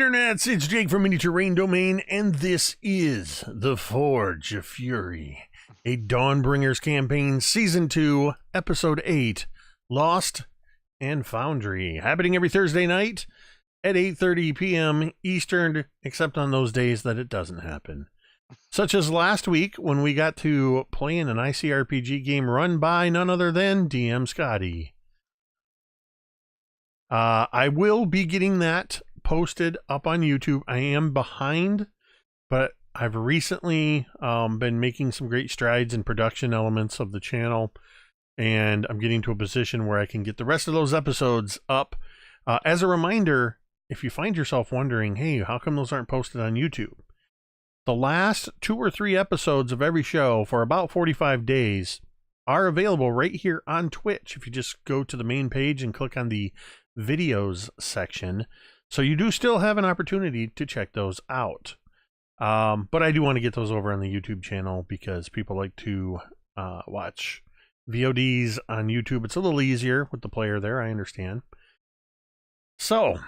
internets, it's Jake from Mini Terrain Domain, and this is The Forge of Fury, a Dawnbringers campaign, Season 2, Episode 8, Lost and Foundry, happening every Thursday night at 8:30 p.m. Eastern, except on those days that it doesn't happen. Such as last week, when we got to play in an ICRPG game run by none other than DM Scotty. I will be getting that posted up on YouTube. I am behind, but I've recently been making some great strides in production elements of the channel, and I'm getting to a position where I can get the rest of those episodes up. As a reminder, if you find yourself wondering, hey, how come those aren't posted on YouTube? The last 2 or 3 episodes of every show for about 45 days are available right here on Twitch. If you just go to the main page and click on the videos section. So you do still have an opportunity to check those out. But I do want to get those over on the YouTube channel because people like to watch VODs on YouTube. It's a little easier with the player there, I understand. So,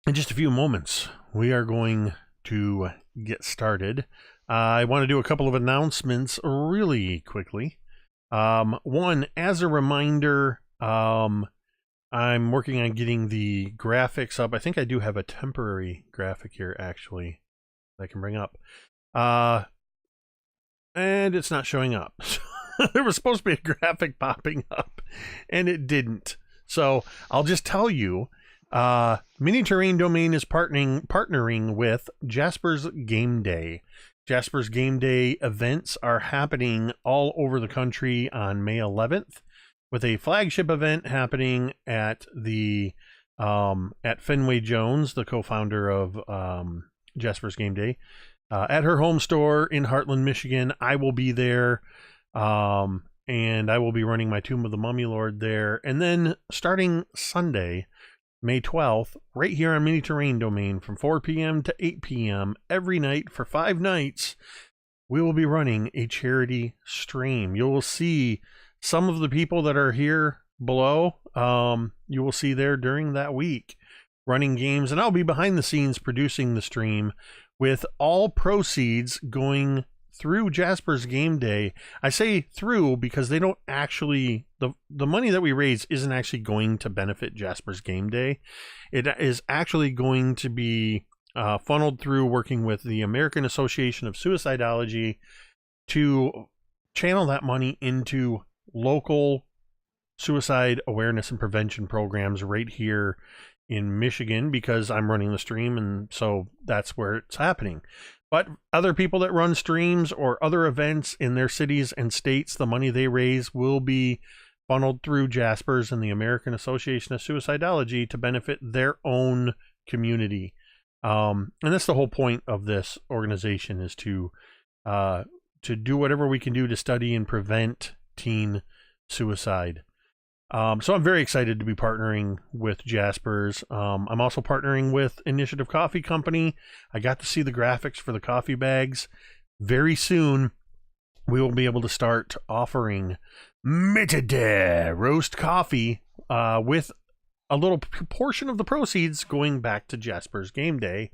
in just a few moments, we are going to get started. I want to do a couple of announcements really quickly. One, as a reminder, I'm working on getting the graphics up. I think I do have a temporary graphic here, actually, that I can bring up. And it's not showing up. There was supposed to be a graphic popping up, and it didn't. So I'll just tell you, Mini Terrain Domain is partnering with Jasper's Game Day. Jasper's Game Day events are happening all over the country on May 11th. With a flagship event happening at the at Fenway Jones, the co-founder of Jasper's Game Day, at her home store in Heartland, Michigan. I will be there, and I will be running my Tomb of the Mummy Lord there. And then starting Sunday, May 12th, right here on Mini Terrain Domain, from 4 p.m. to 8 p.m. every night for 5 nights, we will be running a charity stream. You will see some of the people that are here below, you will see there during that week running games, and I'll be behind the scenes producing the stream with all proceeds going through Jasper's Game Day. I say through because they don't actually, the money that we raise isn't actually going to benefit Jasper's Game Day. It is actually going to be funneled through working with the American Association of Suicidology to channel that money into local suicide awareness and prevention programs right here in Michigan, because I'm running the stream, and so that's where it's happening. But other people that run streams or other events in their cities and states, the money they raise will be funneled through Jasper's and the American Association of Suicidology to benefit their own community. And that's the whole point of this organization, is to do whatever we can do to study and prevent teen suicide. So I'm very excited to be partnering with Jasper's. I'm also partnering with Initiative Coffee Company. I got to see the graphics for the coffee bags. Very soon, we will be able to start offering Metade roast coffee with a little portion of the proceeds going back to Jasper's Game Day.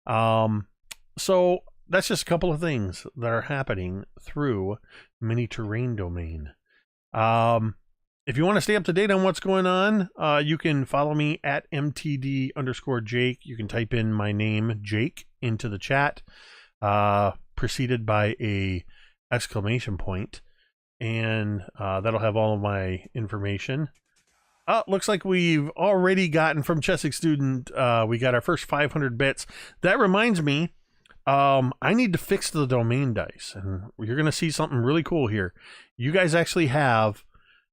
So that's just a couple of things that are happening through Mini Terrain Domain. If you want to stay up to date on what's going on, you can follow me at MTD_Jake. You can type in my name, Jake, into the chat, preceded by a exclamation point, and that'll have all of my information. Looks like we've already gotten from Chessick Student, we got our first 500 bits. That reminds me, I need to fix the domain dice, and you're going to see something really cool here. You guys actually have,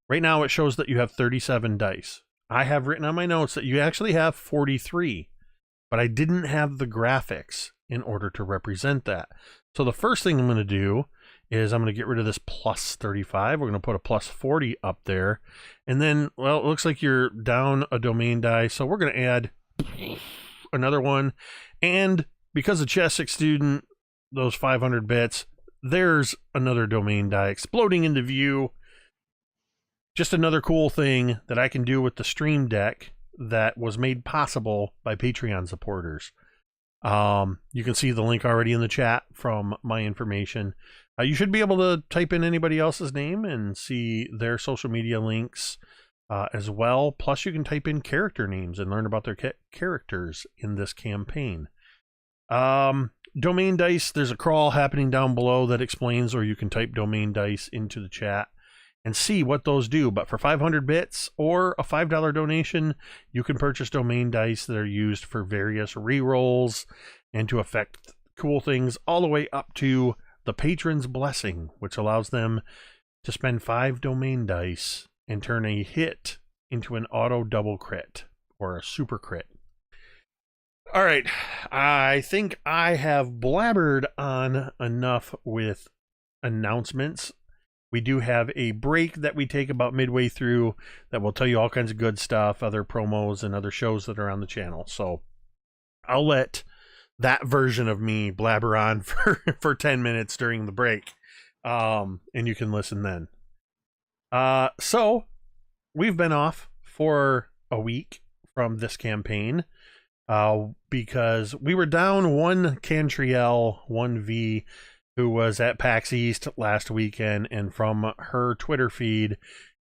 right now it shows that you have 37 dice. I have written on my notes that you actually have 43, but I didn't have the graphics in order to represent that. So the first thing I'm going to do is I'm going to get rid of this plus 35. We're going to put a plus 40 up there. And then, well, it looks like you're down a domain die, so we're going to add another one. And because of Chessick Student, those 500 bits, there's another domain die exploding into view. Just another cool thing that I can do with the Stream Deck that was made possible by Patreon supporters. You can see the link already in the chat from my information. You should be able to type in anybody else's name and see their social media links as well. Plus, you can type in character names and learn about their characters in this campaign. Domain dice, there's a crawl happening down below that explains, or you can type domain dice into the chat and see what those do. But for 500 bits or a $5 donation, you can purchase domain dice that are used for various rerolls and to affect cool things, all the way up to the Patron's Blessing, which allows them to spend 5 domain dice and turn a hit into an auto double crit or a super crit. All right, I think I have blabbered on enough with announcements. We do have a break that we take about midway through that will tell you all kinds of good stuff, other promos and other shows that are on the channel. So I'll let that version of me blabber on for 10 minutes during the break, and you can listen then. So we've been off for a week from this campaign because we were down one Cantriel 1V who was at PAX East last weekend, and from her Twitter feed,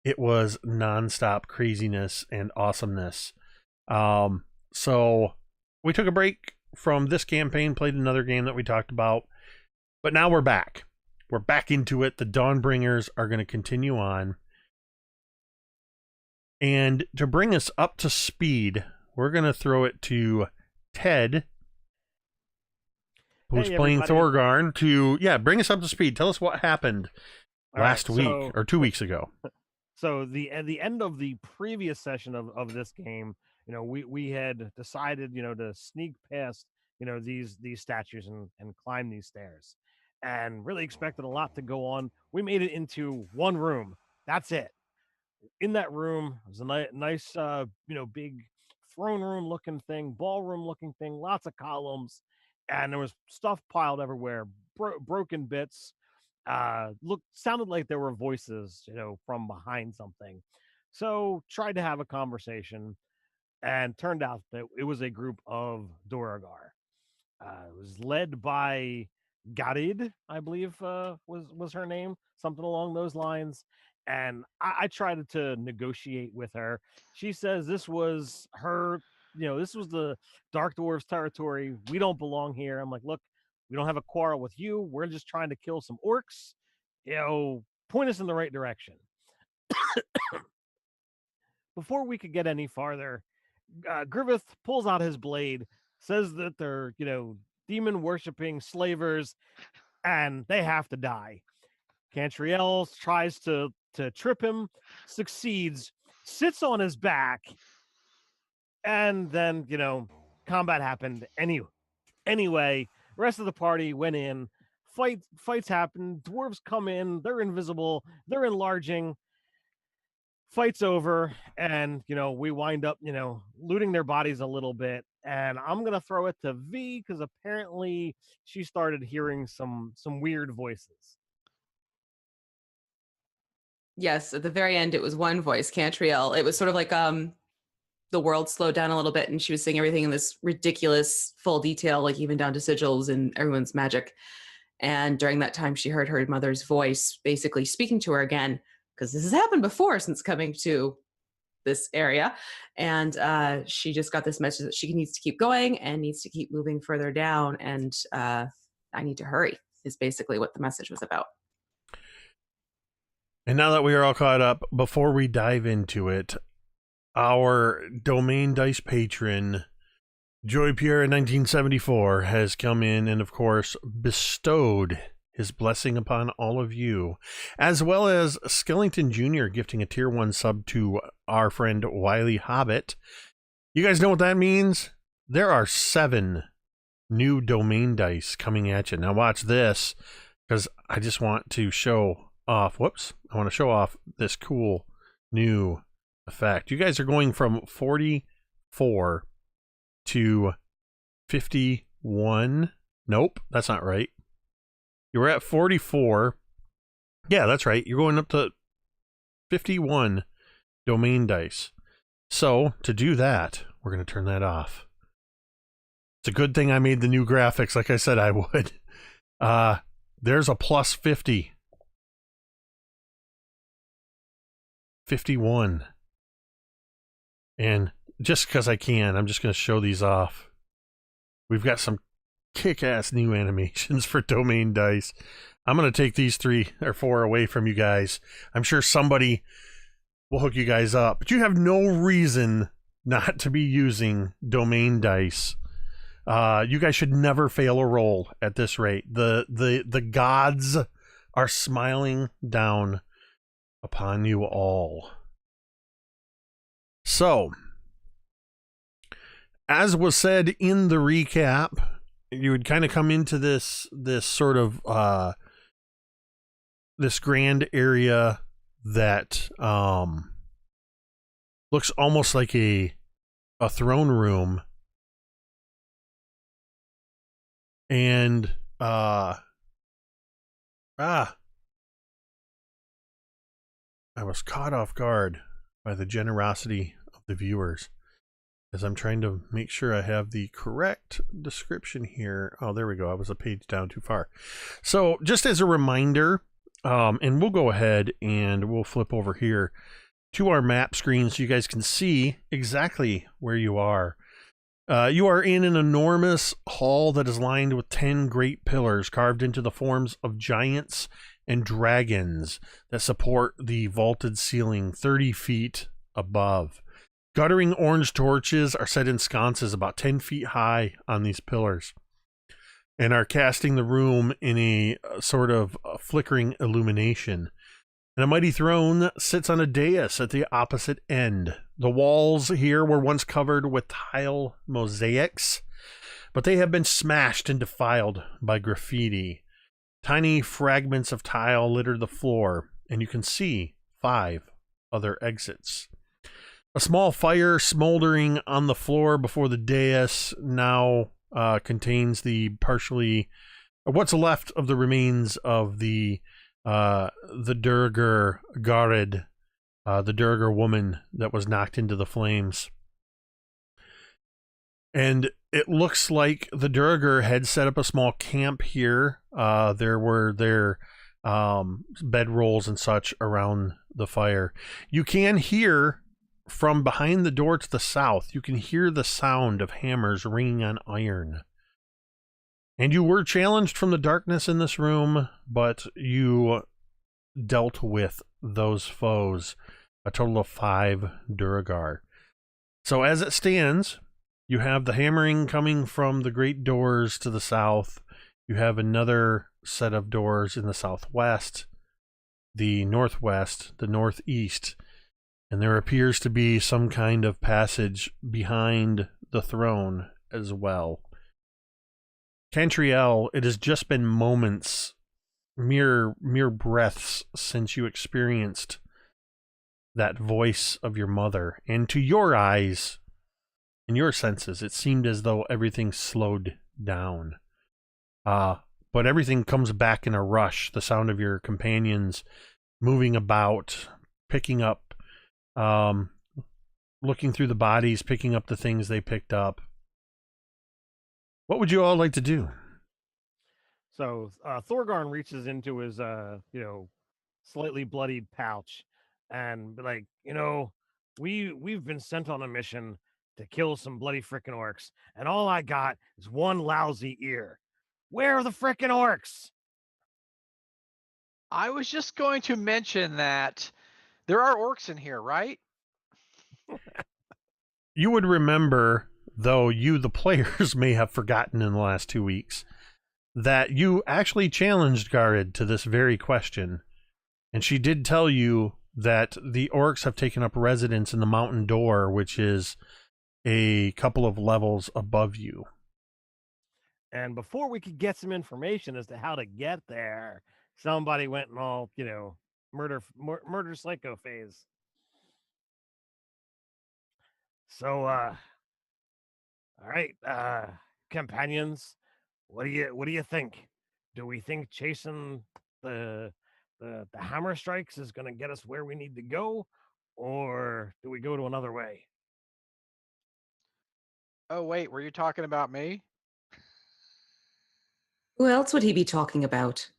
it was nonstop craziness and awesomeness. So we took a break from this campaign, played another game that we talked about, but now we're back. We're back into it. The Dawnbringers are going to continue on. And to bring us up to speed, we're going to throw it to Ted, who's playing Thorgarn, to bring us up to speed. Tell us what happened last week or 2 weeks ago. So at the end of the previous session of this game, we had decided, to sneak past, these statues and climb these stairs, and really expected a lot to go on. We made it into one room. That's it. In that room was a nice, big throne room looking thing, ballroom looking thing, lots of columns, and there was stuff piled everywhere, broken bits. Sounded like there were voices, from behind something. So tried to have a conversation, and turned out that it was a group of Thorgarn. It was led by Garid, I believe was her name, something along those lines. And I tried to negotiate with her. She says this was her, this was the Dark Dwarves territory. We don't belong here. I'm like, look, we don't have a quarrel with you. We're just trying to kill some orcs. Point us in the right direction. Before we could get any farther, Griveth pulls out his blade, says that they're, demon worshipping slavers, and they have to die. Cantriel tries to trip him, succeeds, sits on his back, and then, combat happened anyway. The rest of the party went in, fights happen, dwarves come in, they're invisible, they're enlarging, fight's over, and, we wind up, looting their bodies a little bit. And I'm going to throw it to V, because apparently she started hearing some weird voices. Yes, at the very end, it was one voice, Cantriel. It was sort of like the world slowed down a little bit, and she was seeing everything in this ridiculous full detail, like even down to sigils and everyone's magic. And during that time, she heard her mother's voice basically speaking to her again, because this has happened before since coming to this area. And she just got this message that she needs to keep going and needs to keep moving further down. And I need to hurry is basically what the message was about. And now that we are all caught up, before we dive into it, our domain dice patron, Joy Pierre in 1974, has come in and, of course, bestowed his blessing upon all of you, as well as Skellington Jr. gifting a tier 1 sub to our friend Wiley Hobbit. You guys know what that means? There are 7 new domain dice coming at you. Now watch this, because I just want to show off, I want to show off this cool new effect. You guys are going from 44 to 51. Nope, that's not right. You were at 44. Yeah, that's right. You're going up to 51 domain dice. So to do that, we're going to turn that off. It's a good thing I made the new graphics like I said I would. There's a plus 50. 51. And just because I can, I'm just going to show these off. We've got some kick-ass new animations for domain dice. I'm going to take these 3 or 4 away from you guys. I'm sure somebody will hook you guys up. But you have no reason not to be using domain dice. You guys should never fail a roll at this rate. The gods are smiling down upon you all. So, as was said in the recap, you would kind of come into this sort of this grand area that looks almost like a throne room. And I was caught off guard by the generosity of the viewers as I'm trying to make sure I have the correct description here. Oh, there we go. I was a page down too far. So just as a reminder, and we'll go ahead and we'll flip over here to our map screen so you guys can see exactly where you are. You are in an enormous hall that is lined with 10 great pillars carved into the forms of giants and dragons that support the vaulted ceiling 30 feet above. Guttering orange torches are set in sconces about 10 feet high on these pillars and are casting the room in a sort of flickering illumination. And a mighty throne sits on a dais at the opposite end. The walls here were once covered with tile mosaics, but they have been smashed and defiled by graffiti. Tiny fragments of tile litter the floor, and you can see 5 other exits. A small fire smoldering on the floor before the dais now contains the what's left of the remains of the Durgar Garid, the Durgar woman that was knocked into the flames. And it looks like the Durgar had set up a small camp here. There were their bedrolls and such around the fire. You can hear from behind the door to the south, you can hear the sound of hammers ringing on iron. And you were challenged from the darkness in this room, but you dealt with those foes, a total of 5 Durgar. So as it stands, you have the hammering coming from the great doors to the south. You have another set of doors in the southwest, the northwest, the northeast, and there appears to be some kind of passage behind the throne as well. Cantriel, it has just been moments, mere breaths since you experienced that voice of your mother. And to your eyes, in your senses, it seemed as though everything slowed down. But everything comes back in a rush. The sound of your companions moving about, picking up, looking through the bodies, picking up the things they picked up. What would you all like to do? So Thorgarn reaches into his, slightly bloodied pouch and be like, we've been sent on a mission to kill some bloody frickin' orcs, and all I got is one lousy ear. Where are the frickin' orcs? I was just going to mention that there are orcs in here, right? You would remember, though you, the players, may have forgotten in the last 2 weeks, that you actually challenged Garid to this very question, and she did tell you that the orcs have taken up residence in the mountain door, which is a couple of levels above you. And before we could get some information as to how to get there, somebody went in all, murder psycho phase. So, all right, companions, what do you think? Do we think chasing the hammer strikes is going to get us where we need to go, or do we go to another way? Oh, wait, were you talking about me? Who else would he be talking about?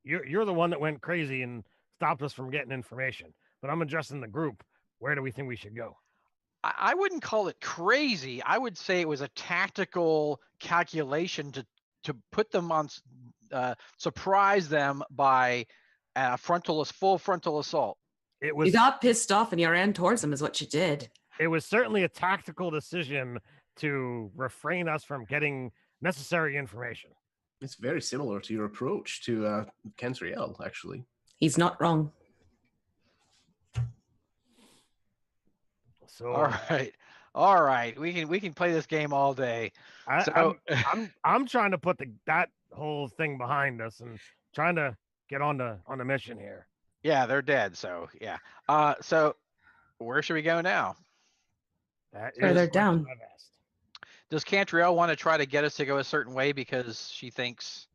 You're the one that went crazy and stopped us from getting information. But I'm addressing the group. Where do we think we should go? I wouldn't call it crazy. I would say it was a tactical calculation to put them on, surprise them by full frontal assault. It You was got pissed off and you ran towards him is what you did. it was certainly a tactical decision to refrain us from getting necessary information. It's very similar to your approach to Cantriel, actually. He's not wrong. So All right. We can play this game all day. I'm trying to put that whole thing behind us and trying to get on the mission here. Yeah, they're dead. So yeah. So where should we go now? That Further is the question down. I've asked. Does Cantriel want to try to get us to go a certain way because she thinks?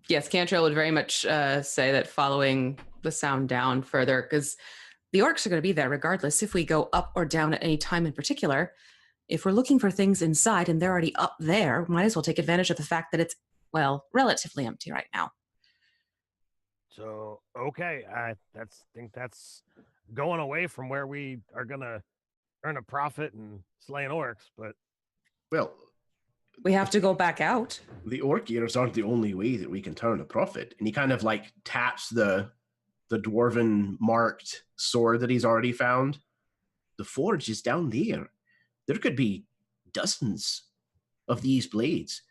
Yes, Cantriel would very much say that following the sound down further, because the orcs are going to be there regardless if we go up or down at any time in particular. If we're looking for things inside and they're already up there, might as well take advantage of the fact that it's, well, relatively empty right now. So okay, I think that's going away from where we are gonna earn a profit and slaying orcs, but Well, We have to go back out. the orc ears aren't the only way that we can turn a profit. And he kind of like taps the dwarven marked sword that he's already found. The forge is down there. There could be dozens of these blades,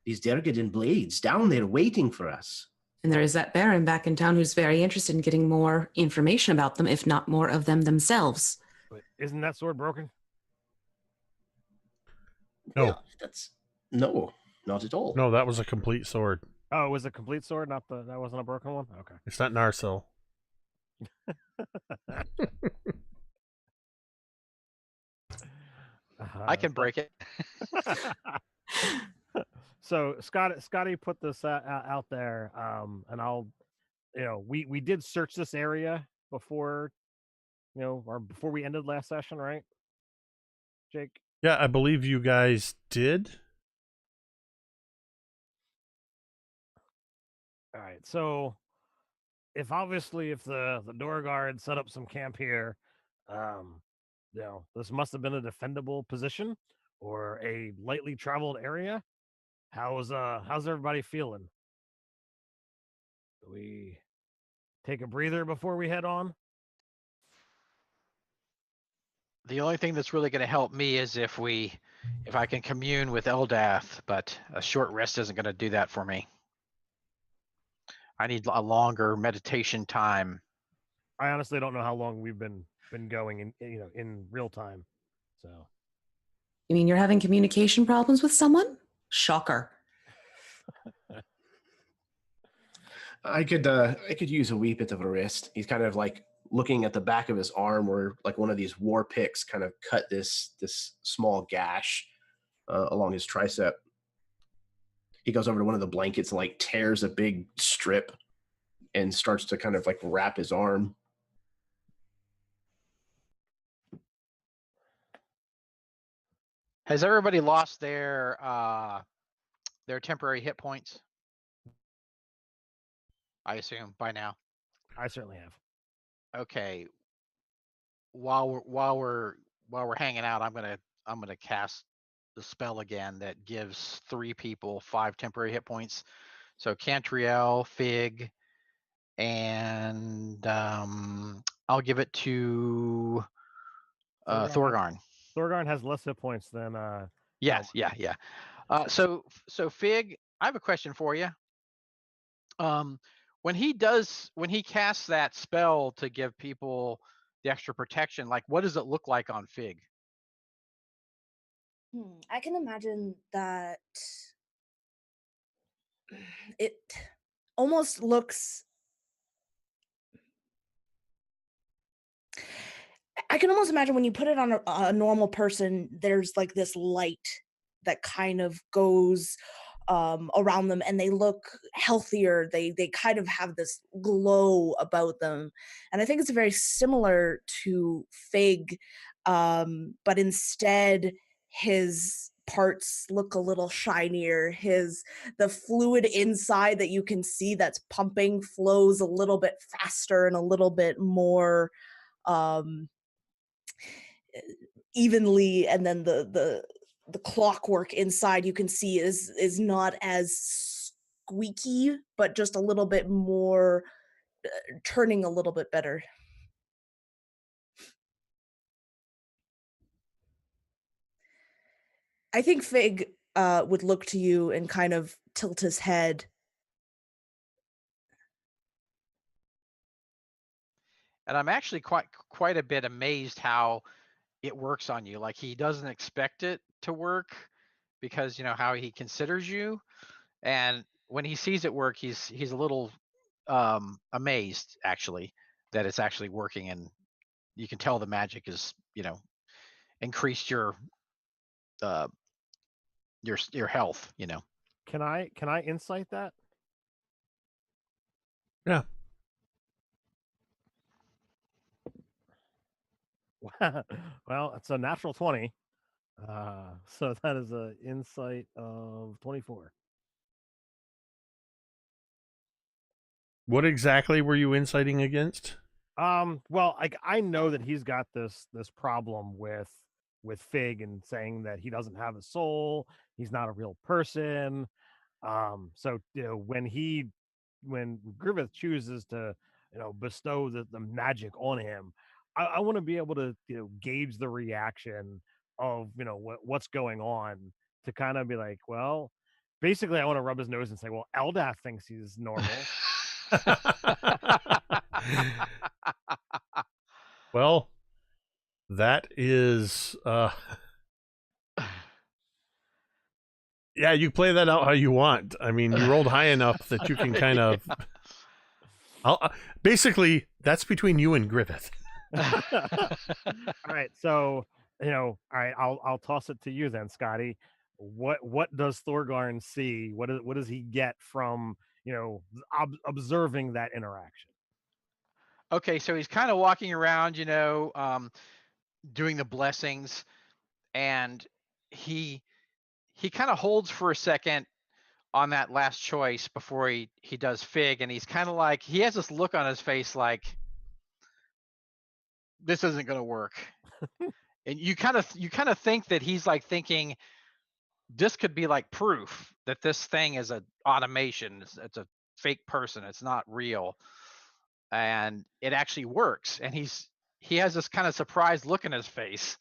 these Dergaden blades down there waiting for us. And there is that baron back in town who's very interested in getting more information about them, if not more of them themselves. but isn't that sword broken? No. Well, no, not at all. No, that was a complete sword. Oh, it was a complete sword, that wasn't a broken one? Okay. It's not Narsil. I can break it. So Scotty put this out there, and I'll, we did search this area before, or before we ended last session, right, Jake? Yeah, I believe you guys did. All right, so if the door guard set up some camp here, this must have been a defendable position or a lightly traveled area. How's everybody feeling? Do we take a breather before we head on? The only thing that's really going to help me is if I can commune with Eldath, but a short rest isn't going to do that for me. I need a longer meditation time. I honestly don't know how long we've been going in real time. So You mean you're having communication problems with someone? Shocker. I could use a wee bit of a rest. He's kind of like looking at the back of his arm where like one of these war picks kind of cut this small gash along his tricep. He goes over to one of the blankets and like tears a big strip and starts to kind of like wrap his arm. Has everybody lost their temporary hit points? I assume by now. I certainly have. Okay. While we're hanging out, I'm gonna cast the spell again that gives 3 people 5 temporary hit points. So Cantriel, Fig, and I'll give it to Thorgarn. Thorgarn has less hit points than Yes, yeah. So Fig, I have a question for you. When he casts that spell to give people the extra protection, like what does it look like on Fig? I can imagine that it almost looks. I can almost imagine when you put it on a normal person, there's like this light that kind of goes around them and they look healthier. They kind of have this glow about them. And I think it's very similar to Fig but instead his parts look a little shinier. The fluid inside that you can see that's pumping flows a little bit faster and a little bit more evenly, and then the clockwork inside you can see is not as squeaky, but just a little bit more turning a little bit better. I think Fig would look to you and kind of tilt his head. And I'm actually quite a bit amazed how it works on you. Like, he doesn't expect it to work because, you know, how he considers you. And when he sees it work, he's a little amazed, actually, that it's actually working. And you can tell the magic is, you know, increased your health, you know. Can I insight that? Yeah. Well, it's a natural 20. So that is an insight of 24. What exactly were you inciting against? Well, I know that he's got this problem with Fig and saying that he doesn't have a soul, he's not a real person. So you know, when Griveth chooses to, you know, bestow the magic on him, I want to be able to, you know, gauge the reaction of, you know, what's going on, to kind of be like, well, basically I want to rub his nose and say, well, Eldath thinks he's normal. Well, that is yeah, you play that out how you want. I mean, you rolled high enough that you can kind of basically that's between you and Griveth. All right, so, you know, all right, I'll toss it to you then, Scotty. What does Thorgarn see? What does he get from, you know, observing that interaction? Okay, so he's kind of walking around, you know, doing the blessings, and he kind of holds for a second on that last choice before he does Fig, and he's kind of like, he has this look on his face like, this isn't going to work. And you kind of think that he's like thinking, this could be like proof that this thing is an automation, it's a fake person, it's not real, and it actually works. And he has this kind of surprised look in his face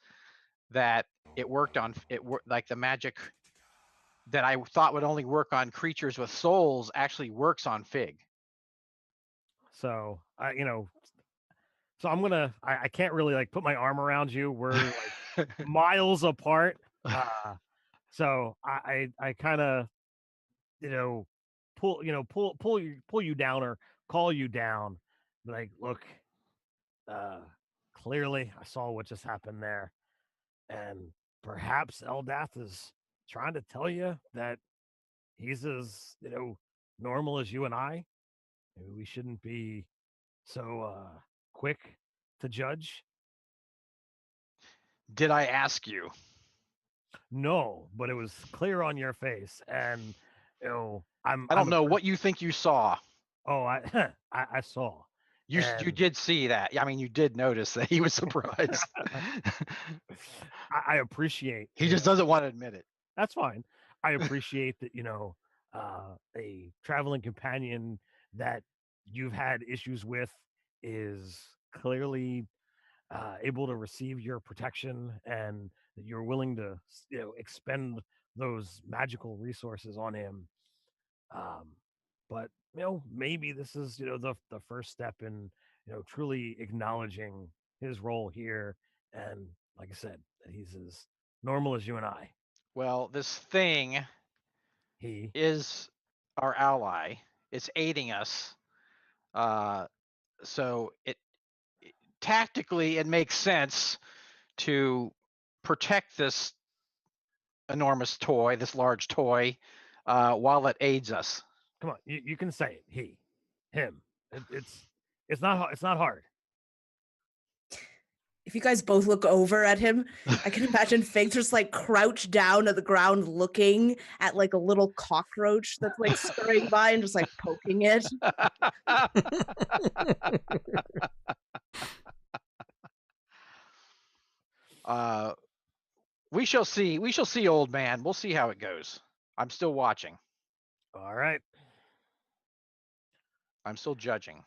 that it worked on it. Like, the magic that I thought would only work on creatures with souls actually works on Fig. So you know, so I'm gonna, I can't really like put my arm around you. We're like miles apart. So I kind of, you know, pull you down, or call you down. Like, look, clearly I saw what just happened there, and perhaps Eldath is trying to tell you that he's as, you know, normal as you and I. Maybe we shouldn't be so quick to judge. Did I ask you? No, but it was clear on your face, and you know, I don't know what you think you saw. Oh, I saw. You And did see that. I mean, you did notice that he was surprised. I appreciate. He just doesn't want to admit it. That's fine. I appreciate that, you know, a traveling companion that you've had issues with is clearly able to receive your protection, and that you're willing to, you know, expend those magical resources on him. But you know, maybe this is, you know, the first step in, you know, truly acknowledging his role here, and like I said, that he's as normal as you and I. Well, this thing He is our ally. It's aiding us. So tactically, it makes sense to protect this enormous toy, this large toy, while it aids us. Come on, you can say it. Him. It's not hard. If you guys both look over at him, I can imagine Fig just like crouched down to the ground looking at like a little cockroach that's like scurrying by and just like poking it. We shall see. We shall see, old man. We'll see how it goes. I'm still watching. All right. I'm still judging.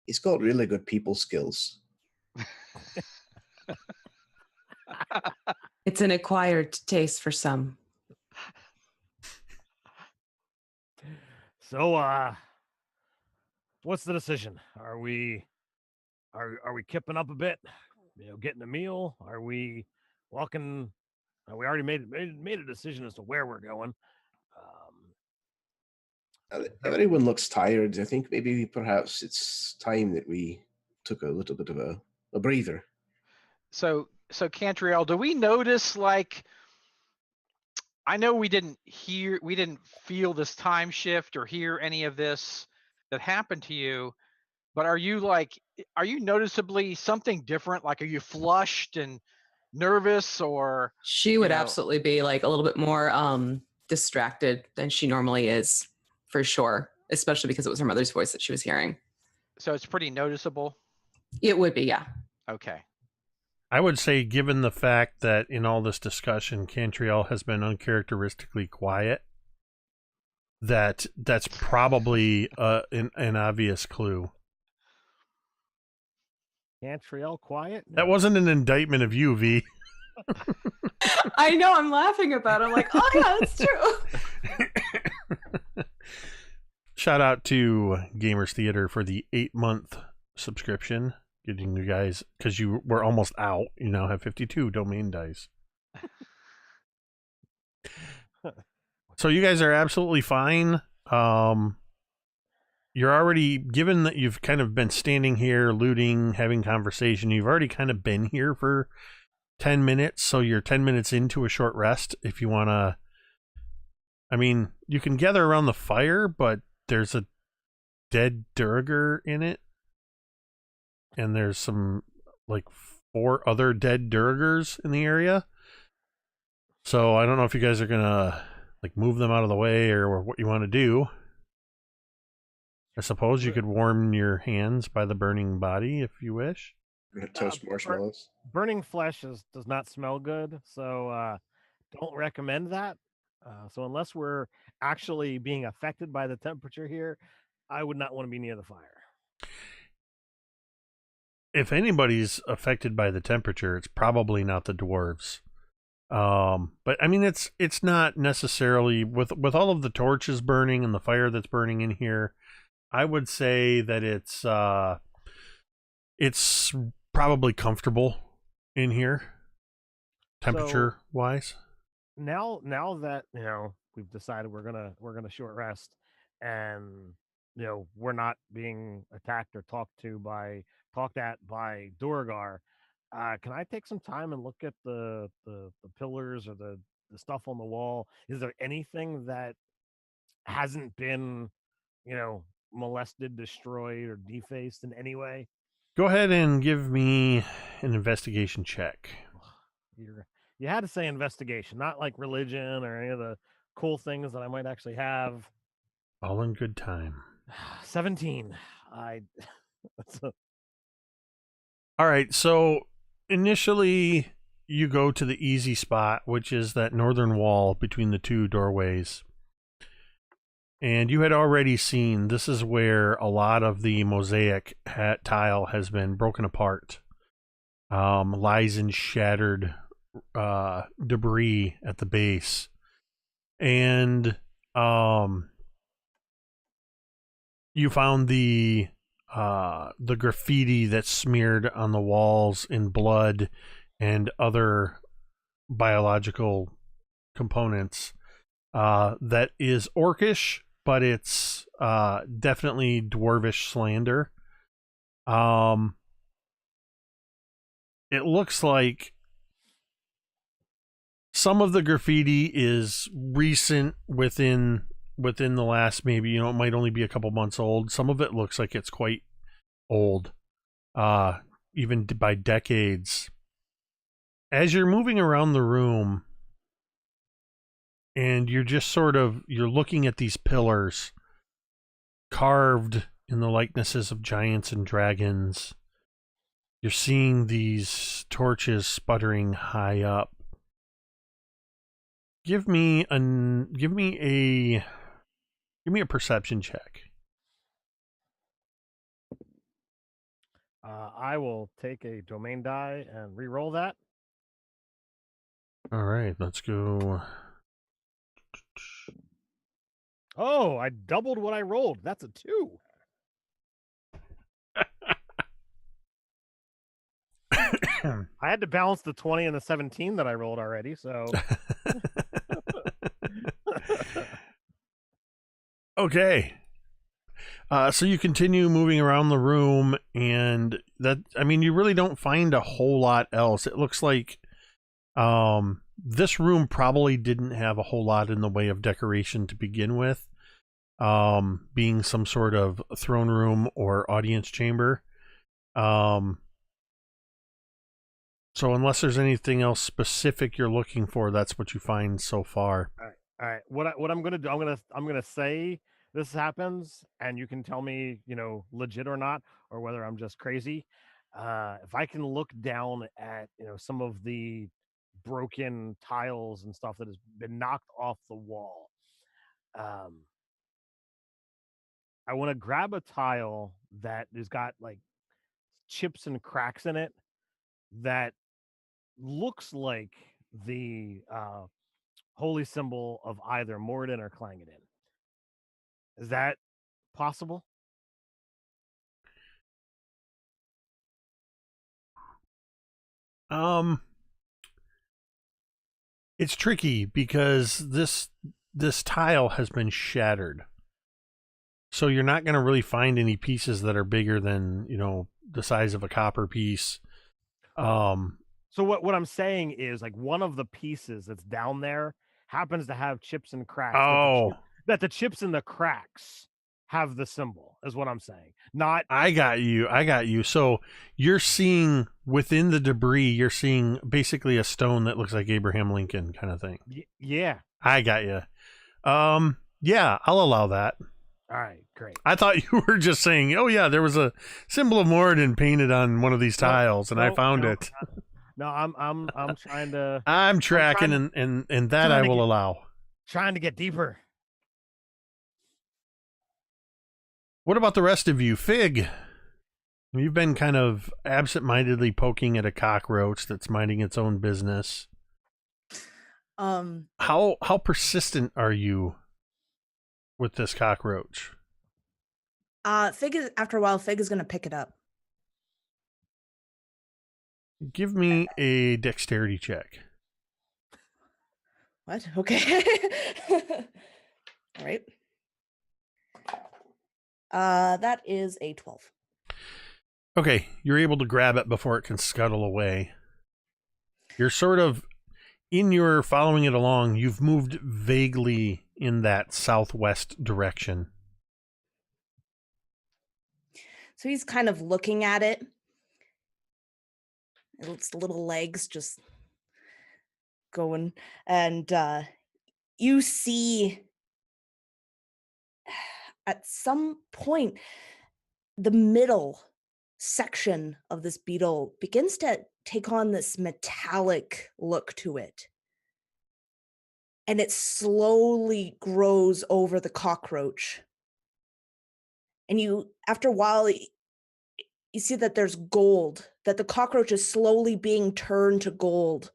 He's got really good people skills. It's an acquired taste for some. So, what's the decision? Are we kipping up a bit? Getting a meal? Are we walking? We already made a decision as to where we're going. Everyone looks tired. I think maybe perhaps it's time that we took a little bit of a breather. So Cantriel, do we notice, like, I know we didn't feel this time shift or hear any of this that happened to you, but are you noticeably something different? Like, are you flushed and nervous, or? She would absolutely be like a little bit more distracted than she normally is, for sure, especially because it was her mother's voice that she was hearing. So it's pretty noticeable? It would be, yeah. Okay. I would say, given the fact that in all this discussion, Cantriel has been uncharacteristically quiet, that's probably an obvious clue. Cantriel quiet? That wasn't an indictment of you, V. I know, I'm laughing about it. I'm like, oh yeah, that's true. Shout out to Gamers Theater for the 8-month subscription. Getting you guys, because you were almost out, you now have 52 domain dice. So you guys are absolutely fine. You're already, given that you've kind of been standing here, looting, having conversation, you've already kind of been here for 10 minutes, so you're 10 minutes into a short rest. If you want to, I mean, you can gather around the fire, but there's a dead Durgar in it. And there's some, like, 4 other dead Durgars in the area. So I don't know if you guys are going to, like, move them out of the way or what you want to do. I suppose you could warm your hands by the burning body if you wish. Toast marshmallows. Burning flesh does not smell good, so don't recommend that. So unless we're actually being affected by the temperature here, I would not want to be near the fire. If anybody's affected by the temperature, it's probably not the dwarves. But I mean, it's not necessarily with all of the torches burning and the fire that's burning in here. I would say that it's probably comfortable in here, temperature wise. Now that we've decided we're gonna short rest, and we're not being attacked or talked at by Thorgarn, can I take some time and look at the pillars or the stuff on the wall? Is there anything that hasn't been, molested, destroyed, or defaced in any way? Go ahead and give me an investigation check. You had to say investigation, not like religion or any of the cool things that I might actually have. All in good time. 17. All right, so initially you go to the easy spot, which is that northern wall between the 2 doorways. And you had already seen, this is where a lot of the mosaic tile has been broken apart. Lies in shattered debris at the base. And you found the graffiti that's smeared on the walls in blood and other biological components. That is orcish, but it's definitely dwarvish slander. It looks like some of the graffiti is recent within the last, maybe, it might only be a couple months old. Some of it looks like it's quite old. even by decades. As you're moving around the room and you're just you're looking at these pillars carved in the likenesses of giants and dragons. You're seeing these torches sputtering high up. Give me a perception check. I will take a domain die and re-roll that. All right, let's go. Oh, I doubled what I rolled. That's a 2. I had to balance the 20 and the 17 that I rolled already, so. Okay. So you continue moving around the room, and you really don't find a whole lot else. It looks like this room probably didn't have a whole lot in the way of decoration to begin with, being some sort of throne room or audience chamber. So unless there's anything else specific you're looking for, that's what you find so far. All right. What I'm gonna do? I'm gonna say this happens, and you can tell me, legit or not, or whether I'm just crazy. If I can look down at some of the broken tiles and stuff that has been knocked off the wall, I want to grab a tile that has got like chips and cracks in it that looks like the holy symbol of either Moradin or Clangeddin. Is that possible? It's tricky because this tile has been shattered. So you're not going to really find any pieces that are bigger than, the size of a copper piece. So what I'm saying is, like, one of the pieces that's down there happens to have chips and cracks. Oh, that the chips and the cracks have the symbol, is what I'm saying. Not. I got you. So you're seeing within the debris, you're seeing basically a stone that looks like Abraham Lincoln kind of thing. Yeah. I got you. Yeah, I'll allow that. All right, great. I thought you were just saying, oh yeah, there was a symbol of Moradin painted on one of these tiles, and I found it. No, I'm trying to. I'm tracking, and that I will allow. Trying to get deeper. What about the rest of you, Fig? You've been kind of absent-mindedly poking at a cockroach that's minding its own business. How persistent are you with this cockroach? After a while, Fig is going to pick it up. Give me a dexterity check. What? Okay. All right. That is a 12. Okay, you're able to grab it before it can scuttle away. You're sort of, in your following it along, you've moved vaguely in that southwest direction. So he's kind of looking at it. Its little legs just going, and you see at some point the middle section of this beetle begins to take on this metallic look to it, and it slowly grows over the cockroach. And after a while, you see that there's gold, that the cockroach is slowly being turned to gold.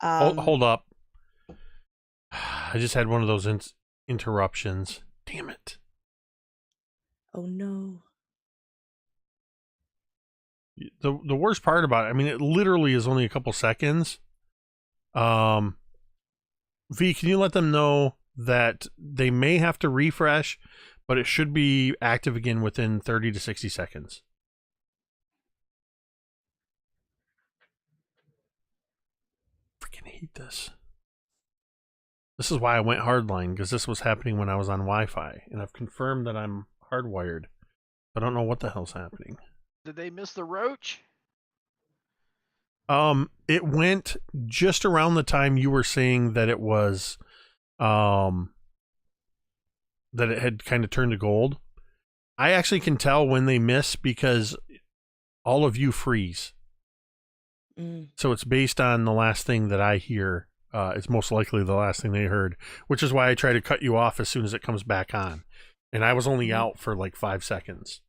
Hold up. I just had one of those interruptions. Damn it. Oh no. The worst part about it, it literally is only a couple seconds. V, can you let them know that they may have to refresh, but it should be active again within 30 to 60 seconds? Freaking hate this. This is why I went hardline, because this was happening when I was on Wi-Fi, and I've confirmed that I'm hardwired. I don't know what the hell's happening. Did they miss the roach? It went just around the time you were saying that it was, that it had kind of turned to gold. I actually can tell when they miss because all of you freeze. So it's based on the last thing that I hear. It's most likely the last thing they heard, which is why I try to cut you off as soon as it comes back on. And I was only out for like 5 seconds.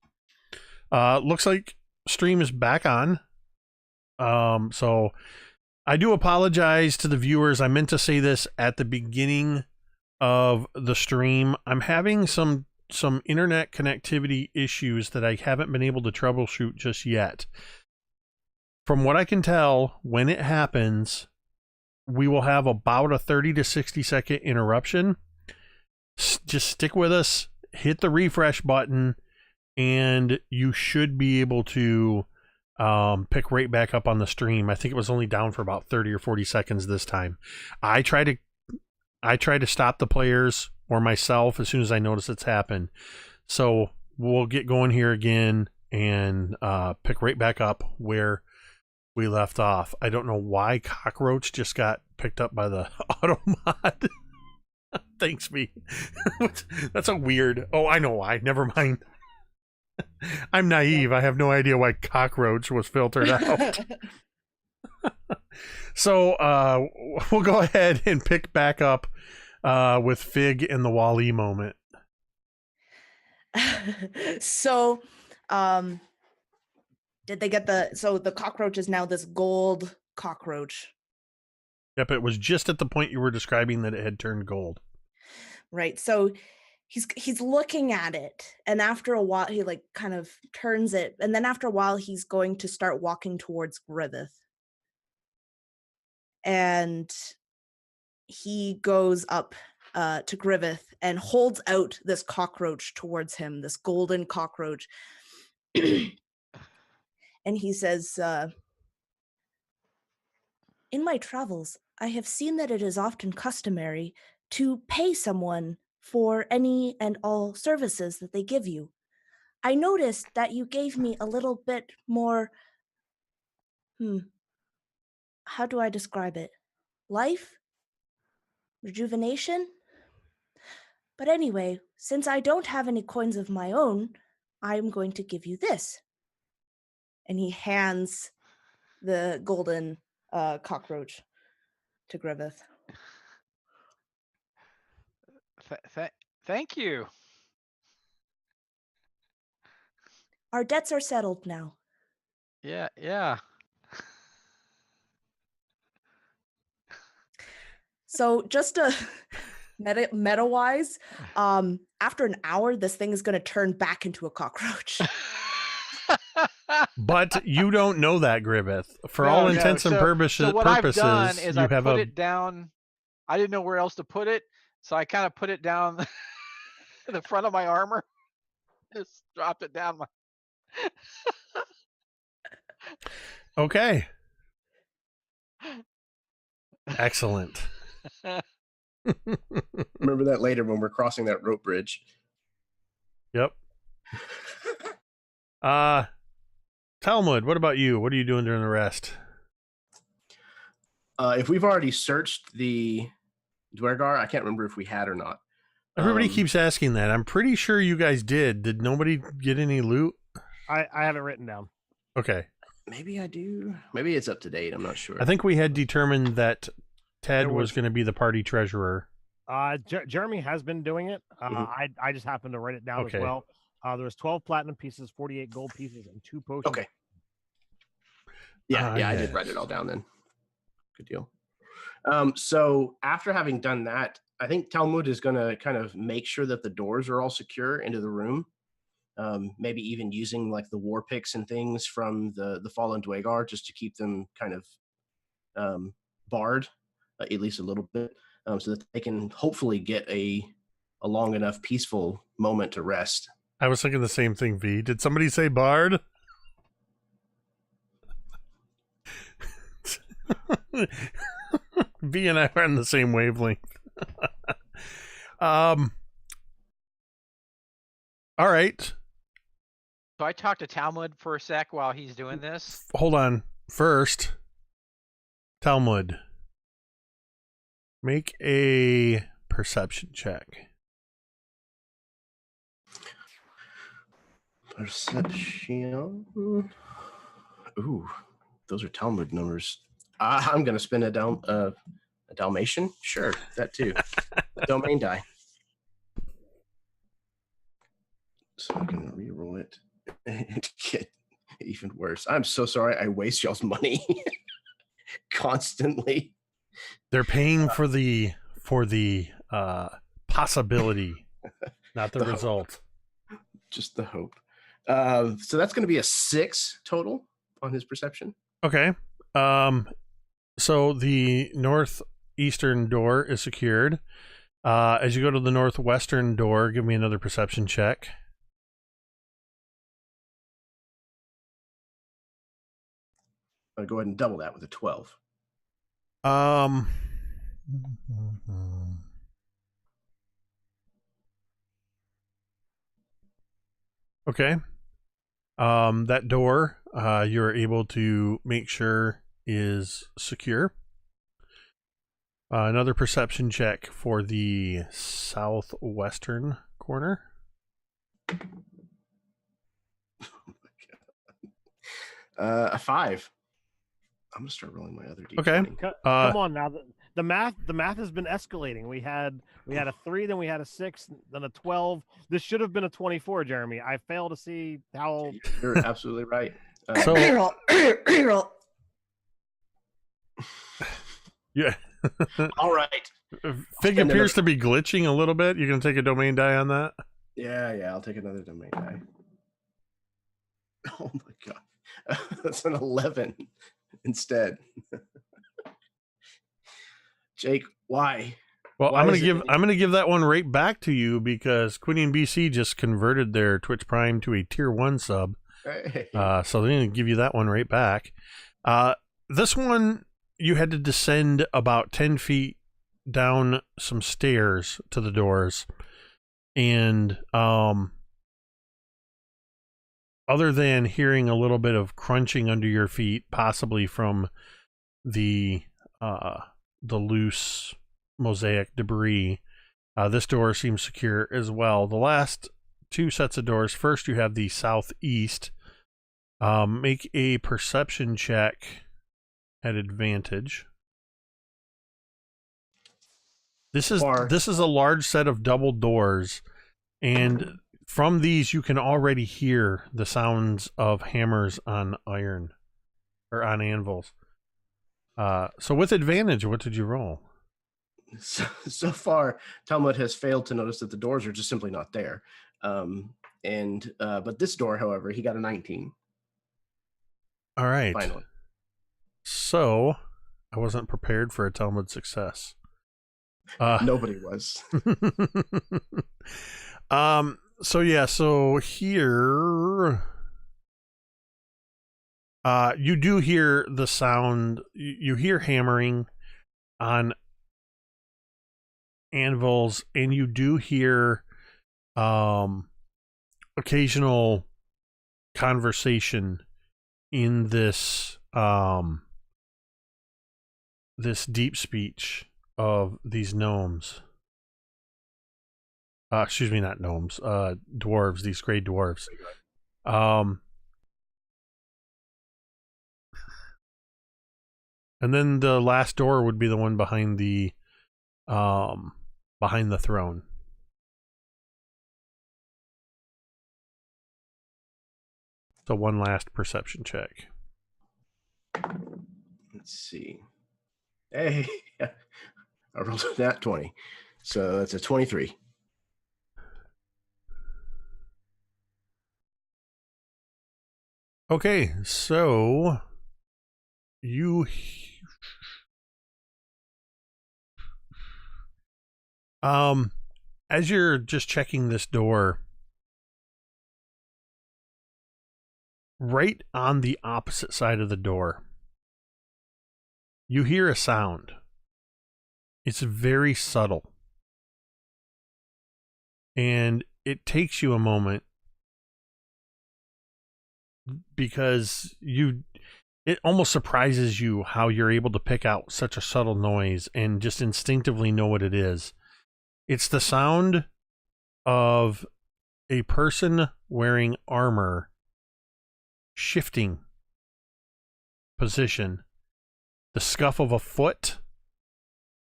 Looks like stream is back on. So I do apologize to the viewers. I meant to say this at the beginning of the stream. I'm having some internet connectivity issues that I haven't been able to troubleshoot just yet. From what I can tell, when it happens, we will have about a 30 to 60 second interruption. Just stick with us, hit the refresh button, and you should be able to pick right back up on the stream. I think it was only down for about 30 or 40 seconds this time. I try to stop the players or myself as soon as I notice it's happened. So we'll get going here again and pick right back up where we left off. I don't know why Cockroach just got picked up by the auto mod. Thanks, me. That's a weird. Oh, I know why. Never mind. I'm naive. I have no idea why Cockroach was filtered out. So we'll go ahead and pick back up with Fig and the Wall-E moment. So, did they get the cockroach is now this gold cockroach? Yep, it was just at the point you were describing that it had turned gold. Right. So he's looking at it, and after a while he like kind of turns it, and then after a while he's going to start walking towards Griveth. And he goes up to Griveth and holds out this cockroach towards him, this golden cockroach. And he says, in my travels, I have seen that it is often customary to pay someone for any and all services that they give you. I noticed that you gave me a little bit more, how do I describe it? Life? Rejuvenation? But anyway, since I don't have any coins of my own, I'm going to give you this. And he hands the golden cockroach to Griveth. Thank you. Our debts are settled now. Yeah. So just meta-wise, after an hour, this thing is going to turn back into a cockroach. But you don't know that, Griveth. For all intents and purposes, so what I've done is you I have put it down. I didn't know where else to put it, so I kind of put it down the front of my armor. Just dropped it down my. Okay. Excellent. Remember that later when we're crossing that rope bridge. Yep. Talmud, what about you? What are you doing during the rest? If we've already searched the Dwergar, I can't remember if we had or not. Everybody keeps asking that. I'm pretty sure you guys did. Did nobody get any loot? I have it written down. Okay. Maybe I do. Maybe it's up to date. I'm not sure. I think we had determined that Ted was going to be the party treasurer. Jeremy has been doing it. I just happened to write it down as well. There was 12 platinum pieces, 48 gold pieces, and 2 potions. Okay. Yeah, I did write it all down then. Good deal. So after having done that, I think Talmud is going to kind of make sure that the doors are all secure into the room. Maybe even using like the war picks and things from the fallen Dwergar just to keep them kind of barred, at least a little bit, so that they can hopefully get a long enough peaceful moment to rest. I was thinking the same thing, V. Did somebody say bard? V and I are on the same wavelength. All right. So I talked to Talmud for a sec while he's doing this. Hold on. First, Talmud, make a perception check. Perception. Ooh, those are Talmud numbers. I'm gonna spin a Dalmatian. Sure, that too. A domain die. So I'm gonna re-roll it and get even worse. I'm so sorry. I waste y'all's money constantly. They're paying for the possibility, not the result. Just the hope. So that's going to be a 6 total on his perception. Okay. So the northeastern door is secured. As you go to the northwestern door, give me another perception check. I'll go ahead and double that with a 12. Okay. That door, you're able to make sure is secure. Another perception check for the southwestern corner. A 5. I'm gonna start rolling my other D20. Okay. Come on now. The math has been escalating. We had a 3, then we had a 6, then a 12. This should have been a 24, Jeremy. I fail to see how. You're absolutely right. So- Reroll. Reroll. Yeah. All right. Fig appears to be glitching a little bit. You're going to take a domain die on that? Yeah, I'll take another domain die. Oh my god. That's an 11 instead. Jake, why? Well, Why I'm is it- going to give that one right back to you because Quinny and BC just converted their Twitch Prime to a tier 1 sub. Hey. So they're going to give you that one right back. This one, you had to descend about 10 feet down some stairs to the doors. And other than hearing a little bit of crunching under your feet, possibly from the loose mosaic debris, this door seems secure as well. The last 2 sets of doors. First, you have the southeast. Make a perception check at advantage. This is a large set of double doors, and from these you can already hear the sounds of hammers on iron or on anvils. So with advantage, what did you roll? So far, Talmud has failed to notice that the doors are just simply not there. But this door, however, he got a 19. All right. Finally. So I wasn't prepared for a Talmud success. Nobody was. So here you do hear the sound. You hear hammering on anvils, and you do hear occasional conversation in this this deep speech of these gnomes. Excuse me, not gnomes, dwarves, these gray dwarves. And then the last door would be the one behind the throne. So one last perception check. Let's see. Hey, I rolled a nat 20. So that's a 23. Okay, so you as you're just checking this door, right on the opposite side of the door, you hear a sound. It's very subtle. And it takes you a moment because it almost surprises you how you're able to pick out such a subtle noise and just instinctively know what it is. It's the sound of a person wearing armor shifting position, the scuff of a foot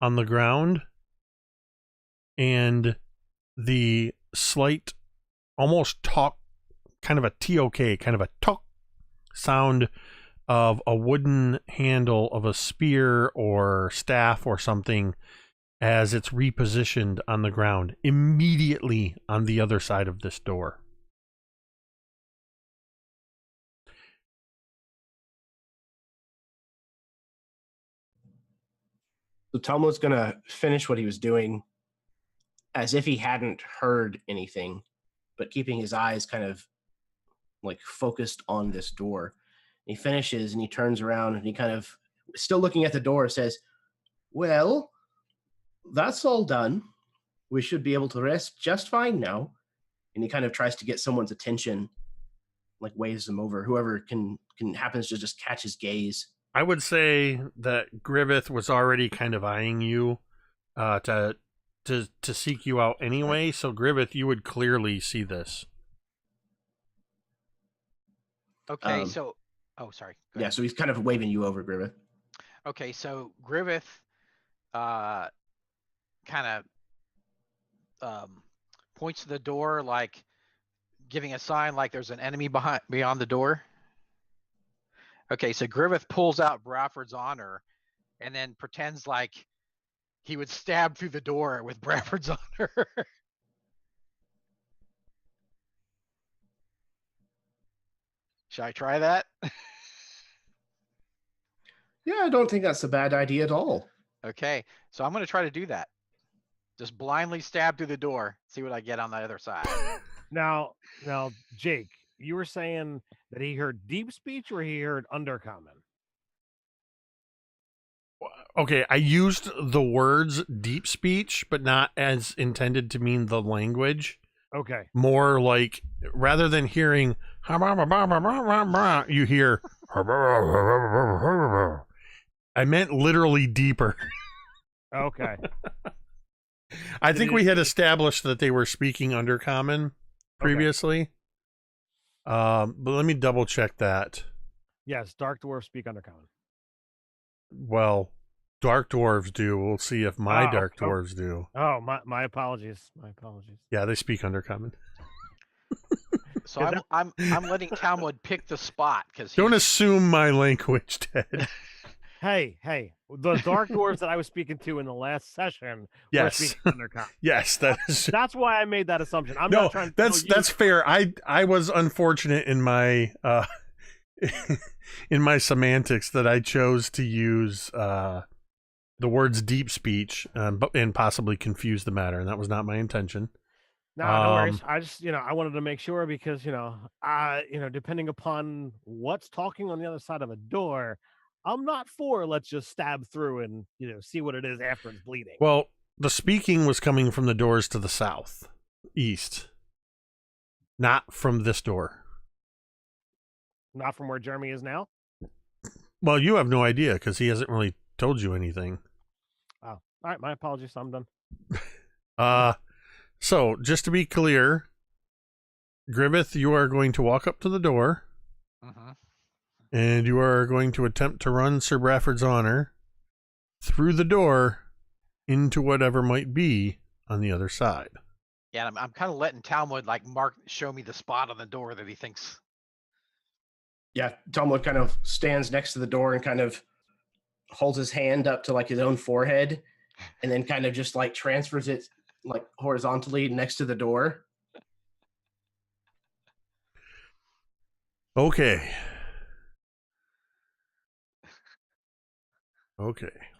on the ground, and the slight, almost talk, kind of a TOK, kind of a talk sound of a wooden handle of a spear or staff or something as it's repositioned on the ground immediately on the other side of this door. So Talmud's going to finish what he was doing as if he hadn't heard anything, but keeping his eyes kind of like focused on this door. He finishes and he turns around and he kind of, still looking at the door, says, well, that's all done. We should be able to rest just fine now. And he kind of tries to get someone's attention, like waves them over, whoever can happens to just catch his gaze. I would say that Griveth was already kind of eyeing you to seek you out anyway. So Griveth, you would clearly see this. Okay, so sorry. Go Yeah, ahead. so he's kind of waving you over, Griveth. Okay, so Griveth kind of points to the door, like giving a sign like there's an enemy beyond the door. Okay, so Griveth pulls out Bradford's honor and then pretends like he would stab through the door with Bradford's honor. Should I try that? Yeah, I don't think that's a bad idea at all. Okay, so I'm going to try to do that. Just blindly stab through the door, see what I get on the other side. Now, Jake, you were saying that he heard deep speech or he heard undercommon? Okay, I used the words deep speech, but not as intended to mean the language. Okay. More like, rather than hearing, you hear, I meant literally deeper. Okay. I think we had established that they were speaking Undercommon previously. But let me double check that. Yes, dark dwarves speak undercommon. Well, dark dwarves do. We'll see if my dark dwarves do. Oh, my apologies. My apologies. Yeah, they speak Undercommon. So I'm letting Talmud pick the spot because Don't assume my language, Ted. Hey, the dark dwarves that I was speaking to in the last session were speaking undercommon. Yes, that is. That's why I made that assumption. I'm not trying to that's fair. I was unfortunate in my in my semantics that I chose to use the words deep speech and possibly confuse the matter, and that was not my intention. No, no worries. I just, I wanted to make sure because, depending upon what's talking on the other side of a door, I'm not for let's just stab through and, see what it is after it's bleeding. Well, the speaking was coming from the doors to the south, east, not from this door. Not from where Jeremy is now? Well, you have no idea because he hasn't really told you anything. Oh, all right. My apologies. I'm done. So, just to be clear, Griveth, you are going to walk up to the door, and you are going to attempt to run Sir Bradford's honor through the door into whatever might be on the other side. Yeah, I'm kind of letting Talmud show me the spot on the door that he thinks. Yeah, Talmud kind of stands next to the door and kind of holds his hand up to his own forehead, and then kind of just transfers it horizontally next to the door. Okay,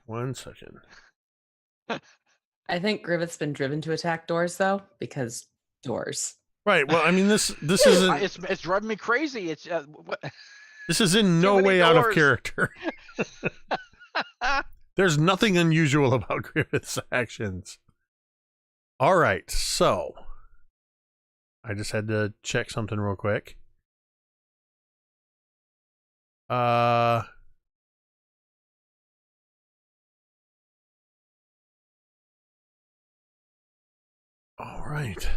1 second. I think Griveth's been driven to attack doors though, because doors. Right. Well, I mean, this isn't. It's driving me crazy. It's what? This is in no way out of character. There's nothing unusual about Griveth's actions. All right, so I just had to check something real quick. All right.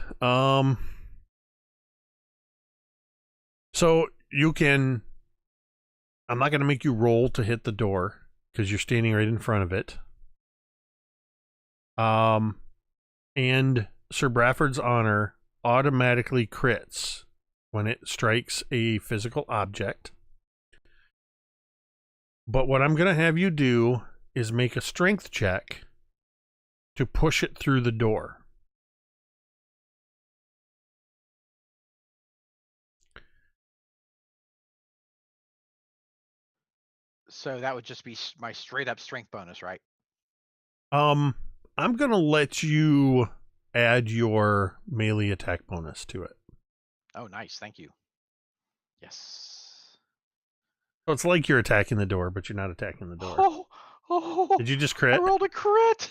So you can, I'm not going to make you roll to hit the door because you're standing right in front of it. And Sir Bradford's Honor automatically crits when it strikes a physical object. But what I'm going to have you do is make a strength check to push it through the door. So that would just be my straight up strength bonus, right? I'm going to let you add your melee attack bonus to it. Oh, nice. Thank you. Yes. So it's like you're attacking the door, but you're not attacking the door. Oh, Did you just I crit? rolled a crit.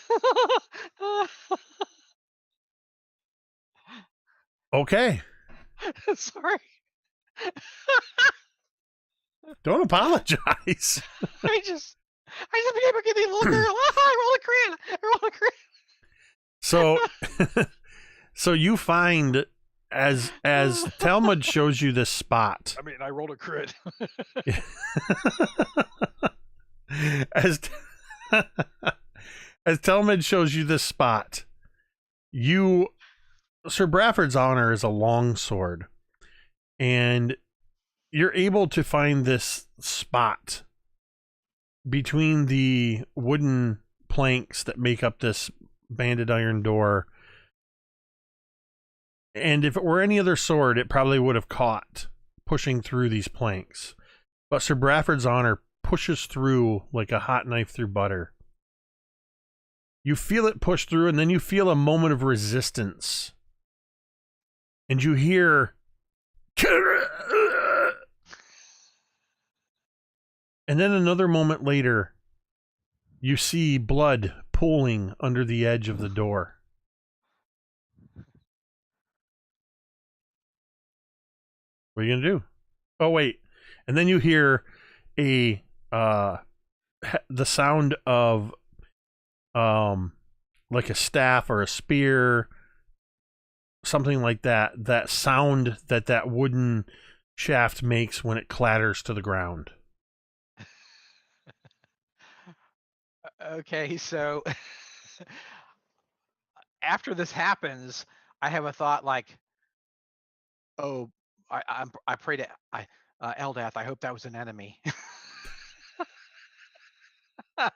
Okay. Sorry. Don't apologize. I just became a giddy little girl. I rolled a crit. So you find as Talmud shows you this spot. I mean, I rolled a crit. as Talmud shows you this spot, Sir Bradford's Honor is a long sword, and you're able to find this spot between the wooden planks that make up this banded iron door. And if it were any other sword, it probably would have caught pushing through these planks. But Sir Bradford's Honor pushes through like a hot knife through butter. You feel it push through, and then you feel a moment of resistance. And you hear... And then another moment later, you see blood pooling under the edge of the door. What are you going to do? Oh, wait. And then you hear the sound of like a staff or a spear, something like that. That sound that wooden shaft makes when it clatters to the ground. Okay, so after this happens, I have a thought like, oh, I pray to Eldath. I hope that was an enemy. I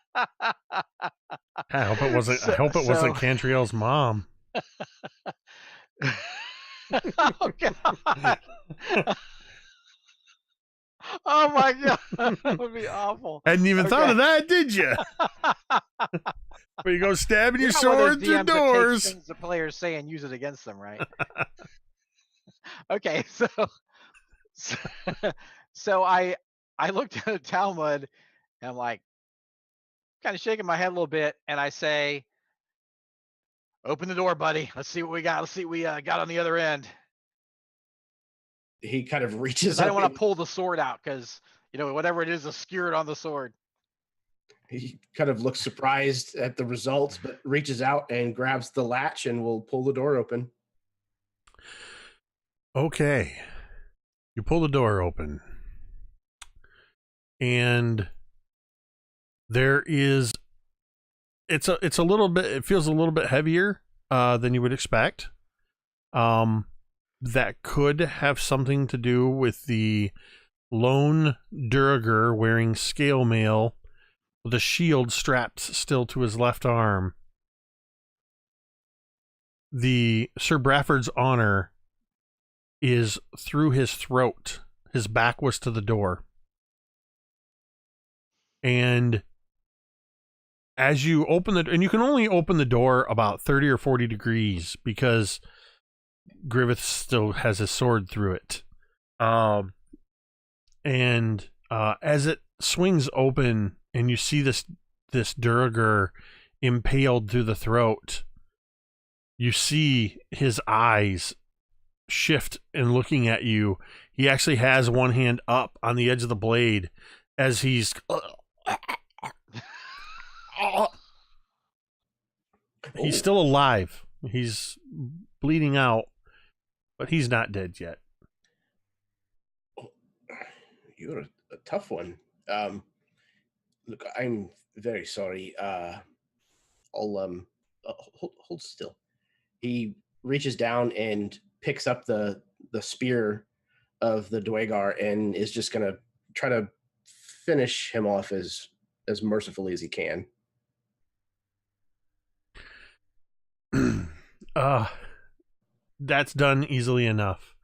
hope it wasn't. I hope it wasn't Cantriel's mom. Oh God! Oh my God! That would be awful. Hadn't even thought of that, did you? Where you go stabbing your sword through doors. Things the players say and use it against them, right? Okay, so I looked at Talmud and I'm like, kind of shaking my head a little bit, and I say, "Open the door, buddy. Let's see what we got. Let's see what we got on the other end." He kind of reaches I up. don't want to pull the sword out because, whatever it is skewered on the sword. He kind of looks surprised at the results, but reaches out and grabs the latch and will pull the door open. Okay. You pull the door open. And there is it feels a little bit heavier than you would expect. That could have something to do with the lone Durgar wearing scale mail with a shield strapped still to his left arm. The Sir Bradford's Honor is through his throat. His back was to the door. And as you open and you can only open the door about 30 or 40 degrees because Griveth still has his sword through it. And as it swings open and you see this this Durgar impaled through the throat, you see his eyes shift and looking at you. He actually has one hand up on the edge of the blade as he's still alive. He's bleeding out, but he's not dead yet. You're a tough one. Look, I'm very sorry. I'll hold still. He reaches down and picks up the spear of the Dwegar and is just gonna try to finish him off as mercifully as he can. That's done easily enough.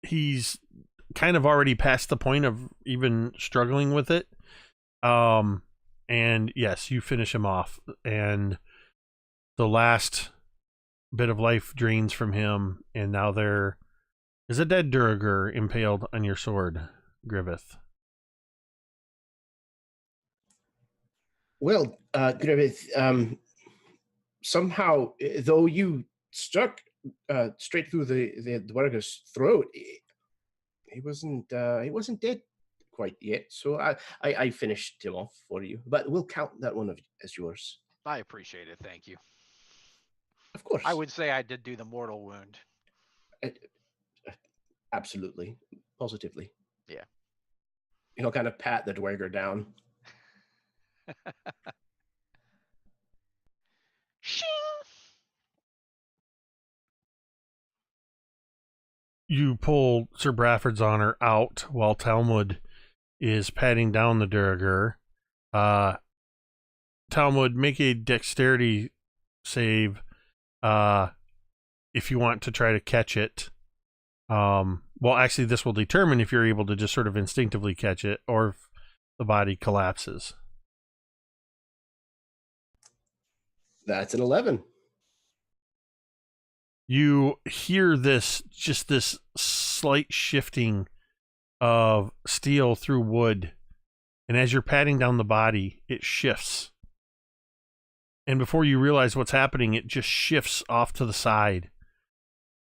He's kind of already past the point of even struggling with it. And yes, you finish him off, and the last bit of life drains from him, and now there is a dead Durgar impaled on your sword, Griveth. Well, Griveth, somehow, though you struck straight through the Dwerga's throat, he wasn't dead quite yet. So I finished him off for you, but we'll count that one as yours. I appreciate it. Thank you. Of course. I would say I did do the mortal wound. Absolutely. Positively. Yeah. He'll kind of pat the Dwerger down. You pull Sir Bradford's honor out while Talmud is patting down the Durgar. Talmud, make a dexterity save if you want to try to catch it. Well, actually, this will determine if you're able to just sort of instinctively catch it or if the body collapses. That's an 11. You hear this slight shifting of steel through wood, and as you're patting down the body, it shifts. And before you realize what's happening, it just shifts off to the side,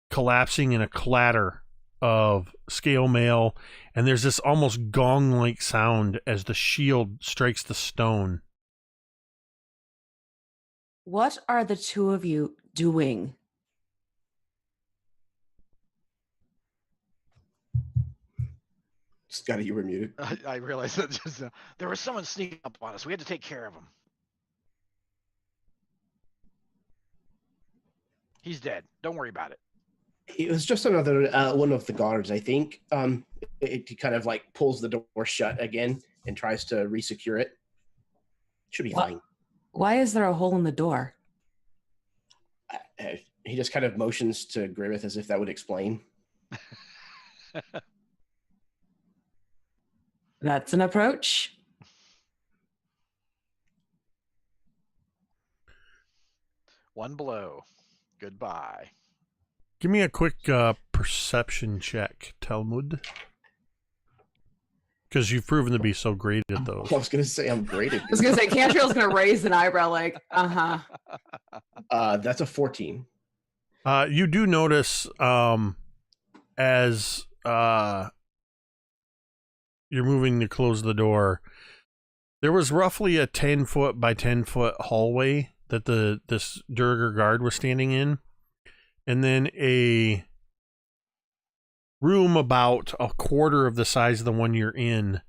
collapsing in a clatter of scale mail, and there's this almost gong-like sound as the shield strikes the stone. What are the two of you doing? Scotty, you were muted. I realized that just, there was someone sneaking up on us. We had to take care of him. He's dead. Don't worry about it. It was just another one of the guards, I think. He kind of like pulls the door shut again and tries to resecure it. Should be fine. Why is there a hole in the door? He just kind of motions to Griveth as if that would explain. That's an approach. One blow. Goodbye. Give me a quick perception check, Talmud. Because you've proven to be so great at those. I was going to say I'm great at I was going to say, Cantriel's going to raise an eyebrow like, uh-huh. That's a 14. You do notice as you're moving to close the door, there was roughly a 10-foot by 10-foot hallway that this Durgar guard was standing in, and then a room about a quarter of the size of the one you're in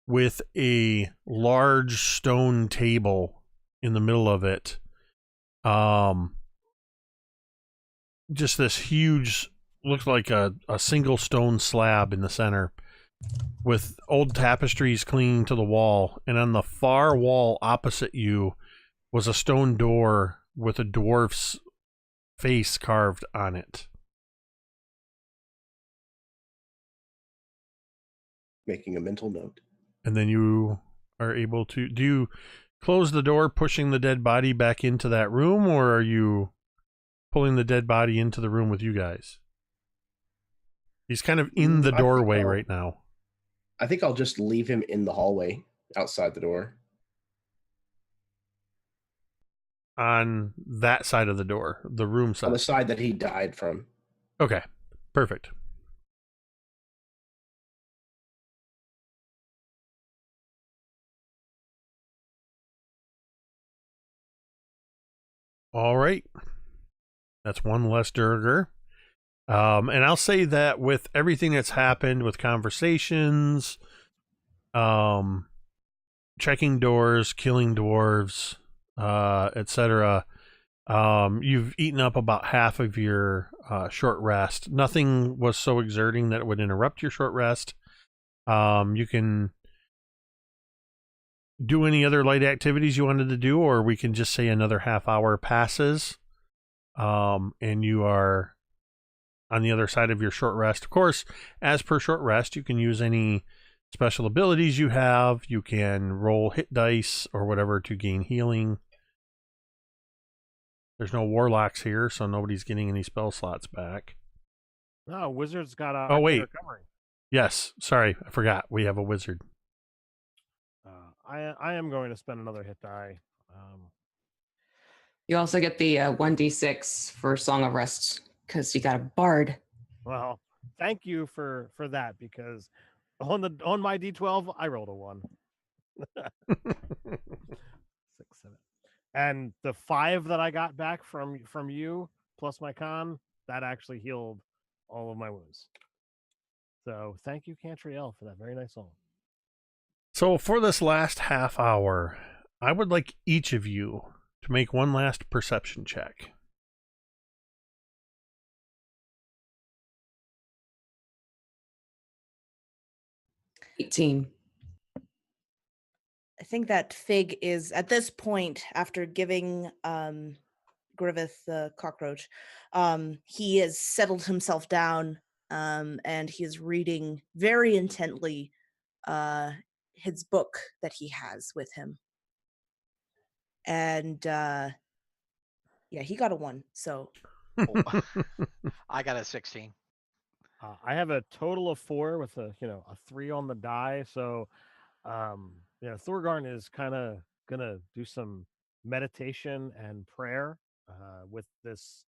with a large stone table in the middle of it. Just this huge, looks like a single stone slab in the center with old tapestries clinging to the wall, and on the far wall opposite you was a stone door with a dwarf's face carved on it. Making a mental note. And then you are able to... Do you close the door, pushing the dead body back into that room, or are you pulling the dead body into the room with you guys? He's kind of in the doorway right now. I think I'll just leave him in the hallway outside the door. On that side of the door, the room side. On the side that he died from. Okay, perfect. All right. That's one less Durger. And I'll say that with everything that's happened with conversations, checking doors, killing dwarves, etc., you've eaten up about half of your short rest. Nothing was so exerting that it would interrupt your short rest. You can do any other light activities you wanted to do, or we can just say another half hour passes, and you are on the other side of your short rest. Of course, as per short rest, you can use any special abilities you have. You can roll hit dice or whatever to gain healing. There's no warlocks here, so nobody's getting any spell slots back. No, wizard's got a Oh, wait. recovery. Yes, sorry, I forgot. We have a wizard. I am going to spend another hit die. You also get the 1d6 for Song of Rest because you got a bard. Well, thank you for that, because on my D12 I rolled a 1. 6, 7. And the 5 that I got back from you plus my con, that actually healed all of my wounds. So thank you, Cantriel, for that very nice song. So for this last half hour, I would like each of you to make one last perception check. $18. I think that Fig is at this point, after giving Griveth the cockroach, he has settled himself down, and he is reading very intently his book that he has with him. And yeah, he got a 1. So I got a 16. I have a total of 4 with a 3 on the die. So Thorgarn is kind of gonna do some meditation and prayer with this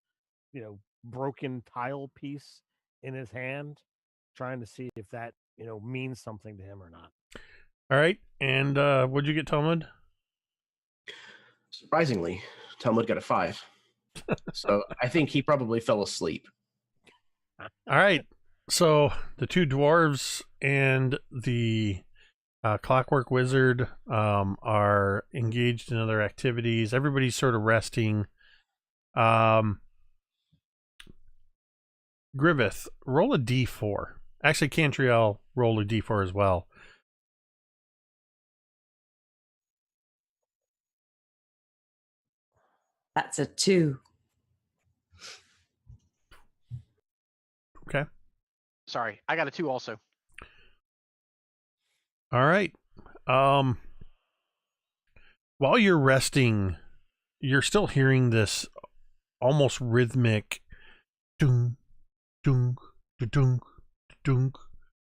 broken tile piece in his hand, trying to see if that means something to him or not. All right, and what'd you get, Talmud? Surprisingly, Talmud got a 5. So I think he probably fell asleep. All right, so the two dwarves and the clockwork wizard are engaged in other activities. Everybody's sort of resting. Griveth, roll a d4. Actually, Cantriel, roll a d4 as well. That's a 2. Okay. Sorry, I got a 2 also. All right. While you're resting, you're still hearing this almost rhythmic dunk, dunk, dunk, dunk,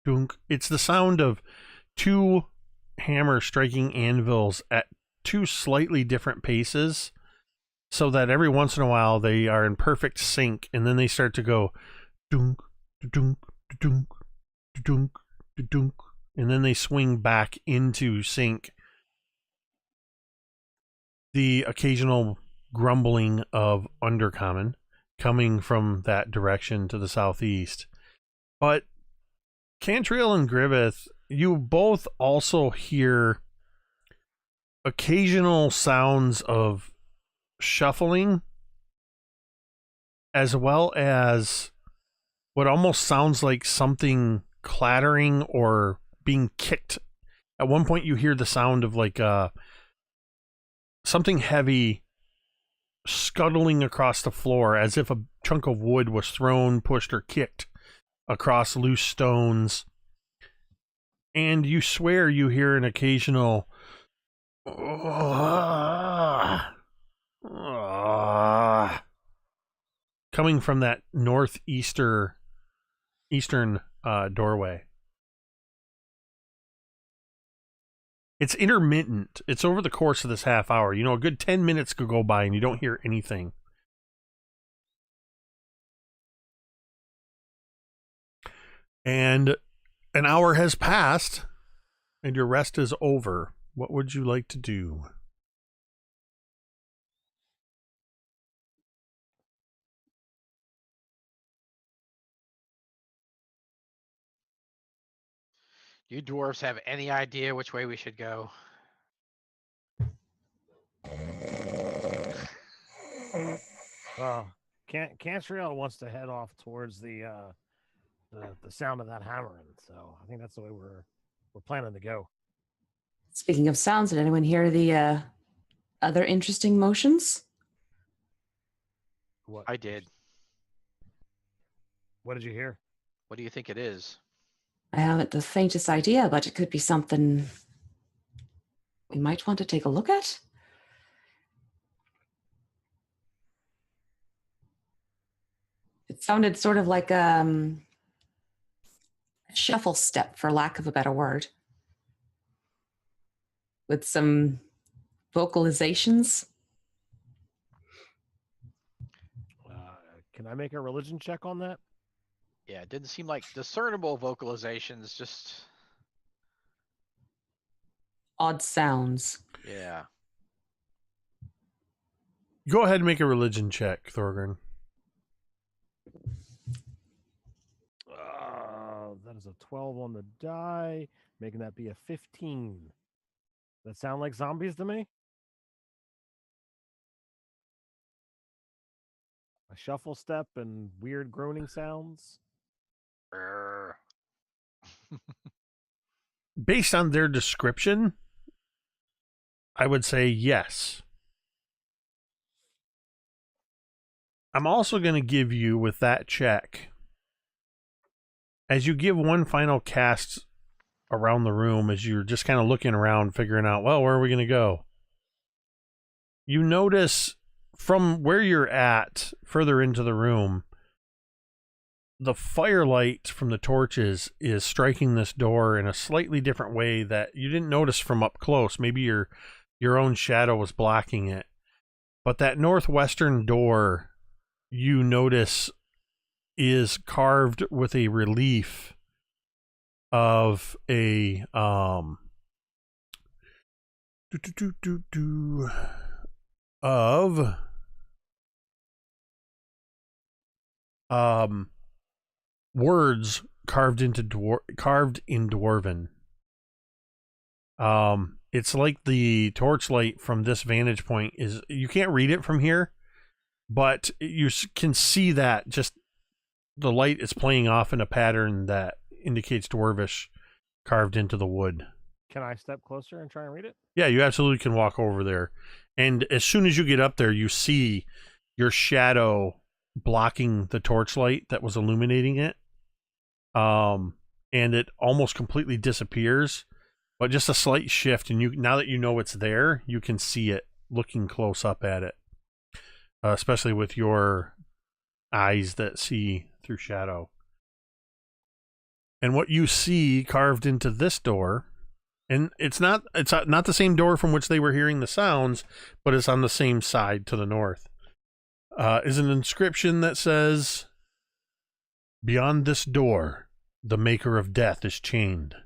dunk. It's the sound of two hammers striking anvils at two slightly different paces, so that every once in a while they are in perfect sync, and then they start to go dunk, dunk, dunk, dunk, dunk, and then they swing back into sync. The occasional grumbling of Undercommon coming from that direction to the southeast. But Cantriel and Griveth, you both also hear occasional sounds of shuffling, as well as what almost sounds like something clattering or being kicked. At one point you hear the sound of like something heavy scuttling across the floor, as if a chunk of wood was thrown, pushed, or kicked across loose stones. And you swear you hear an occasional coming from that northeastern doorway. It's intermittent. It's over the course of this half hour. You know, a good 10 minutes could go by and you don't hear anything. And an hour has passed and your rest is over. What would you like to do? You dwarves have any idea which way we should go? Cantriel wants to head off towards the sound of that hammering, so I think that's the way we're planning to go. Speaking of sounds, did anyone hear the other interesting motions? What I did. What did you hear? What do you think it is? I haven't the faintest idea, but it could be something we might want to take a look at. It sounded sort of like a shuffle step, for lack of a better word, with some vocalizations. Can I make a religion check on that? Yeah, it didn't seem like discernible vocalizations, just... Odd sounds. Yeah. Go ahead and make a religion check, Thorgarn. That is a 12 on the die, making that be a 15. That sound like zombies to me? A shuffle step and weird groaning sounds? Based on their description, I would say yes. I'm also going to give you, with that check, as you give one final cast around the room, as you're just kind of looking around, figuring out, well, where are we going to go? You notice from where you're at, further into the room, the firelight from the torches is striking this door in a slightly different way that you didn't notice from up close. Maybe your own shadow was blocking it. But that northwestern door, you notice, is carved with a relief of a words carved in Dwarven. It's like the torchlight from this vantage point is, you can't read it from here, but you can see that just the light is playing off in a pattern that indicates Dwarvish carved into the wood. Can I step closer and try and read it? Yeah, you absolutely can walk over there. And as soon as you get up there, you see your shadow blocking the torchlight that was illuminating it. And it almost completely disappears, but just a slight shift. And now that you know it's there, you can see it looking close up at it, especially with your eyes that see through shadow. And what you see carved into this door, and it's not the same door from which they were hearing the sounds, but it's on the same side to the north, is an inscription that says, "Beyond this door, the maker of death is chained.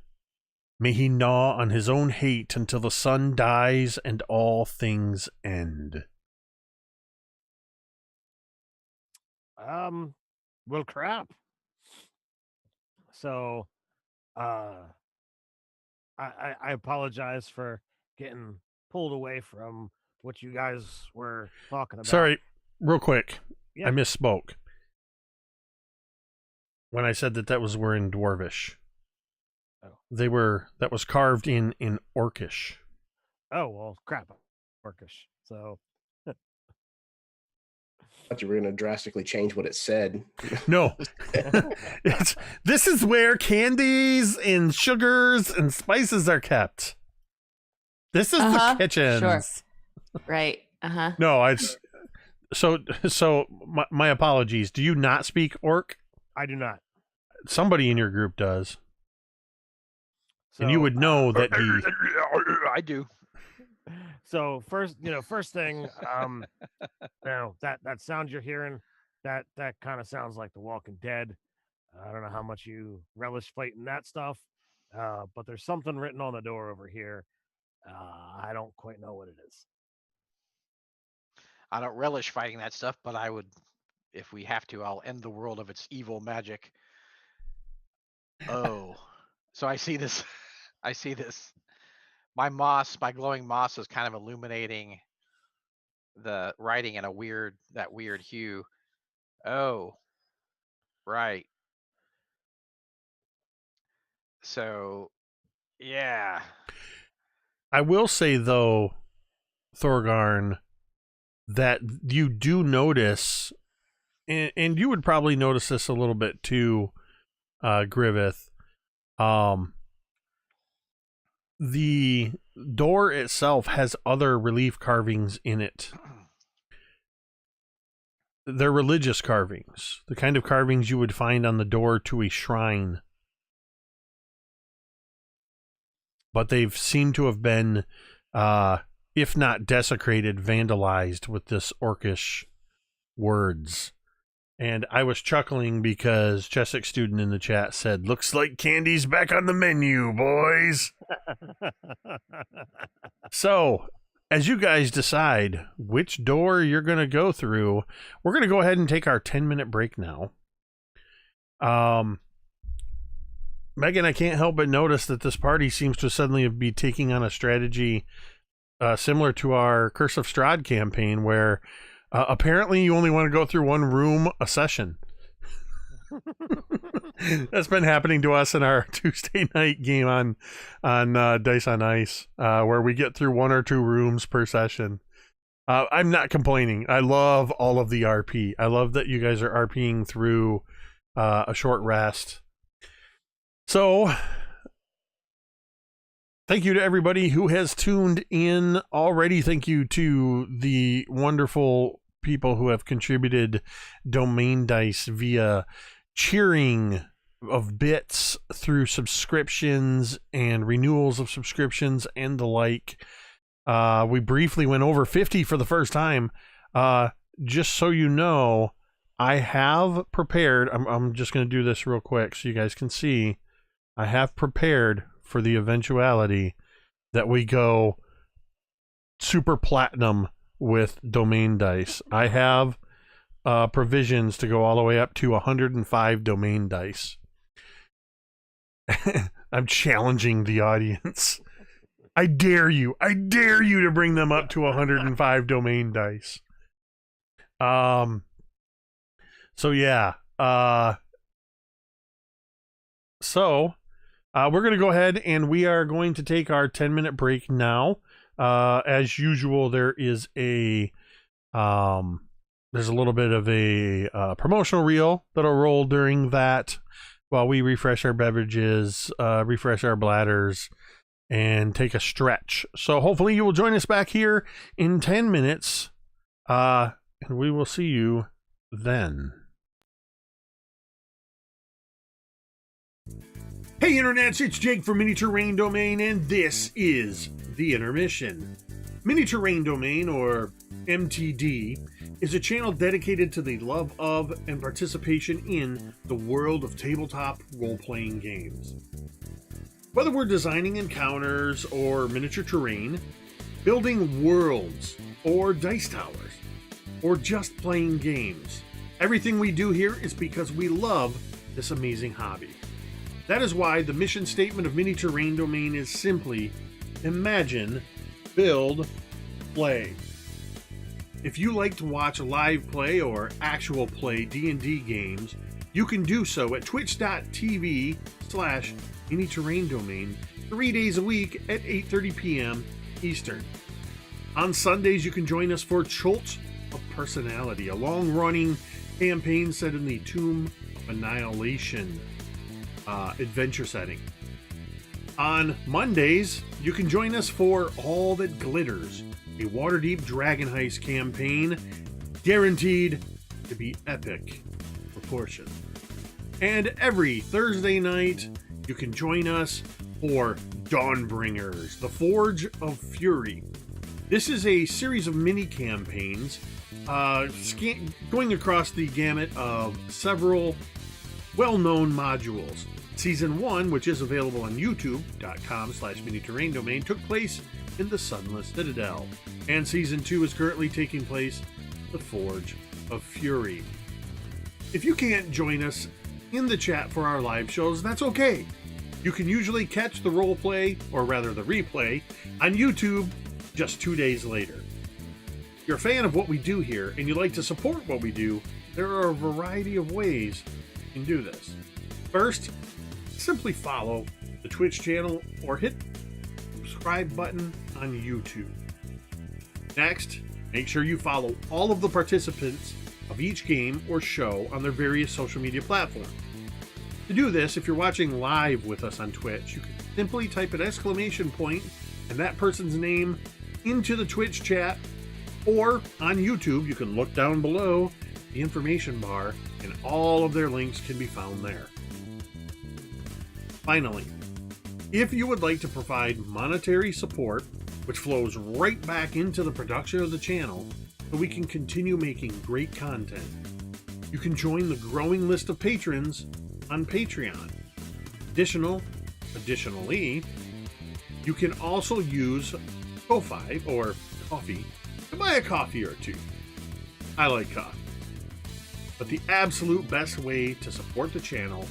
May he gnaw on his own hate until the sun dies and all things end." Well, crap. So, I apologize for getting pulled away from what you guys were talking about. Sorry, real quick. Yeah. I misspoke when I said that were in Dwarvish. Oh. That was carved in Orcish. Oh, well, crap. Orcish. So, I thought you were going to drastically change what it said. No. This is where candies and sugars and spices are kept. This is the kitchen. Sure. Right. Uh-huh. No, so my apologies. Do you not speak Orc? I do not. Somebody in your group does. and you would know that the I do. So first thing, that sound you're hearing, that kind of sounds like The Walking Dead. I don't know how much you relish fighting that stuff, but there's something written on the door over here. I don't quite know what it is. I don't relish fighting that stuff, but I would, if we have to, I'll end the world of its evil magic. Oh, so I see this. I see this. My glowing moss is kind of illuminating the writing in that weird hue. Oh, right. So, yeah. I will say though, Thorgarn, that you do notice, and you would probably notice this a little bit too, Griveth. The door itself has other relief carvings in it. They're religious carvings, the kind of carvings you would find on the door to a shrine. But they've seemed to have been, if not desecrated, vandalized with this orcish words. And I was chuckling because Chesic Student in the chat said, "Looks like candy's back on the menu, boys." So, as you guys decide which door you're going to go through, we're going to go ahead and take our 10-minute break now. Megan, I can't help but notice that this party seems to suddenly be taking on a strategy similar to our Curse of Strahd campaign, where apparently you only want to go through one room a session. That's been happening to us in our Tuesday night game on Dice on Ice, where we get through 1 or 2 rooms per session. I'm not complaining. I love all of the RP. I love that you guys are RPing through a short rest. So, thank you to everybody who has tuned in already. Thank you to the wonderful people who have contributed domain dice via cheering of bits through subscriptions and renewals of subscriptions and the like. We briefly went over 50 for the first time. Just so you know, I have prepared, I'm just going to do this real quick so you guys can see. I have prepared for the eventuality that we go super platinum with domain dice. I have provisions to go all the way up to 105 domain dice. I'm challenging the audience. I dare you to bring them up to 105 domain dice. So yeah. We're going to go ahead and we are going to take our 10-minute break now. As usual, there is there's a little bit of a promotional reel that'll roll during that while we refresh our beverages, refresh our bladders, and take a stretch. So hopefully you will join us back here in 10 minutes, and we will see you then. Hey internets, it's Jake from Mini Terrain Domain, and this is The Intermission. Mini Terrain Domain, or MTD, is a channel dedicated to the love of and participation in the world of tabletop role-playing games. Whether we're designing encounters or miniature terrain, building worlds or dice towers, or just playing games, everything we do here is because we love this amazing hobby. That is why the mission statement of Mini Terrain Domain is simply imagine, build, play. If you like to watch live play or actual play D&D games, you can do so at twitch.tv/Mini Terrain Domain 3 days a week at 8:30 p.m. Eastern. On Sundays, you can join us for Cult of Personality, a long-running campaign set in the Tomb of Annihilation adventure setting. On Mondays, you can join us for All That Glitters, a Waterdeep Dragon Heist campaign guaranteed to be epic proportion. And every Thursday night, you can join us for Dawnbringers, the Forge of Fury. This is a series of mini campaigns going across the gamut of several well-known modules. Season 1, which is available on youtube.com/mini-terrain domain, took place in the Sunless Citadel. And Season 2 is currently taking place in the Forge of Fury. If you can't join us in the chat for our live shows, that's okay. You can usually catch the roleplay, or rather the replay, on YouTube just 2 days later. If you're a fan of what we do here and you'd like to support what we do, there are a variety of ways you can do this. First, simply follow the Twitch channel or hit the subscribe button on YouTube. Next, make sure you follow all of the participants of each game or show on their various social media platforms. To do this, if you're watching live with us on Twitch, you can simply type an exclamation point and that person's name into the Twitch chat, or on YouTube, you can look down below the information bar and all of their links can be found there. Finally, if you would like to provide monetary support, which flows right back into the production of the channel so we can continue making great content, you can join the growing list of patrons on Patreon. Additionally, you can also use Ko-Fi or Coffee to buy a coffee or two. I like coffee. But the absolute best way to support the channel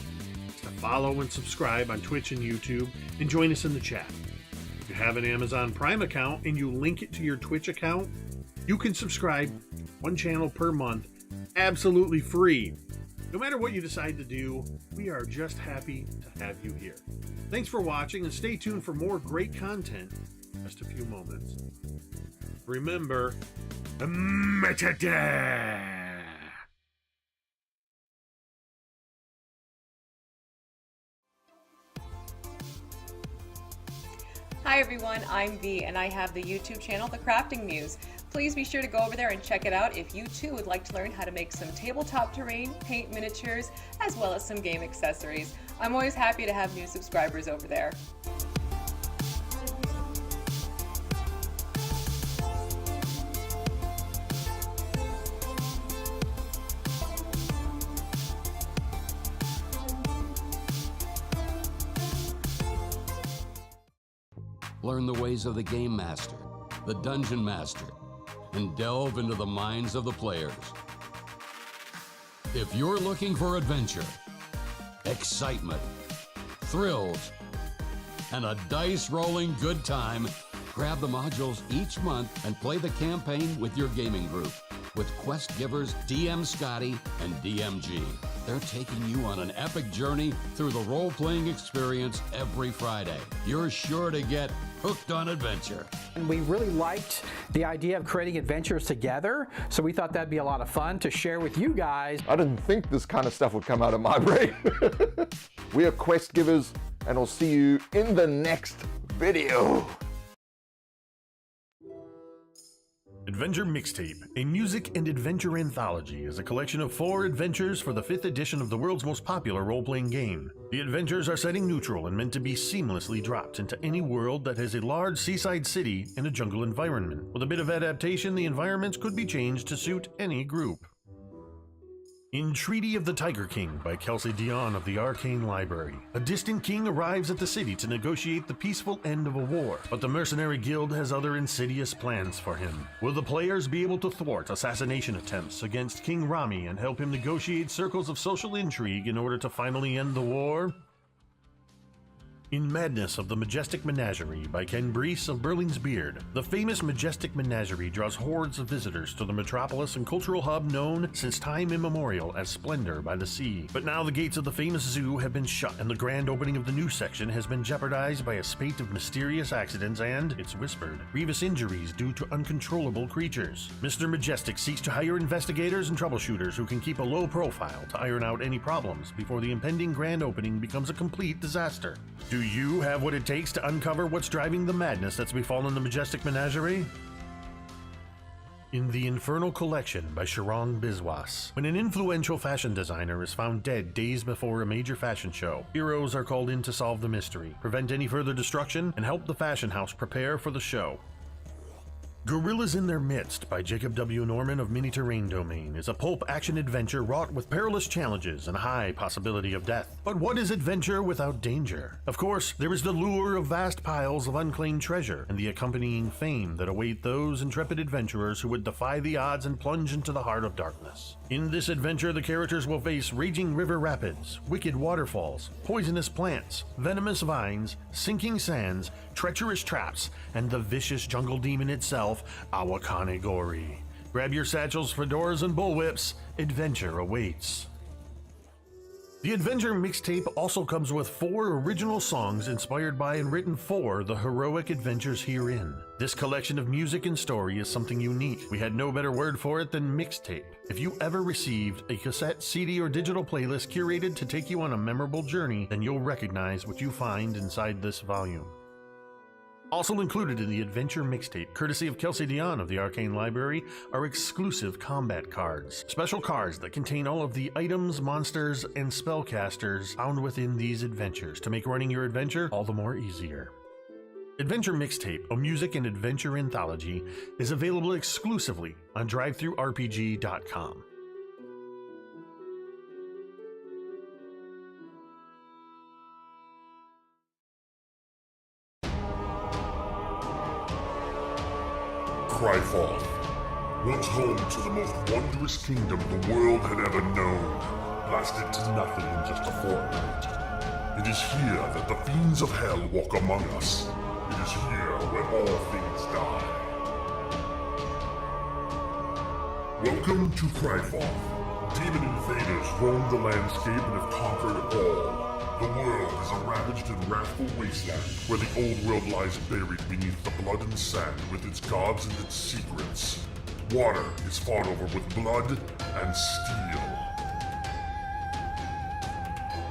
is to follow and subscribe on Twitch and YouTube and join us in the chat. If you have an Amazon Prime account and you link it to your Twitch account, you can subscribe to one channel per month absolutely free. No matter what you decide to do, we are just happy to have you here. Thanks for watching and stay tuned for more great content in just a few moments. Remember, metadata! Hi everyone, I'm V and I have the YouTube channel, The Crafting Muse. Please be sure to go over there and check it out if you too would like to learn how to make some tabletop terrain, paint miniatures, as well as some game accessories. I'm always happy to have new subscribers over there. Learn the ways of the Game Master, the Dungeon Master, and delve into the minds of the players. If you're looking for adventure, excitement, thrills, and a dice-rolling good time, grab the modules each month and play the campaign with your gaming group with quest givers DM Scotty and DMG. They're taking you on an epic journey through the role-playing experience every Friday. You're sure to get hooked on adventure. And we really liked the idea of creating adventures together, so we thought that'd be a lot of fun to share with you guys. I didn't think this kind of stuff would come out of my brain. We are quest givers, and I'll see you in the next video. Adventure Mixtape, a music and adventure anthology, is a collection of 4 adventures for the 5th edition of the world's most popular role-playing game. The adventures are setting neutral and meant to be seamlessly dropped into any world that has a large seaside city and a jungle environment. With a bit of adaptation, the environments could be changed to suit any group. In Treaty of the Tiger King by Kelsey Dion of the Arcane Library, a distant king arrives at the city to negotiate the peaceful end of a war, but the mercenary guild has other insidious plans for him. Will the players be able to thwart assassination attempts against King Rami and help him negotiate circles of social intrigue in order to finally end the war? In Madness of the Majestic Menagerie by Ken Brees of Burling's Beard, the famous Majestic Menagerie draws hordes of visitors to the metropolis and cultural hub known since time immemorial as Splendor by the Sea. But now the gates of the famous zoo have been shut and the grand opening of the new section has been jeopardized by a spate of mysterious accidents and, it's whispered, grievous injuries due to uncontrollable creatures. Mr. Majestic seeks to hire investigators and troubleshooters who can keep a low profile to iron out any problems before the impending grand opening becomes a complete disaster. Do you have what it takes to uncover what's driving the madness that's befallen the Majestic Menagerie? In The Infernal Collection by Sharang Biswas, when an influential fashion designer is found dead days before a major fashion show, heroes are called in to solve the mystery, prevent any further destruction, and help the fashion house prepare for the show. Gorillas in Their Midst by Jacob W. Norman of Mini Terrain Domain is a pulp action adventure wrought with perilous challenges and a high possibility of death. But what is adventure without danger? Of course, there is the lure of vast piles of unclaimed treasure and the accompanying fame that await those intrepid adventurers who would defy the odds and plunge into the heart of darkness. In this adventure, the characters will face raging river rapids, wicked waterfalls, poisonous plants, venomous vines, sinking sands, treacherous traps, and the vicious jungle demon itself, Awakane Gori. Grab your satchels, fedoras, and bullwhips. Adventure awaits. The Adventure mixtape also comes with 4 original songs inspired by and written for the heroic adventures herein. This collection of music and story is something unique. We had no better word for it than mixtape. If you ever received a cassette, CD, or digital playlist curated to take you on a memorable journey, then you'll recognize what you find inside this volume. Also included in the Adventure mixtape, courtesy of Kelsey Dion of the Arcane Library, are exclusive combat cards. Special cards that contain all of the items, monsters, and spellcasters found within these adventures to make running your adventure all the more easier. Adventure Mixtape, a music and adventure anthology, is available exclusively on drivethrurpg.com. Griveth, once home to the most wondrous kingdom the world had ever known, lasted to nothing in just a fortnight. It is here that the fiends of hell walk among us. It is here where all things die. Welcome to Griveth. Demon invaders roam the landscape and have conquered all. The world is a ravaged and wrathful wasteland where the old world lies buried beneath the blood and sand with its gods and its secrets. Water is fought over with blood and steel.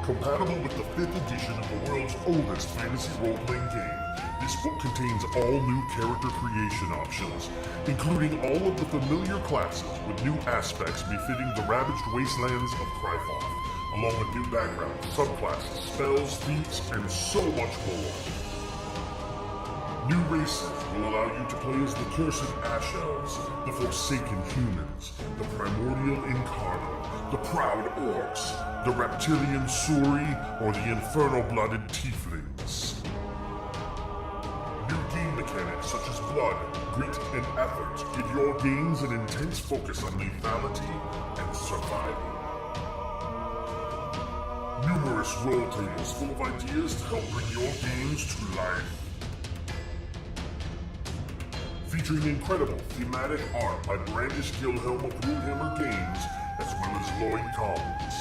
Compatible with the 5th edition of the world's oldest fantasy role-playing game, this book contains all new character creation options, including all of the familiar classes with new aspects befitting the ravaged wastelands of Griveth, along with new backgrounds, subclasses, spells, feats, and so much more. New races will allow you to play as the Cursed Ash Elves, the Forsaken Humans, the Primordial Incarnate, the Proud Orcs, the Reptilian Suri, or the Infernal-Blooded Tieflings. New game mechanics such as blood, grit, and effort give your games an intense focus on lethality and survival. Numerous roll tables full of ideas to help bring your games to life. Featuring incredible thematic art by Brandish Gilhelm of Broodhammer Games, as well as Lloyd Collins.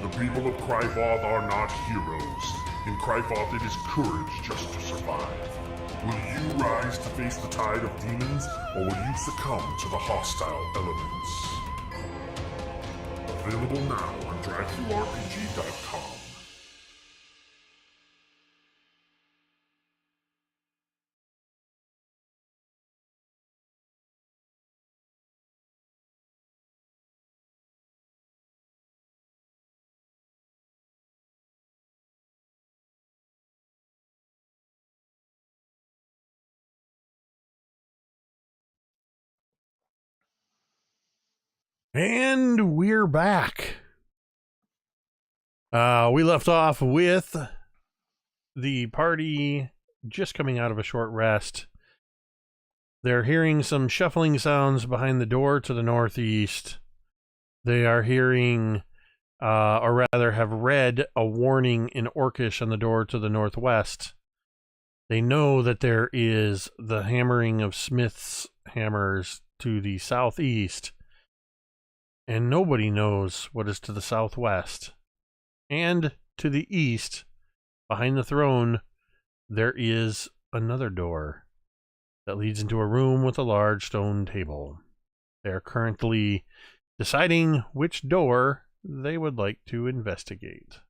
The people of Griveth are not heroes. In Griveth it is courage just to survive. Will you rise to face the tide of demons, or will you succumb to the hostile elements? Available now on drivethrurpg.com. And we're back. We left off with the party just coming out of a short rest. They're hearing some shuffling sounds behind the door to the northeast. They are hearing, or rather have read a warning in Orcish on the door to the northwest. They know that there is the hammering of smiths' hammers to the southeast. And nobody knows what is to the southwest. And to the east, behind the throne, there is another door that leads into a room with a large stone table. They are currently deciding which door they would like to investigate.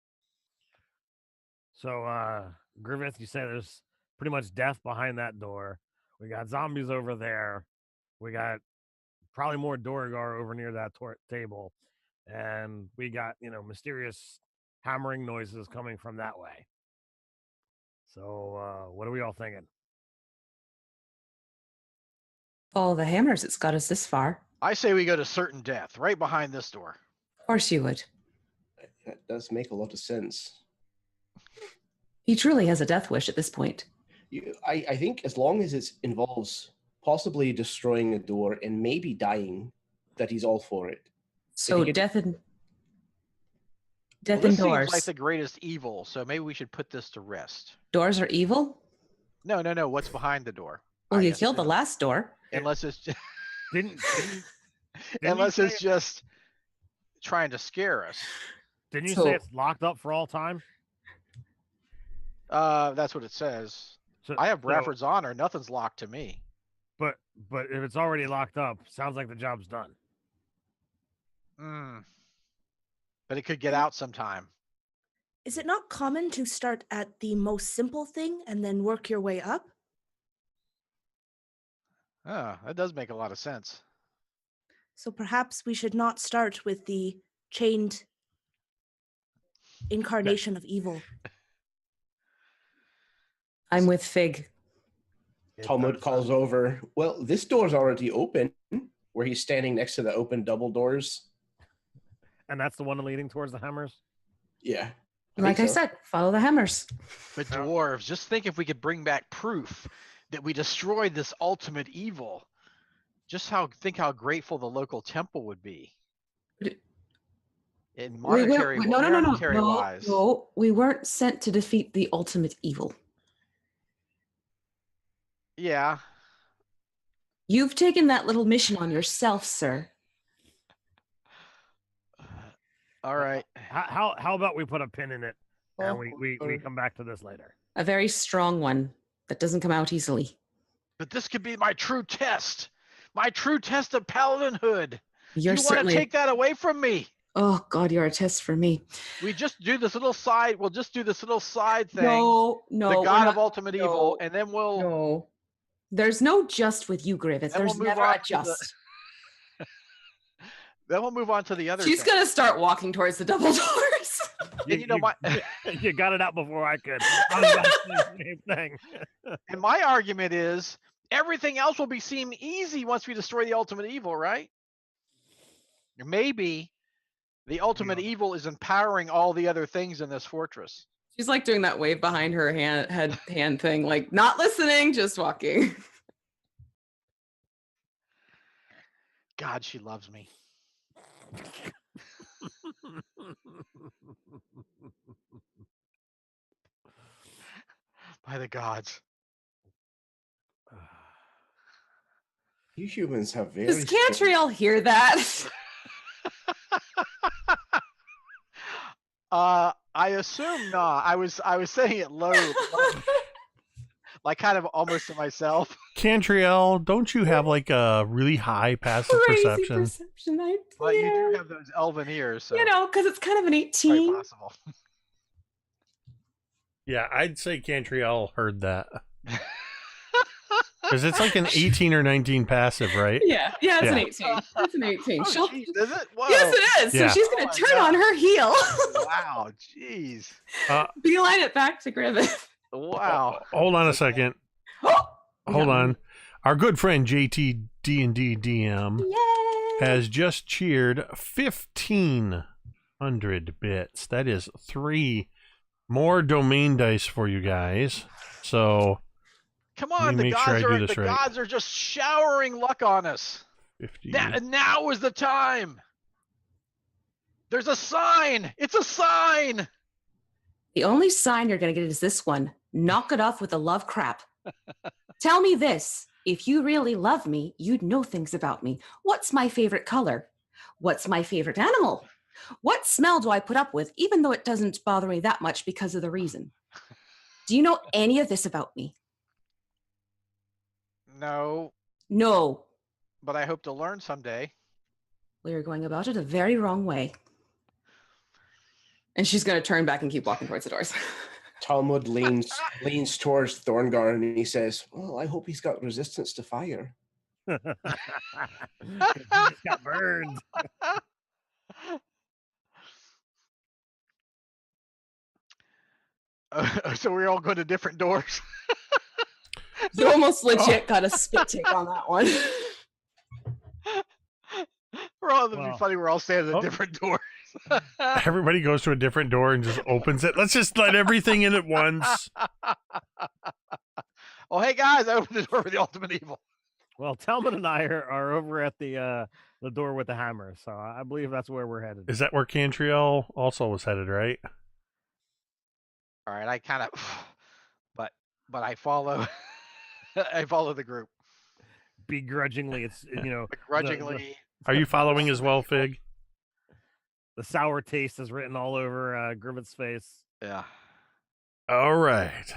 So, Griveth, you say there's pretty much death behind that door. We got zombies over there. We got probably more Dorgar over near that table. And we got, mysterious hammering noises coming from that way. So, what are we all thinking? Follow the hammers. It's got us this far. I say we go to certain death, right behind this door. Of course you would. That does make a lot of sense. He truly has a death wish at this point. I think as long as it involves possibly destroying a door and maybe dying, that he's all for it. So death This indoors. seems like the greatest evil, so maybe we should put this to rest. Doors are evil? No. What's behind the door? Well, you killed the last door. Unless it's just, Didn't unless you it's say- just trying to scare us. Didn't you So- say it's locked up for all time? That's what it says. So, I have so- Bradford's honor. Nothing's locked to me. But if it's already locked up, sounds like the job's done. But it could get out sometime. Is it not common to start at the most simple thing and then work your way up? Oh, that does make a lot of sense. So perhaps we should not start with the chained incarnation of evil. I'm with Fig. Talmud calls over. Well, this door's already open, where he's standing next to the open double doors. And that's the one leading towards the hammers? Yeah. Like I said, follow the hammers. But dwarves, just think if we could bring back proof that we destroyed this ultimate evil. Just think how grateful the local temple would be. In monetary wise. No, we weren't sent to defeat the ultimate evil. Yeah. You've taken that little mission on yourself, sir. All right. How about we put a pin in it and we come back to this later? A very strong one that doesn't come out easily. But this could be my true test. My true test of paladinhood. You're you want certainly to take that away from me? Oh God, you're a test for me. We just do this little side. We'll just do this little side thing. No, The we're god not- of ultimate evil, and then we'll. No. There's no just with you, Griveth. Then There's we'll move never on a to just. Then we'll move on to the other. She's thing. gonna start walking towards the double doors. And you know my You got it out before I could. I was about to say the same thing. and my argument is everything else will seem easy once we destroy the ultimate evil, right? Maybe the ultimate evil is empowering all the other things in this fortress. She's like doing that wave behind her hand thing, like not listening, just walking. God, she loves me. By the gods. You humans have very. Does Cantriel hear that? I assume not. I was saying it low, like kind of almost to myself. Cantriel, don't you have like a really high passive Crazy perception? perception. But you do have those elven ears, so You know, because it's kind of an it's 18. quite possible. Yeah, I'd say Cantriel heard that. Because it's like an 18 or 19 passive, right? Yeah, it's an Yeah. 18. It's an 18. Oh, She'll- jeez, is it? Whoa. yes, it is. Yeah. So she's Oh going my to turn God. on her heel. Wow, jeez. Beeline it back to Griveth. Wow. Hold on a second. Hold on. Our good friend JT D&D DM Yay! has just cheered 1,500 bits. That is 3 more domain dice for you guys. So Come Let on, me the make sure I gods do are this right. gods are just showering luck on us. 50. Now is the time. There's a sign. It's a sign. The only sign you're going to get is this one. Knock it off with the love crap. Tell me this. If you really love me, you'd know things about me. What's my favorite color? What's my favorite animal? What smell do I put up with, even though it doesn't bother me that much because of the reason? Do you know any of this about me? No, No. but I hope to learn someday. We are going about it a very wrong way. And she's going to turn back and keep walking towards the doors. Talmud leans towards Thorgarn and he says, "Well, I hope he's got resistance to fire." He just got burned. So we're all going to different doors. You almost legit got a spit take on that one. We're all, it'd be funny. We're all standing at different doors. Everybody goes to a different door and just opens it. Let's just let everything in at once. Oh, hey guys, I opened the door for the ultimate evil. Well, Talmud and I are over at the door with the hammer, so I believe that's where we're headed. Is that where Cantriel also was headed, right? All right, I kind of, but I follow. I follow the group. Begrudgingly, it's begrudgingly. Are you following as well, Fig? The sour taste is written all over Griveth's face. Yeah. All right.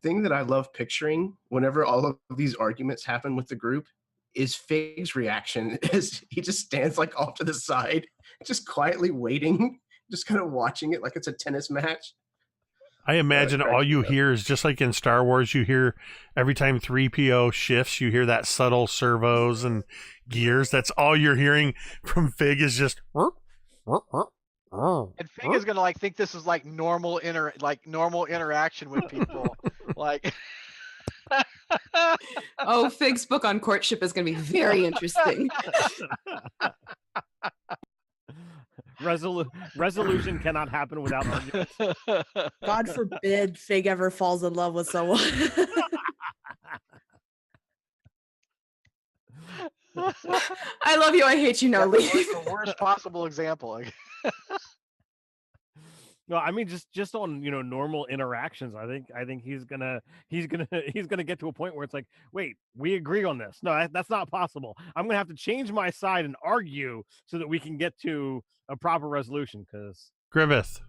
Thing that I love picturing whenever all of these arguments happen with the group is Fig's reaction as he just stands like off to the side, just quietly waiting, just kind of watching it like it's a tennis match. I imagine all you hear is just like in Star Wars, you hear every time 3PO shifts, you hear that subtle servos and gears. That's all you're hearing from Fig is just. And Fig is gonna think this is like normal interaction with people. Like, oh, Fig's book on courtship is gonna be very interesting. Resolution cannot happen without arguments. God forbid Fig ever falls in love with someone. I love you. I hate you. No, leave. The worst possible example. No, I mean just on normal interactions. I think he's gonna get to a point where it's like, wait, we agree on this. No, that's not possible. I'm gonna have to change my side and argue so that we can get to a proper resolution. Because Griveth,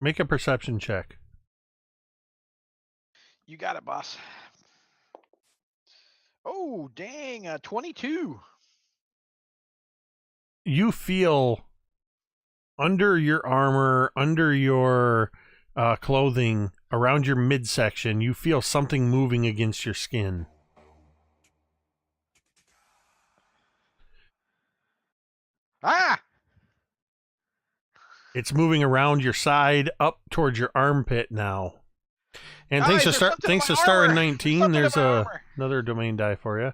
make a perception check. You got it, boss. Oh, dang, 22. You feel under your armor, under your clothing, around your midsection, you feel something moving against your skin. Ah! It's moving around your side, up towards your armpit now. And thanks to Star in 19, there's another domain die for you.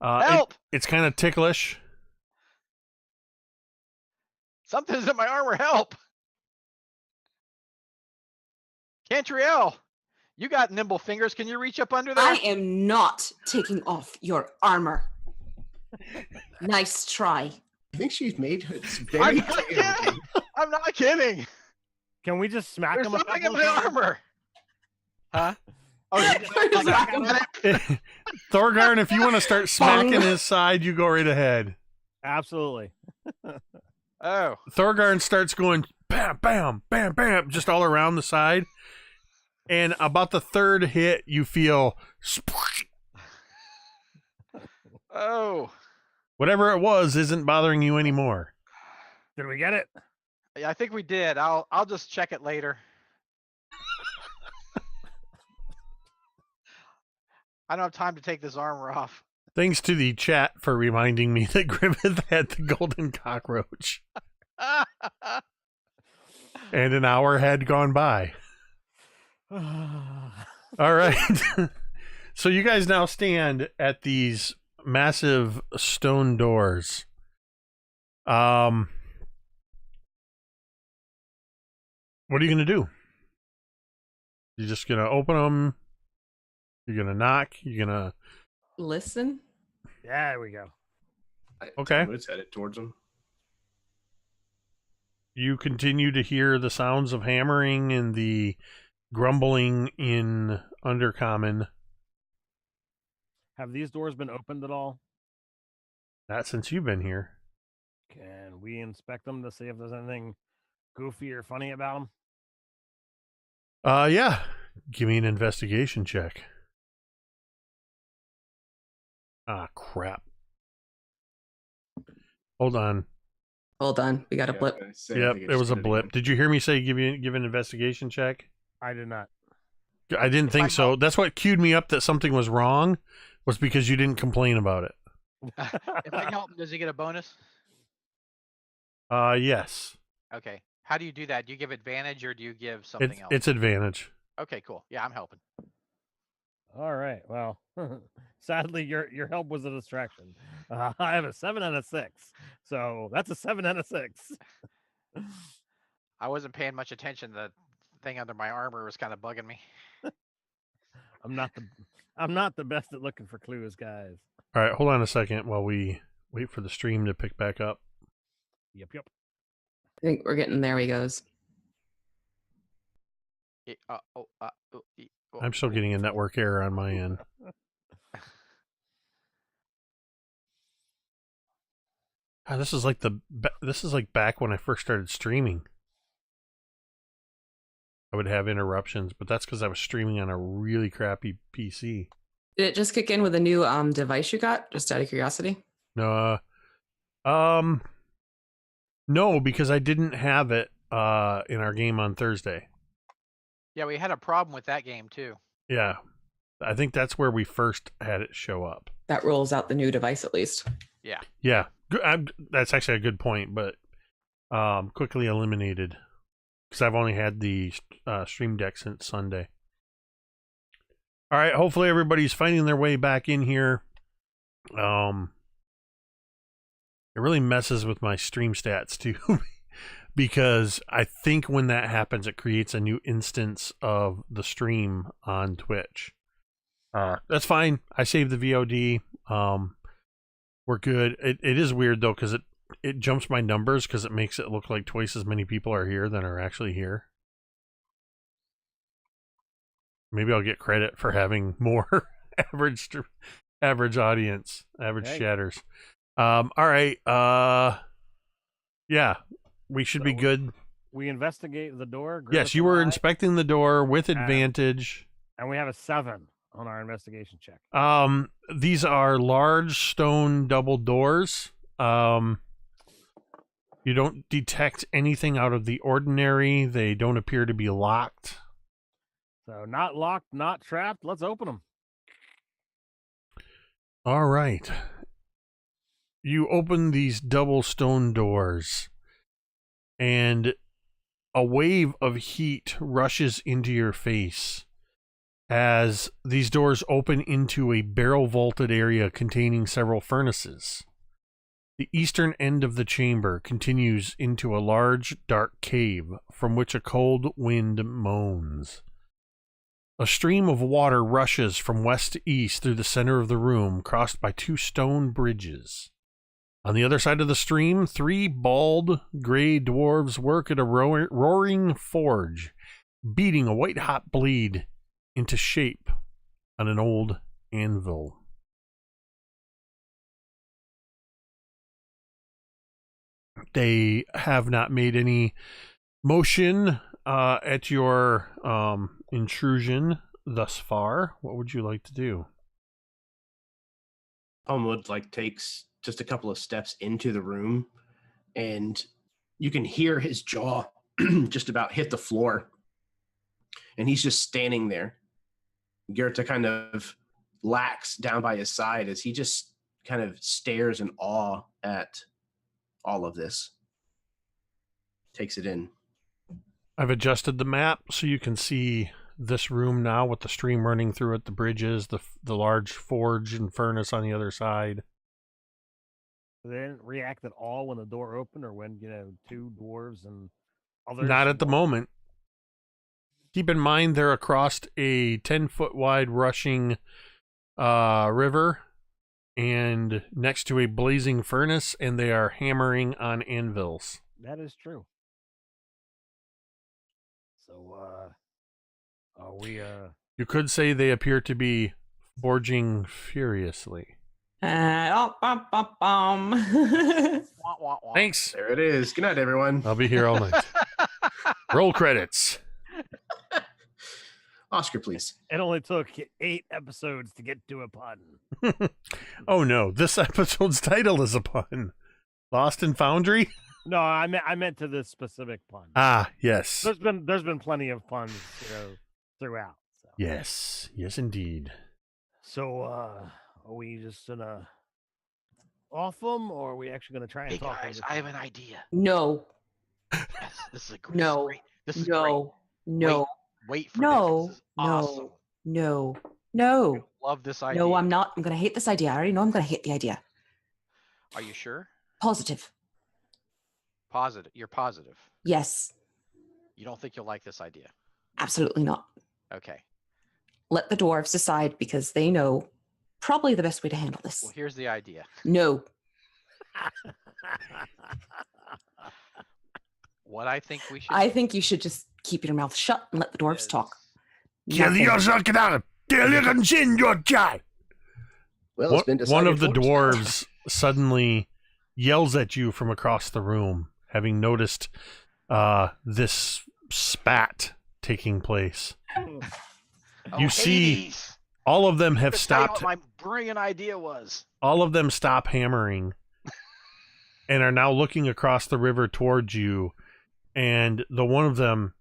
Help! It's kind of ticklish. Something's in my armor. Help! Cantriel, you got nimble fingers. Can you reach up under there? I am not taking off your armor. Nice try. I think she's made it very clear. I'm not kidding. Can we just smack There's him? something in my armor. Huh? Oh, Thorgarn, if you want to start smacking his side, you go right ahead. Absolutely. Oh. Thorgarn starts going bam, bam, bam, bam, just all around the side. And about the third hit, you feel oh. Whatever it was isn't bothering you anymore. Did we get it? Yeah, I think we did. I'll just check it later. I don't have time to take this armor off. Thanks to the chat for reminding me that Griveth had the golden cockroach. And an hour had gone by. All right. So you guys now stand at these massive stone doors. What are you going to do? You're just going to open them? You're going to knock? You're going to... Listen? Yeah, there we go. Okay. It's headed towards them. You continue to hear the sounds of hammering and the grumbling in Undercommon. Have these doors been opened at all? Not since you've been here. Can we inspect them to see if there's anything goofy or funny about them? Yeah. Give me an investigation check. Ah, crap. Hold on. Hold on, we got a blip. Yep, it was a blip. Did you hear me say give an investigation check? I did not. I didn't think so. That's what queued me up that something was wrong, was because you didn't complain about it. If I help him, does he get a bonus? Yes. Okay. How do you do that? Do you give advantage or do you give something else? It's advantage. Okay, cool. Yeah, I'm helping. All right. Well, sadly, your help was a distraction. I have a 7 and a 6, so that's a 7 and a 6. I wasn't paying much attention. The thing under my armor was kind of bugging me. I'm not the best at looking for clues, guys. All right, hold on a second while we wait for the stream to pick back up. Yep. I think we're getting there. He goes. I'm still getting a network error on my end. God, this is like back when I first started streaming. I would have interruptions, but that's because I was streaming on a really crappy PC. Did it just kick in with a new device you got? Just out of curiosity. No, no, because I didn't have it in our game on Thursday. Yeah, we had a problem with that game too. Yeah, I think that's where we first had it show up. That rolls out the new device at least. Yeah. Yeah, that's actually a good point, but quickly eliminated because I've only had the Stream Deck since Sunday. All right, hopefully everybody's finding their way back in here. It really messes with my stream stats too, because I think when that happens, it creates a new instance of the stream on Twitch. That's fine. I saved the VOD. We're good. It is weird though, because it jumps my numbers because it makes it look like twice as many people are here than are actually here. Maybe I'll get credit for having more average audience, average shatters. All right. Yeah, we should be good. We investigate the door. Yes, you were inspecting the door with advantage. And we have a 7 on our investigation check. These are large stone double doors. You don't detect anything out of the ordinary. They don't appear to be locked. So not locked, not trapped. Let's open them. All right. You open these double stone doors, and a wave of heat rushes into your face as these doors open into a barrel-vaulted area containing several furnaces. The eastern end of the chamber continues into a large, dark cave from which a cold wind moans. A stream of water rushes from west to east through the center of the room, crossed by 2 stone bridges. On the other side of the stream, 3 bald, gray dwarves work at a roaring forge, beating a white-hot blade into shape on an old anvil. They have not made any motion at your intrusion thus far. What would you like to do? Talmud takes just a couple of steps into the room, and you can hear his jaw just about hit the floor, and he's just standing there. Gerta kind of lax down by his side as he just kind of stares in awe at all of this. Takes it in. I've adjusted the map so you can see this room now with the stream running through it, the bridges, the large forge and furnace on the other side. They didn't react at all when the door opened, or when 2 dwarves and others. Not at the moment. Keep in mind they're across a 10-foot wide rushing river and next to a blazing furnace, and they are hammering on anvils. That is true. So, are we? You could say they appear to be forging furiously. Thanks. There it is. Good night, everyone. I'll be here all night. Roll credits. Oscar, please. It only took 8 episodes to get to a pun. Oh no, this episode's title is a pun. Lost in Foundry? No, I meant to this specific pun. Ah, yes. There's been plenty of puns, throughout. So. Yes, indeed. So, are we just gonna off them, or are we actually gonna try and Hey talk? guys, I have an idea. No. Yes, this is a great. No. This is No. No. Wait for No. this. This is awesome. No. No. Love this idea. No, I'm not. I'm gonna hate this idea. I already know I'm gonna hate the idea. Are you sure? Positive. Positive. You're positive. Yes. You don't think you'll like this idea? Absolutely not. Okay. Let the dwarves decide because they know probably the best way to handle this. Well, here's the idea. No. What I think we should. I think you should just keep your mouth shut and let the dwarves is- talk. Well, it's been One of the decided for us. dwarves suddenly yells at you from across the room, having noticed this spat taking place. Oh, You see, Hades! all of them have Just tell you stopped. what my brilliant idea was. All of them stop hammering and are now looking across the river towards you. And the one of them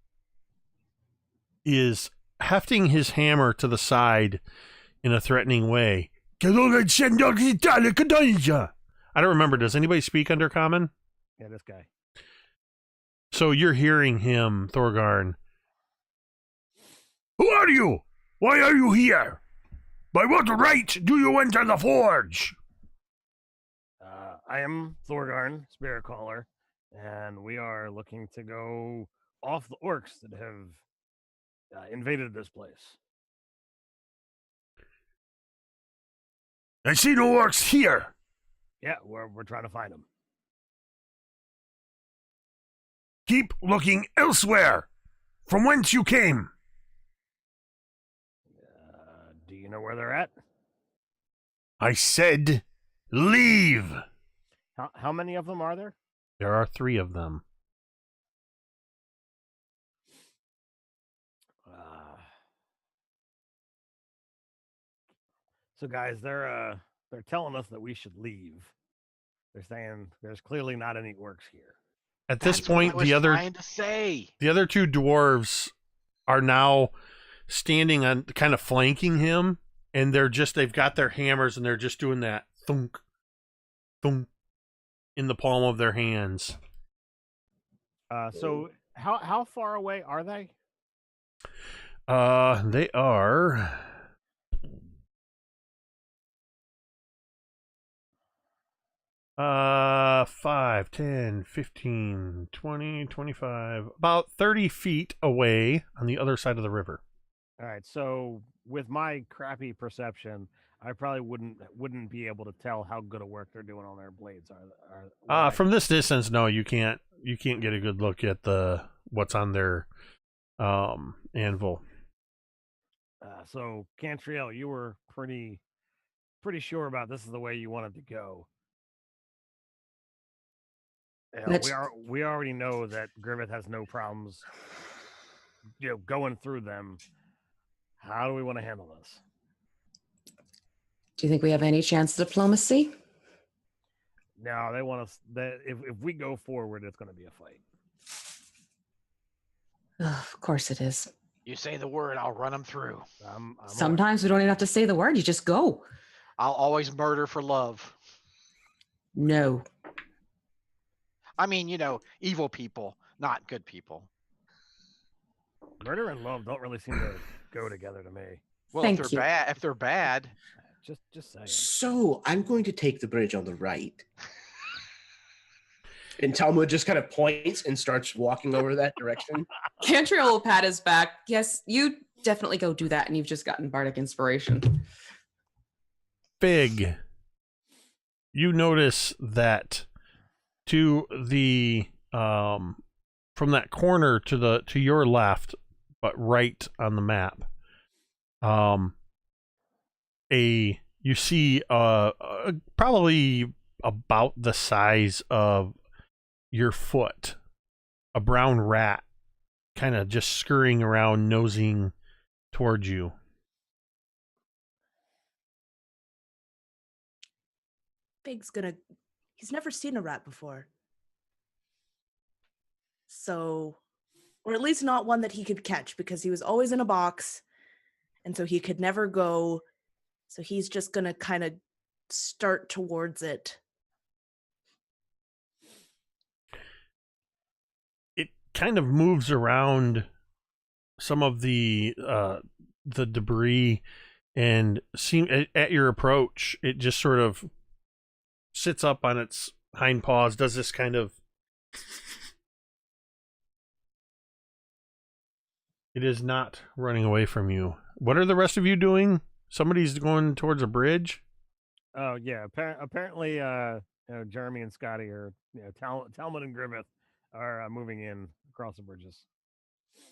is hefting his hammer to the side in a threatening way. I don't remember. Does anybody speak Undercommon? Yeah, this guy. So you're hearing him, Thorgarn. Who are you? Why are you here? By what right do you enter the forge? I am Thorgarn, Spirit Caller, and we are looking to go off the orcs that have invaded this place. I see no orcs here. Yeah, we're trying to find them. Keep looking elsewhere, from whence you came. Do you know where they're at? I said, leave. How many of them are there? There are 3 of them. So guys, they're telling us that we should leave. They're saying there's clearly not any orcs here. At this That's what point, I was the trying to say. other 2 dwarves are now standing on, kind of flanking him, and they've got their hammers and they're just doing that thunk, thunk in the palm of their hands. So how far away are they? They are 5, 10, 15, 20, 25, about 30 feet away on the other side of the river. All right. So with my crappy perception, I probably wouldn't be able to tell how good a work they're doing on their blades. From this distance, no, you can't get a good look at what's on their anvil. So Cantriel, you were pretty sure about this is the way you wanted to go. We already know that Griveth has no problems, going through them. How do we want to handle this? Do you think we have any chance of diplomacy? No, they want us. That if we go forward, it's going to be a fight. Of course it is. You say the word, I'll run them through. I'm Sometimes we don't even have to say the word. You just go. I'll always murder for love. No. I mean, evil people, not good people. Murder and love don't really seem to go together to me. Well, Thank if you. they're bad, Just saying. So I'm going to take the bridge on the right. And Talmud just kind of points and starts walking over that direction. Cantriel will pat his back. Yes, you definitely go do that, and you've just gotten bardic inspiration. Fig, you notice that to the from that corner to your left, but right on the map, you see probably about the size of your foot, a brown rat kind of just scurrying around, nosing towards you. Big's he's never seen a rat before. So, or at least not one that he could catch, because he was always in a box, and so he could never go. So he's just going to kind of start towards it. It kind of moves around some of the debris, and at your approach, it just sort of sits up on its hind paws, does this kind of... It is not running away from you. What are the rest of you doing? Somebody's going towards a bridge? Oh, yeah. Apparently, Jeremy and Scotty are, Talmud and Griveth are moving in across the bridges.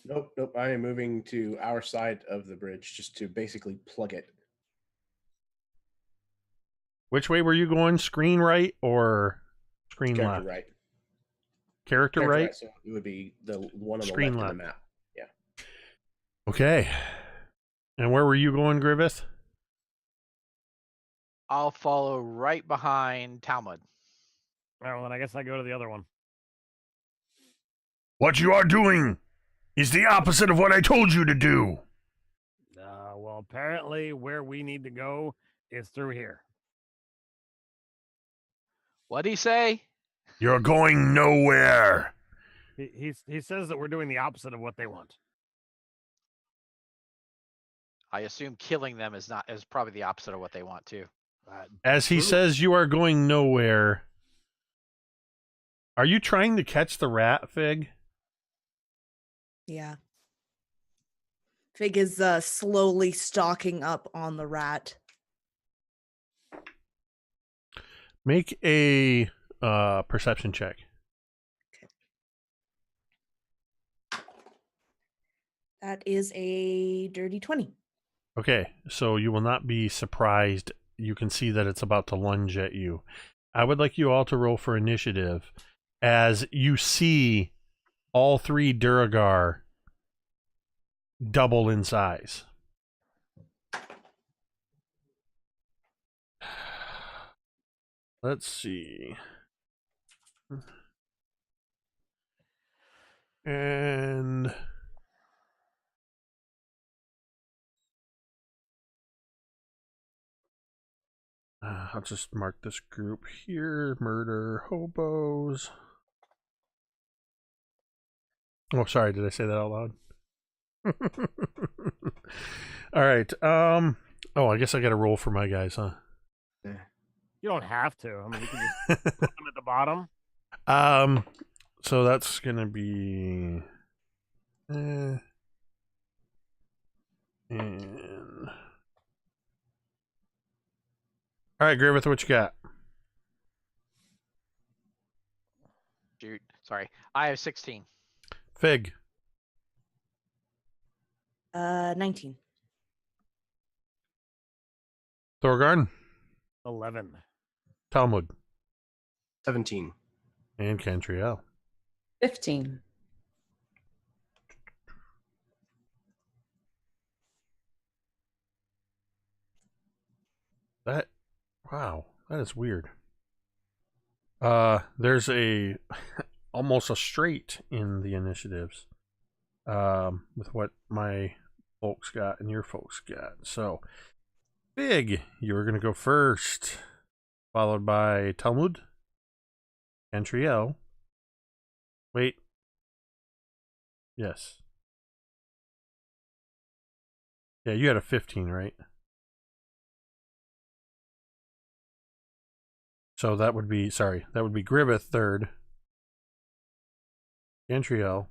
Nope. I am moving to our side of the bridge just to basically plug it. Which way were you going? Screen right or screen Character left? right. Character right? So it would be the one on Screen the left left. of the map. Yeah. Okay. And where were you going, Griveth? I'll follow right behind Talmud. All right, well, then I guess I go to the other one. What you are doing is the opposite of what I told you to do. Well, apparently where we need to go is through here. What'd he say? You're going nowhere. He says that we're doing the opposite of what they want. I assume killing them is probably the opposite of what they want too. As he says you are going nowhere. Are you trying to catch the rat, Fig? Yeah. Fig is slowly stalking up on the rat. Make a perception check. That is a dirty 20. Okay, so you will not be surprised. You can see that it's about to lunge at you. I would like you all to roll for initiative as you see all three Duragar double in size. Let's see. And I'll just mark this group here. Murder hobos. Oh, sorry. Did I say that out loud? All right. Oh, I guess I got to roll for my guys, huh? You don't have to. I mean, you can just put them at the bottom. So that's gonna be and all right, Griveth, what you got? Shoot, sorry, I have 16. Fig. 19. Thorgarn. 11. Talmud. 17. And Cantriel. 15. Wow, that is weird. There's a almost a straight in the initiatives with what my folks got and your folks got. So, Big, you were going to go first, followed by Talmud, Cantriel. Wait. Yes. Yeah, you had a 15, right? So that would be, sorry, that would be Griveth third. Cantriel.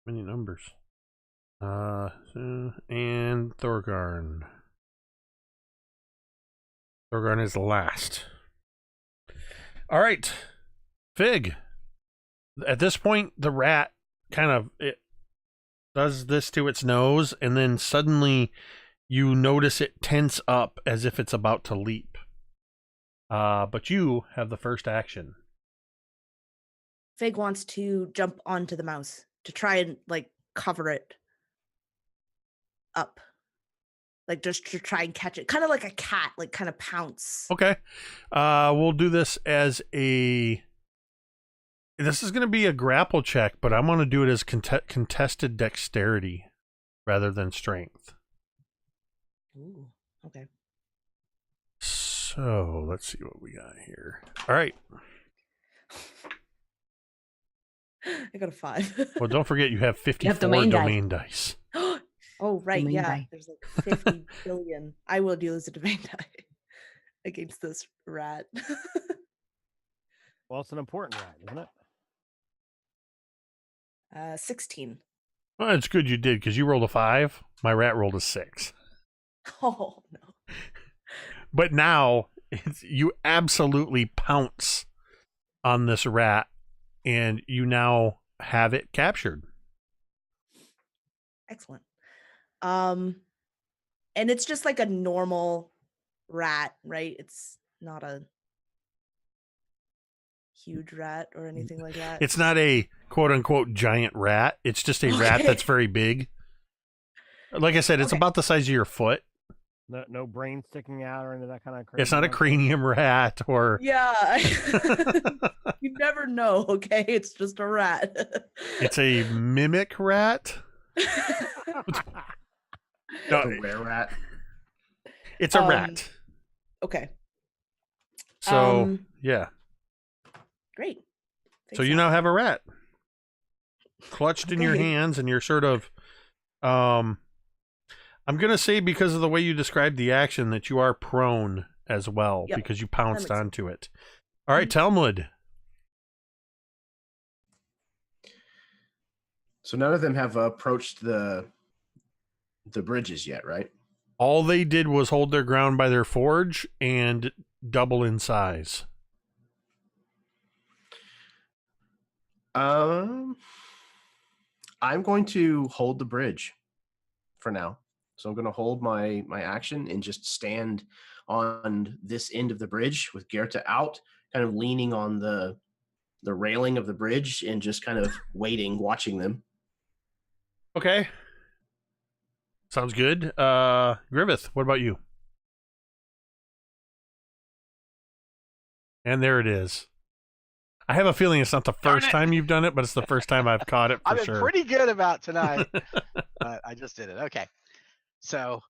Many numbers. And Thorgarn. Thorgarn is last. All right. Fig. At this point, the rat kind of it does this to its nose, and then suddenly you notice it tense up as if it's about to leap. But you have the first action. Fig wants to jump onto the mouse to try and like cover it up. like just to try and catch it, kind of like a cat, like kind of pounce. Okay. We'll do this as a. This is going to be a grapple check, but I'm going to do it as contested dexterity rather than strength. Ooh, okay. So let's see what we got here. All right. I got a 5. Well, don't forget you have 54 domain dice. Oh, right. Domain Yeah. die. There's like 50 billion. I will use a domain die against this rat. Well, it's an important rat, isn't it? 16. Well, it's good you did because you rolled a 5. My rat rolled a 6. Oh, no. But now you absolutely pounce on this rat, and you now have it captured. Excellent. And it's just like a normal rat, right? It's not a huge rat or anything like that. It's not a quote unquote giant rat. It's just a rat that's very big. Like I said, it's about the size of your foot. No brain sticking out or any of that kind of crazy. It's not a cranium rat or. Yeah. You never know, okay? It's just a rat. It's a mimic rat. No, A rare rat. it's a rat. Okay. So, yeah. Great. So you now have a rat clutched in your Okay. hands, and you're sort of, I'm going to say because of the way you described the action that you are prone as well, Yep. because you pounced makes sense. onto it. All right, Talmud. So none of them have approached the bridges yet, right? All they did was hold their ground by their forge and double in size. I'm going to hold the bridge for now. So I'm going to hold my action and just stand on this end of the bridge with Gerta out, kind of leaning on the railing of the bridge and just kind of waiting, watching them. Okay. Sounds good. Griveth, what about you? And there it is. I have a feeling it's not the first time you've done it, but it's the first time I've caught it for I've been sure. pretty good about tonight, but I just did it. Okay. So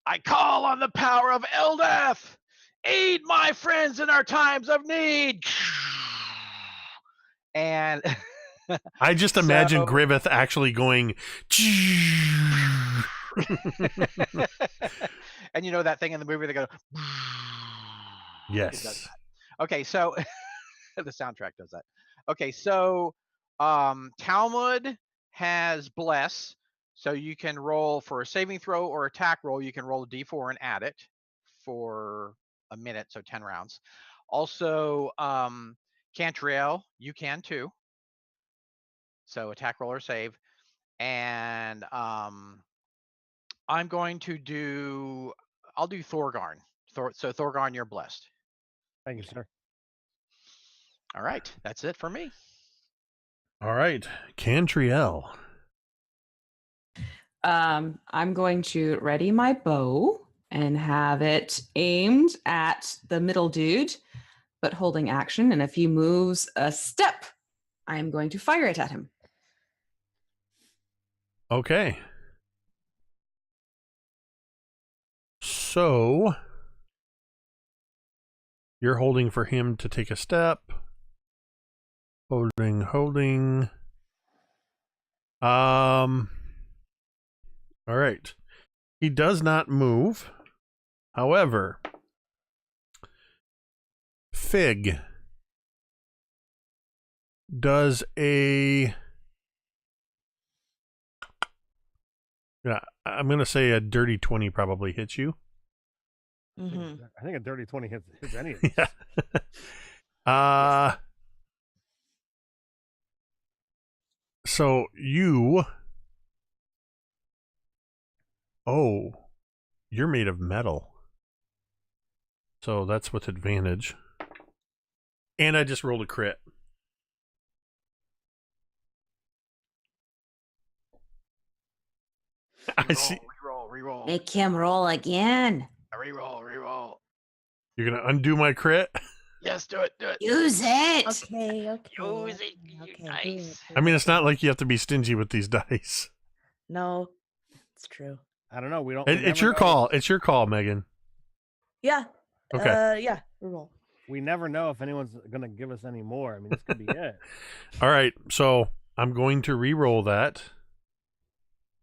I call on the power of Eldeth. Aid my friends in our times of need. And I just imagine So- Griveth actually going. and you know that thing in the movie they go. It does Yes. that. Okay, so the soundtrack does that. Okay, so Talmud has bless, so you can roll for a saving throw or attack roll. You can roll a d4 and add it for a minute, so 10 rounds. Also, Cantriel, you can too. So attack roll or save. And I'm going to do, I'll do Thorgarn. So Thorgarn, you're blessed. Thank you, sir. All right, that's it for me. All right, Cantriel. I'm going to ready my bow and have it aimed at the middle dude, but holding action. And if he moves a step, I am going to fire it at him. Okay. So you're holding for him to take a step. Holding. All right. He does not move. However, Fig does a... Yeah, I'm going to say a dirty 20 probably hits you. Mm-hmm. I think a dirty 20 hits any of these. Yeah. So you... Oh, you're made of metal. So that's with advantage. And I just rolled a crit. I see. Reroll. Make him roll again. Reroll. You're gonna undo my crit. Yes, do it. Use it. Okay. Use it, you dice. I mean, it's not like you have to be stingy with these dice. No, it's true. I don't know. We don't. It's your call. It's your call, Megan. Yeah. Okay. Yeah. Reroll. We never know if anyone's gonna give us any more. I mean, this could be it. All right. So I'm going to re-roll that,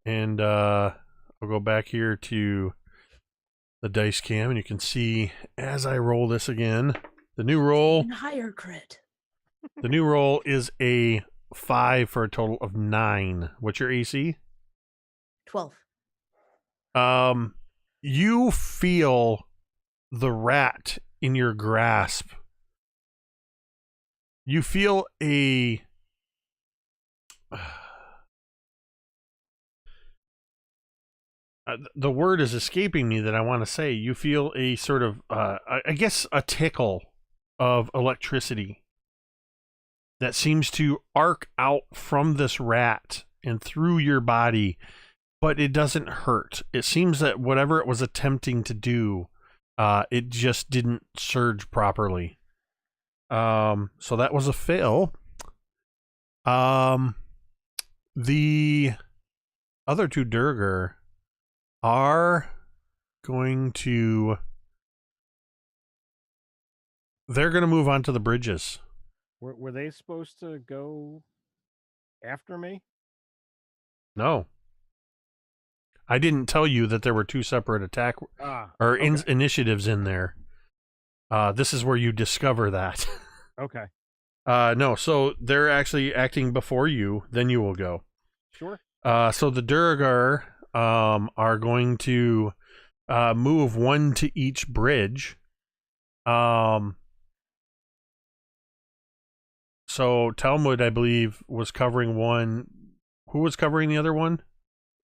and I'll go back here to the dice cam, and you can see as I roll this again, the new roll. And higher crit. The new roll is a 5 for a total of 9. What's your AC? 12. You feel the rat in your grasp. You feel a the word is escaping me that I want to say. You feel a sort of I guess a tickle of electricity that seems to arc out from this rat and through your body, but it doesn't hurt. It seems that whatever it was attempting to do, it just didn't surge properly. So that was a fail. The other two Durgar are going to... They're going to move on to the bridges. Were they supposed to go after me? No. I didn't tell you that there were two separate attack initiatives in there. This is where you discover that. Okay. No, so they're actually acting before you, then you will go. Sure. So the Durgar are going to move one to each bridge. So Talmud, I believe, was covering one. Who was covering the other one?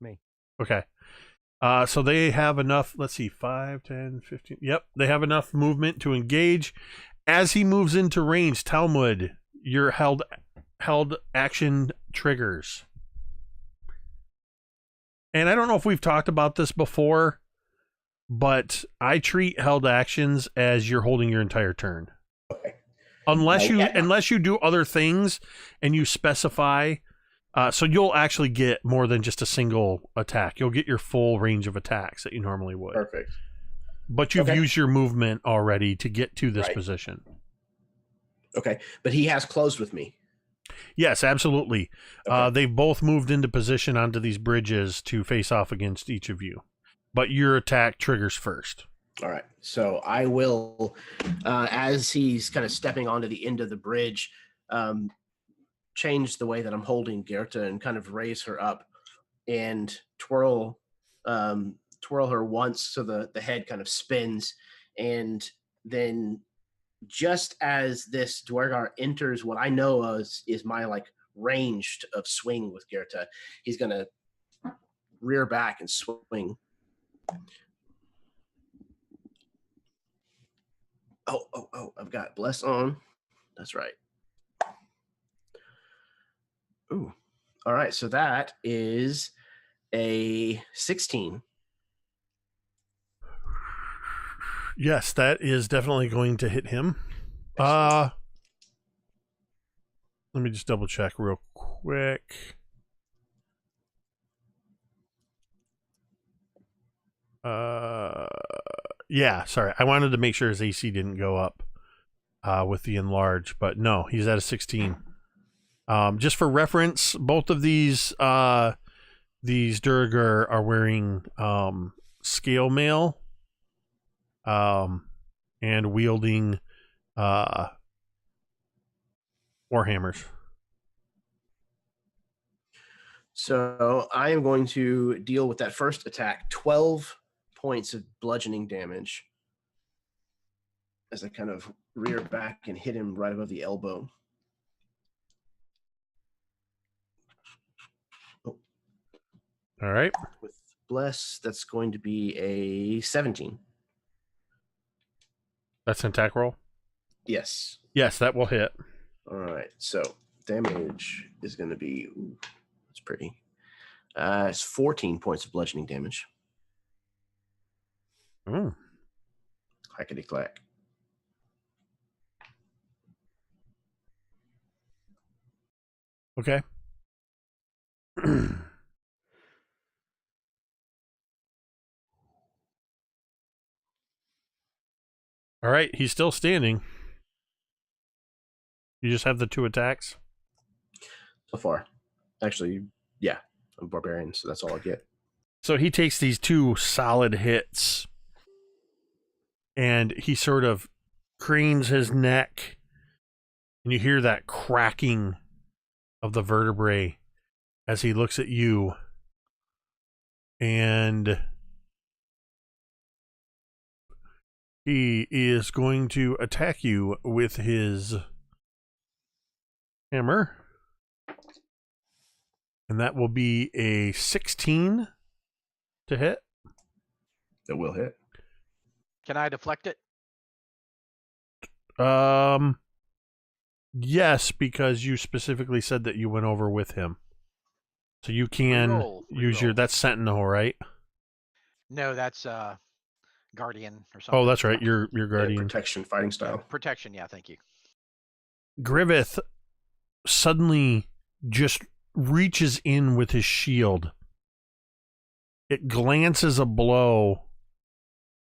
Me. Okay. So they have enough, let's see, 5, 10, 15. Yep, they have enough movement to engage. As he moves into range, Talmud, your held action triggers. And I don't know if we've talked about this before, but I treat held actions as you're holding your entire turn. Okay. Unless you do other things and you specify, so you'll actually get more than just a single attack. You'll get your full range of attacks that you normally would. Perfect. But you've used your movement already to get to this position. Okay, but he has closed with me. Yes, absolutely. Okay. They've both moved into position onto these bridges to face off against each of you. But your attack triggers first. All right. So I will, as he's kind of stepping onto the end of the bridge, change the way that I'm holding Gerta and kind of raise her up and twirl her once so the head kind of spins. And then just as this Dwargar enters what I know is my like ranged of swing with Gerta, he's going to rear back and swing. Oh, I've got Bless on. That's right. Ooh. All right, so that is a 16. Yes, that is definitely going to hit him. Let me just double check real quick. Yeah, sorry. I wanted to make sure his AC didn't go up with the enlarge, but no, he's at a 16. Just for reference, both of these Durgar are wearing scale mail and wielding warhammers. So I am going to deal with that first attack, 12 points of bludgeoning damage as I kind of rear back and hit him right above the elbow. All right. With Bless, that's going to be a 17. That's an attack roll? Yes. Yes, that will hit. All right. So damage is going to be, that's pretty. It's 14 points of bludgeoning damage. Mm. Clackety clack. Okay. All right, he's still standing. You just have the 2 attacks? So far. Actually, yeah. I'm barbarian, so that's all I get. So he takes these 2 solid hits, and he sort of cranes his neck, and you hear that cracking of the vertebrae as he looks at you, and he is going to attack you with his hammer. And that will be a 16 to hit. That will hit. Can I deflect it? Yes, because you specifically said that you went over with him. So you can use your, that's Sentinel, right? No, that's Guardian or something. Oh, that's right. Your Guardian. Yeah, protection, fighting style. Protection, yeah, thank you. Griveth suddenly just reaches in with his shield. It glances a blow.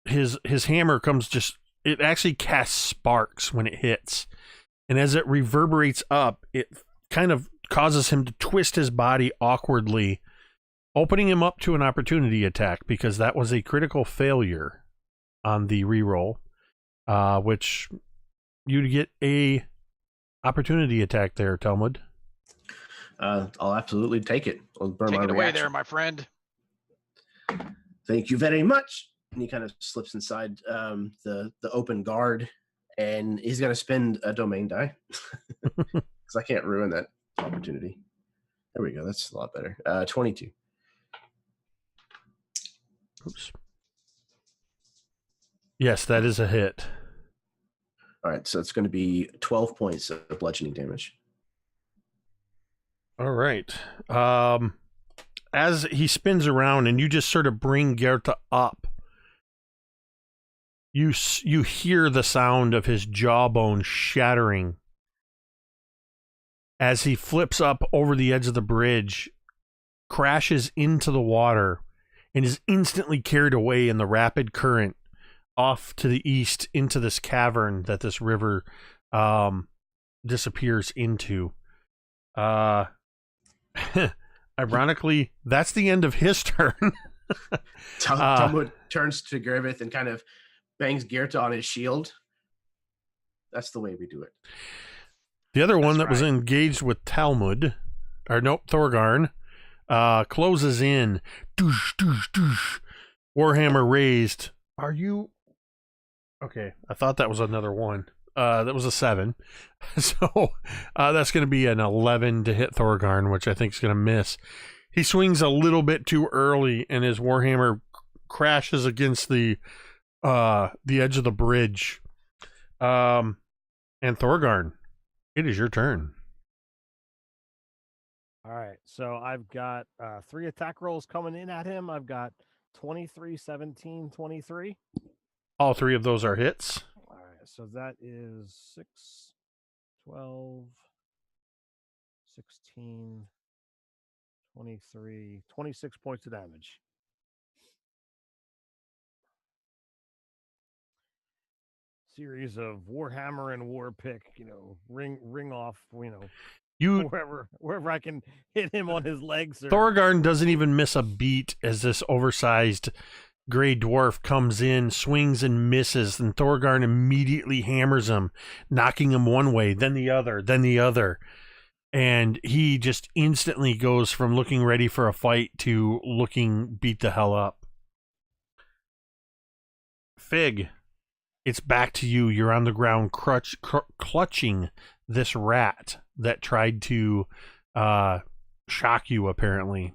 His hammer comes just, it actually casts sparks when it hits. And as it reverberates up, it kind of causes him to twist his body awkwardly, opening him up to an opportunity attack because that was a critical failure on the reroll, which you'd get a opportunity attack there, Talmud. I'll absolutely take it. I'll burn Take my it away reaction. there, my friend. Thank you very much. And he kind of slips inside the open guard, and he's going to spend a domain die because I can't ruin that opportunity. There we go. That's a lot better. 22. Oops. Yes, that is a hit. All right, so it's going to be 12 points of bludgeoning damage. All right. As he spins around and you just sort of bring Gerta up, you hear the sound of his jawbone shattering as he flips up over the edge of the bridge, crashes into the water, and is instantly carried away in the rapid current off to the east into this cavern that this river disappears into. Ironically, that's the end of his turn. Talmud turns to Griveth and kind of bangs Gerta on his shield. That's the way we do it. The other one that was engaged with Talmud, or nope, Thorgarn, closes in. Doosh, doosh, doosh. Warhammer raised. Are you... Okay, I thought that was another one. That was a 7. So that's going to be an 11 to hit Thorgarn, which I think is going to miss. He swings a little bit too early, and his Warhammer crashes against the edge of the bridge. And Thorgarn, it is your turn. All right, so I've got 3 attack rolls coming in at him. I've got 23, 17, 23. All 3 of those are hits. All right, so that is 6, 12, 16, 23, 26 points of damage. Series of Warhammer and Warpick, ring off, wherever I can hit him on his legs. Thorgarn doesn't even miss a beat as this oversized gray dwarf comes in, swings and misses, and Thorgarn immediately hammers him, knocking him one way, then the other, then the other. And he just instantly goes from looking ready for a fight to looking beat the hell up. Fig, it's back to you. You're on the ground clutching this rat that tried to shock you, apparently.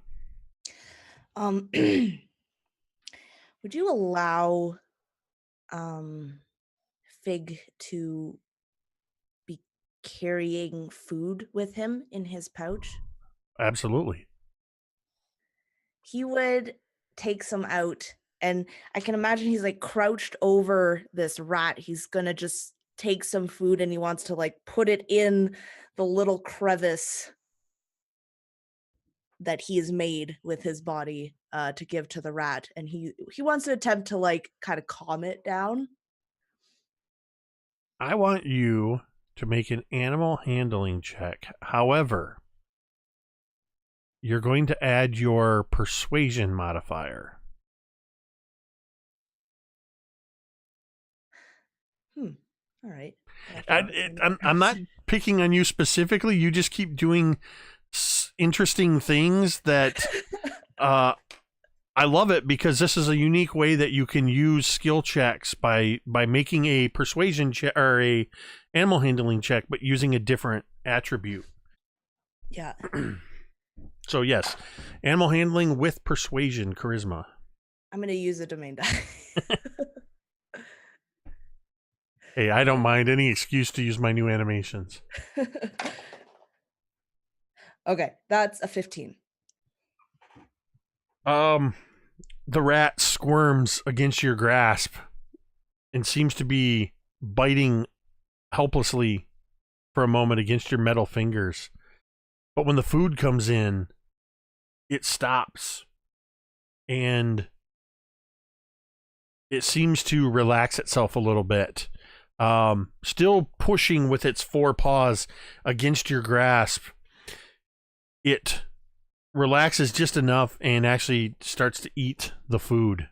Would you allow Fig to be carrying food with him in his pouch? Absolutely. He would take some out And I can imagine he's like crouched over this rat. He's gonna just take some food and he wants to like put it in the little crevice that he has made with his body to give to the rat. And he wants to attempt to like kind of calm it down. I want you to make an animal handling check. However, you're going to add your persuasion modifier. All right. I'm not picking on you specifically. You just keep doing interesting things that I love it, because this is a unique way that you can use skill checks by making a persuasion check or a animal handling check, but using a different attribute. Yeah. So yes, animal handling with persuasion, charisma. I'm going to use a domain die. Hey, I don't mind any excuse to use my new animations. Okay, that's a 15. The rat squirms against your grasp and seems to be biting helplessly for a moment against your metal fingers. But when the food comes in, it stops and it seems to relax itself a little bit. Still pushing with its four paws against your grasp. It relaxes just enough and actually starts to eat the food.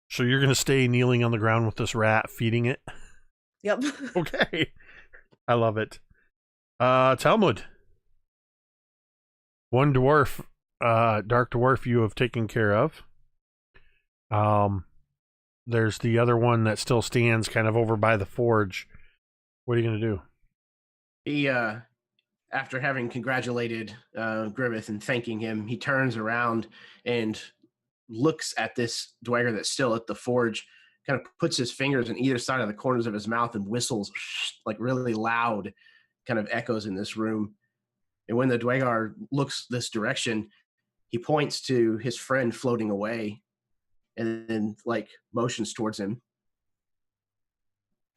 So you're going to stay kneeling on the ground with this rat, feeding it? Yep. Okay. I love it. Talmud. One dwarf, dark dwarf you have taken care of. There's the other one that still stands kind of over by the forge. What are you going to do? He, after having congratulated Griveth and thanking him, he turns around and looks at this dweller that's still at the forge, kind of puts his fingers on either side of the corners of his mouth and whistles like really loud, kind of echoes in this room. And when the dweller looks this direction, he points to his friend floating away and then like motions towards him.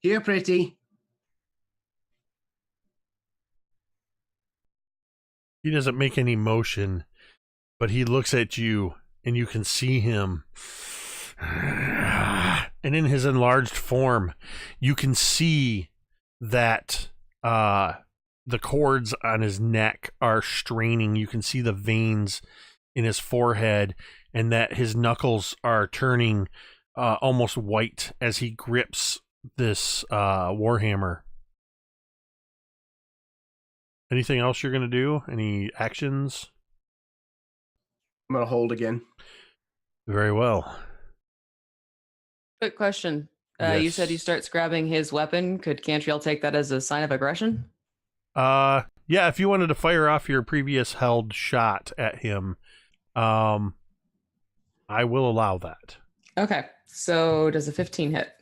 Here, pretty. He doesn't make any motion, but he looks at you and you can see him. And in his enlarged form, you can see that the cords on his neck are straining. You can see the veins in his forehead, and that his knuckles are turning almost white as he grips this warhammer. Anything else you're going to do? Any actions? I'm going to hold again. Very well. Quick question. You Yes. said he starts grabbing his weapon. Could Cantriel take that as a sign of aggression? Yeah, if you wanted to fire off your previous held shot at him, I will allow that. Okay, so does a 15 hit?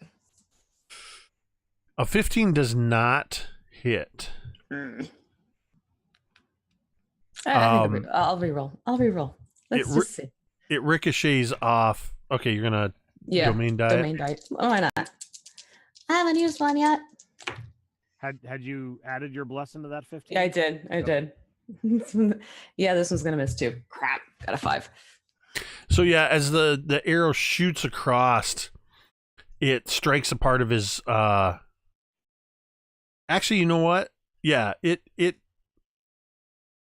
A 15 does not hit. I'll reroll. Let's just see. It ricochets off. Okay, you're gonna domain die. Domain die. Why not? I haven't used one yet. Had you added your blessing to that 15? Yeah, I did. Yeah, this one's gonna miss too. Crap. Got a 5. So yeah, as the arrow shoots across, it strikes a part of his. Actually, you know what? Yeah, it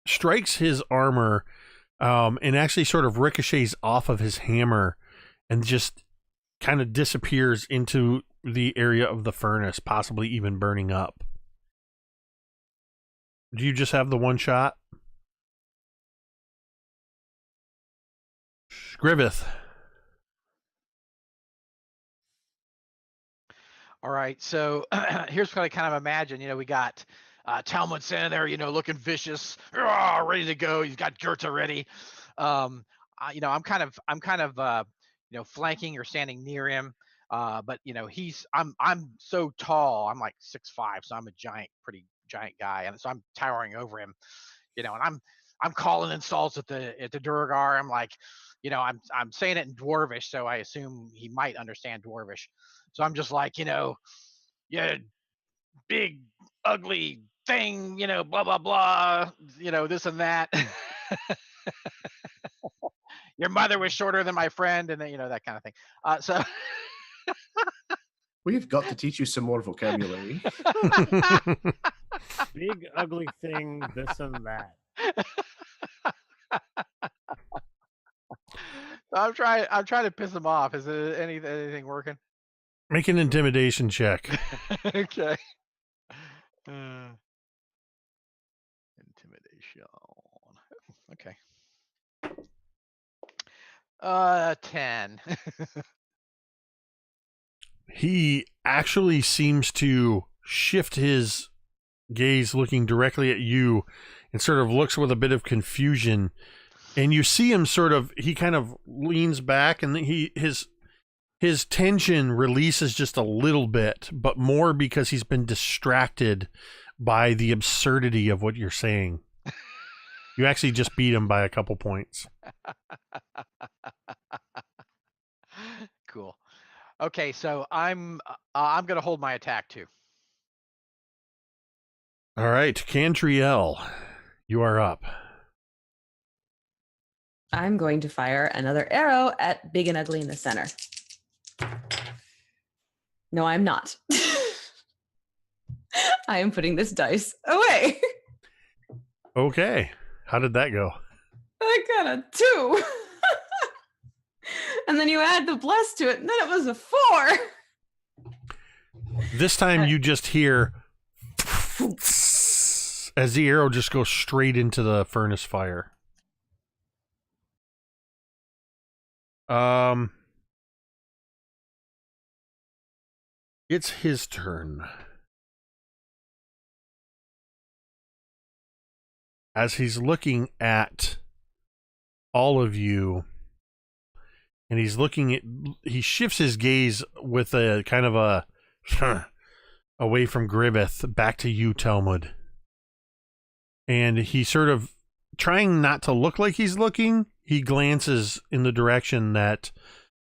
strikes his armor, and actually sort of ricochets off of his hammer, and just kind of disappears into the area of the furnace, possibly even burning up. Do you just have the one shot? Griveth. All right, so here's what I kind of imagine. We got Talmud standing there, looking vicious, ready to go. He's got Goethe ready. I'm kind of flanking or standing near him. But I'm so tall. I'm like 6'5", so I'm a giant, pretty giant guy, and so I'm towering over him, and I'm calling insults at the Durgar. I'm like, I'm saying it in Dwarvish, so I assume he might understand Dwarvish. So I'm just like, yeah, big ugly thing, blah blah blah, this and that. Your mother was shorter than my friend, and then that kind of thing. So we've got to teach you some more vocabulary. Big ugly thing, this and that. I'm trying to piss him off. Is there anything working? Make an intimidation check. Okay. Intimidation. Okay. 10. He actually seems to shift his gaze, looking directly at you, and sort of looks with a bit of confusion. And you see him he kind of leans back, and his tension releases just a little bit, but more because he's been distracted by the absurdity of what you're saying. You actually just beat him by a couple points. Cool. Okay, so I'm gonna hold my attack too. All right, Cantriel, you are up. I'm going to fire another arrow at Big and Ugly in the center. No, I'm not. I am putting this dice away. Okay. How did that go? I got a 2. And then you add the bless to it, and then it was a 4. This time you just hear as the arrow just goes straight into the furnace fire. It's his turn. As he's looking at all of you, and he shifts his gaze with a kind of a away from Griveth back to you, Talmud. And he sort of, trying not to look like he's looking, he glances in the direction that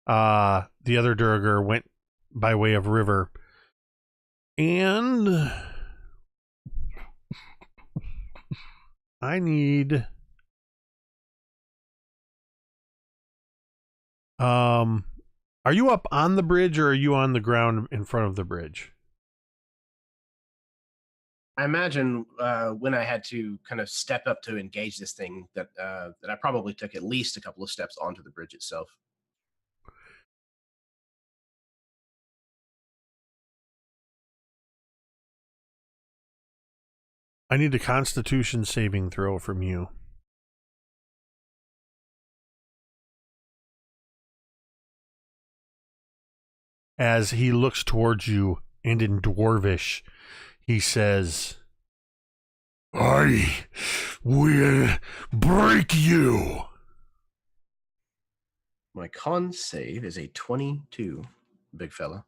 the other Durgar went by way of river. And I need are you up on the bridge, or are you on the ground in front of the bridge? I imagine when I had to kind of step up to engage this thing that I probably took at least a couple of steps onto the bridge itself. I need a Constitution saving throw from you. As he looks towards you, and in Dwarvish, he says, "I will break you." My con save is a 22, big fella.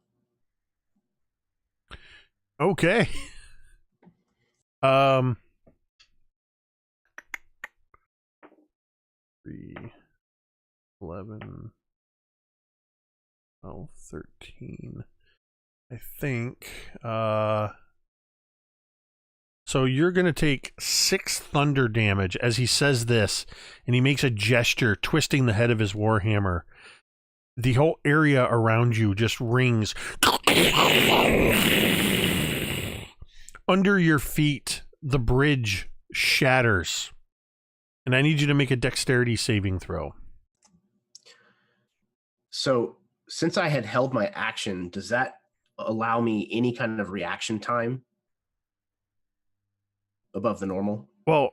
Okay. 3, 11, 12, 13. I think. So you're going to take 6 thunder damage as he says this, and he makes a gesture, twisting the head of his warhammer. The whole area around you just rings. Under your feet, the bridge shatters. And I need you to make a dexterity saving throw. So, since I had held my action, does that allow me any kind of reaction time above the normal? Well,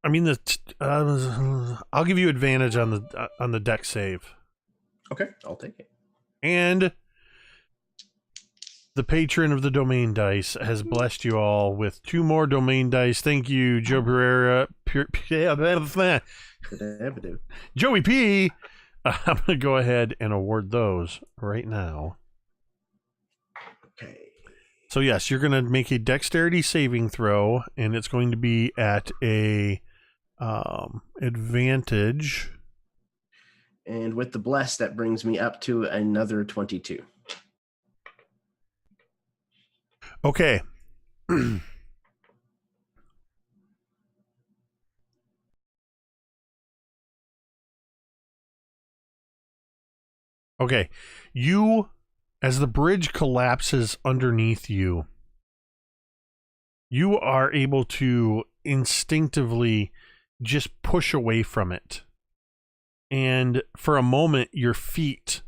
I mean, I'll give you advantage on the dex save. Okay, I'll take it. And the patron of the domain dice has blessed you all with 2 more domain dice. Thank you, Joe Pereira. Joey P. I'm going to go ahead and award those right now. Okay. So yes, you're going to make a dexterity saving throw, and it's going to be at a advantage. And with the bless, that brings me up to another 22. Okay. Okay. You, as the bridge collapses underneath you, you are able to instinctively just push away from it. And for a moment, your feet,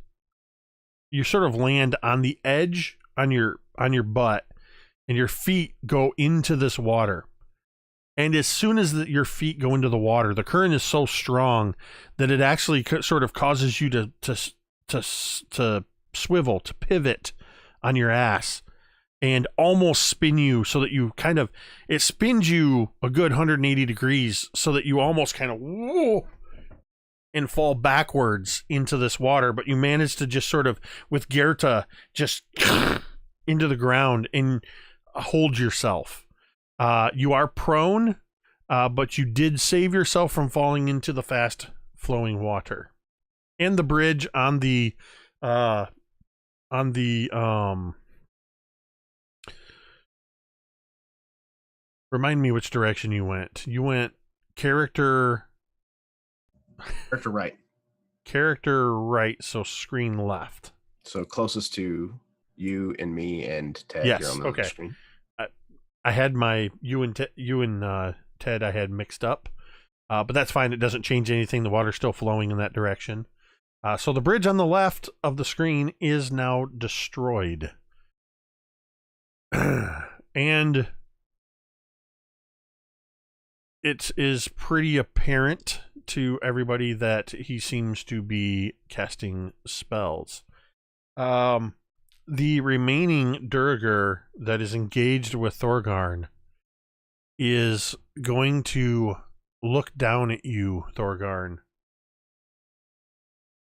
you sort of land on the edge on your butt, and your feet go into this water. And as soon as your feet go into the water, the current is so strong that it actually sort of causes you to swivel, to pivot on your ass, and almost spin you so that you kind of, it spins you a good 180 degrees so that you almost kind of whoa, and fall backwards into this water. But you manage to just sort of, with Gerta, just into the ground and hold yourself. You are prone, but you did save yourself from falling into the fast flowing water. And the bridge on the remind me which direction you went. You went character right. Character right, so screen left. So closest to you and me and Ted. Yes, You're on the okay. screen. I had my you and Ted I had mixed up, but that's fine. It doesn't change anything. The water's still flowing in that direction. So the bridge on the left of the screen is now destroyed. And it is pretty apparent to everybody that he seems to be casting spells. The remaining Durgar that is engaged with Thorgarn is going to look down at you, Thorgarn.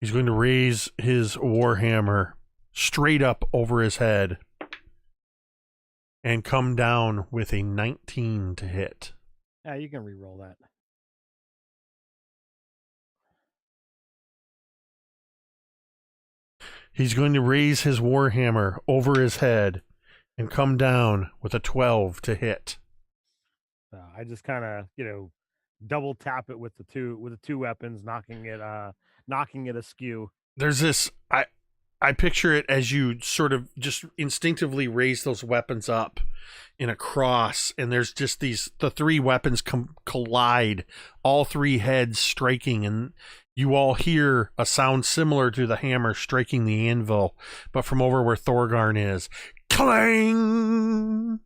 He's going to raise his warhammer straight up over his head and come down with a 19 to hit. Yeah, you can re-roll that. He's going to raise his warhammer over his head and come down with a 12 to hit. I just kind of, double tap it with the two weapons, knocking it askew. There's this, I picture it as you sort of just instinctively raise those weapons up in a cross, and there's just the three weapons collide, all three heads striking, and you all hear a sound similar to the hammer striking the anvil, but from over where Thorgarn is. Clang!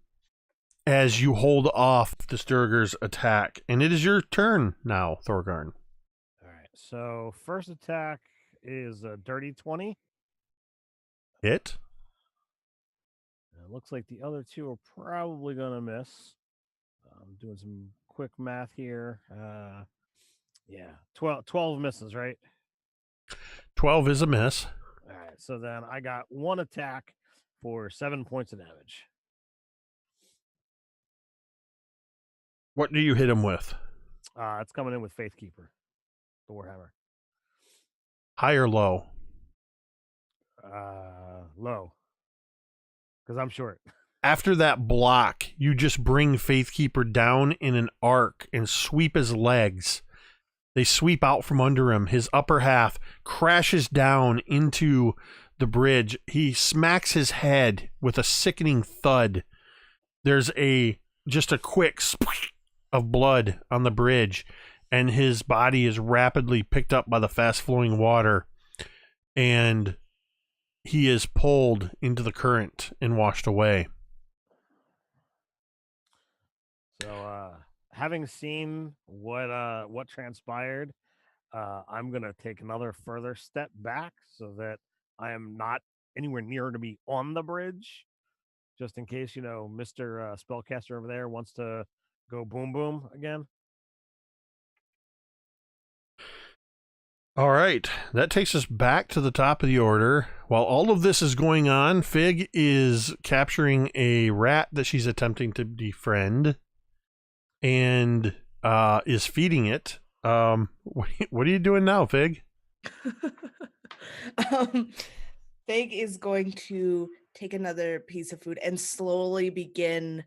As you hold off the Sturger's attack. And it is your turn now, Thorgarn. All right. So first attack is a dirty 20. Hit. It looks like the other two are probably going to miss. I'm doing some quick math here. Yeah, 12 misses, right? 12 is a miss. All right, so then I got one attack for 7 points of damage. What do you hit him with? It's coming in with Faithkeeper, the Warhammer. High or low? Low. Because I'm short. After that block, you just bring Faithkeeper down in an arc and sweep his legs. They sweep out from under him. His upper half crashes down into the bridge. He smacks his head with a sickening thud. There's just a quick splash of blood on the bridge, and his body is rapidly picked up by the fast-flowing water, and he is pulled into the current and washed away. So, having seen what transpired, I'm gonna take another further step back so that I am not anywhere near to be on the bridge, just in case Mr. Spellcaster over there wants to go boom boom again. All right, that takes us back to the top of the order. While all of this is going on, Fig is capturing a rat that she's attempting to befriend and is feeding it. What are you doing now, Fig? Fig is going to take another piece of food and slowly begin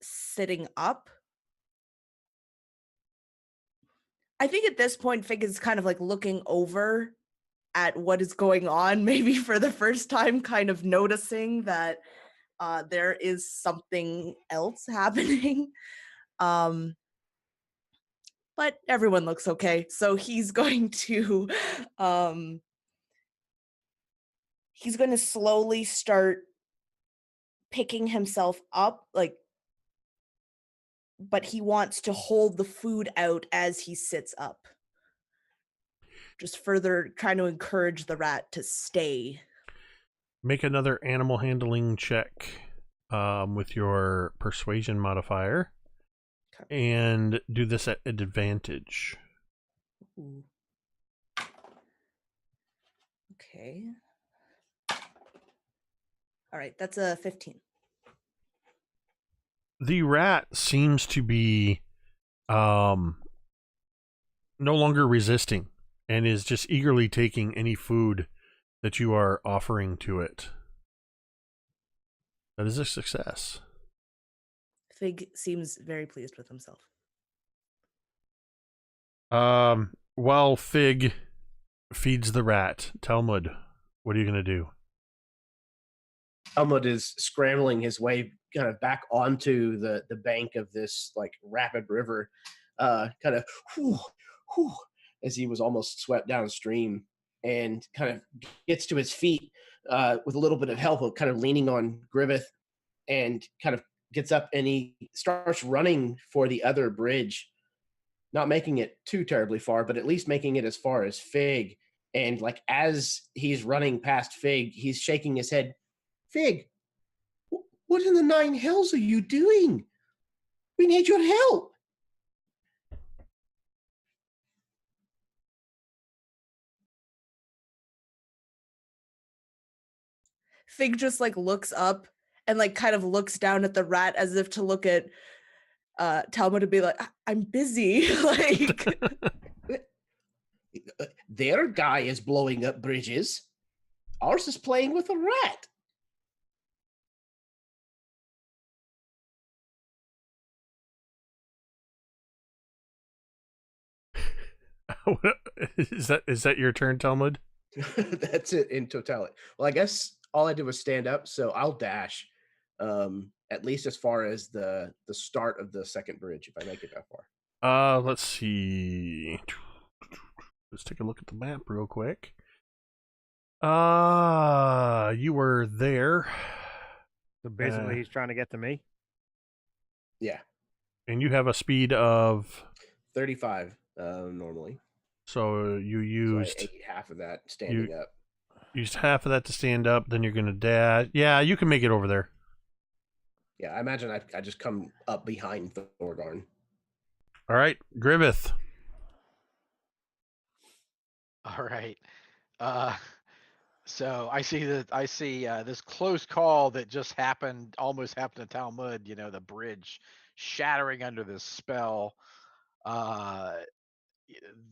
sitting up. I think at this point, Fig is kind of like looking over at what is going on, maybe for the first time, kind of noticing that there is something else happening. But everyone looks okay. So he's going to slowly start picking himself up, like, but he wants to hold the food out as he sits up. Just further trying to encourage the rat to stay. Make another animal handling check with your persuasion modifier. Okay. And do this at advantage. Ooh. Okay. All right, that's a 15. The rat seems to be no longer resisting and is just eagerly taking any food that you are offering to it. That is a success. Fig seems very pleased with himself. While Fig feeds the rat, Talmud, what are you going to do? Talmud is scrambling his way kind of back onto the bank of this like rapid river, kind of as he was almost swept downstream, and kind of gets to his feet with a little bit of help of kind of leaning on Griveth, and kind of gets up and he starts running for the other bridge, not making it too terribly far, but at least making it as far as Fig. And like as he's running past Fig, he's shaking his head. Fig, what in the 9 hells are you doing? We need your help. Fig just like looks up and like kind of looks down at the rat as if to look at Talmud to be like, I'm busy. Like their guy is blowing up bridges. Ours is playing with a rat. Is that your turn, Talmud? That's it in totality. Well, I guess all I did was stand up, so I'll dash at least as far as the start of the second bridge, if I make it that far. Let's see. Let's take a look at the map real quick. You were there. So basically, he's trying to get to me. Yeah. And you have a speed of 35 normally. So you used so I ate half of that standing up. Used half of that to stand up, then you're gonna dash. Yeah, you can make it over there. Yeah, I imagine I just come up behind Thorgarn. All right, Griveth. All right. So I see this close call that just almost happened to Talmud, the bridge shattering under this spell.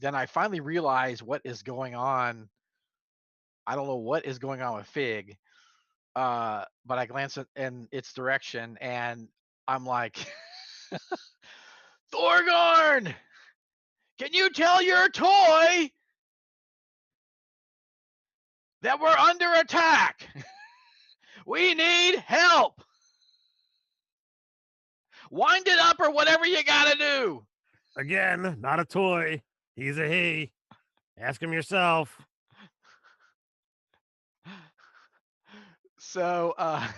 Then I finally realize what is going on. I don't know what is going on with Fig, but I glance in its direction and I'm like, Thorgarn, can you tell your toy that we're under attack? We need help. Wind it up or whatever you gotta do. Again, not a toy. He's a he. Ask him yourself. So I'm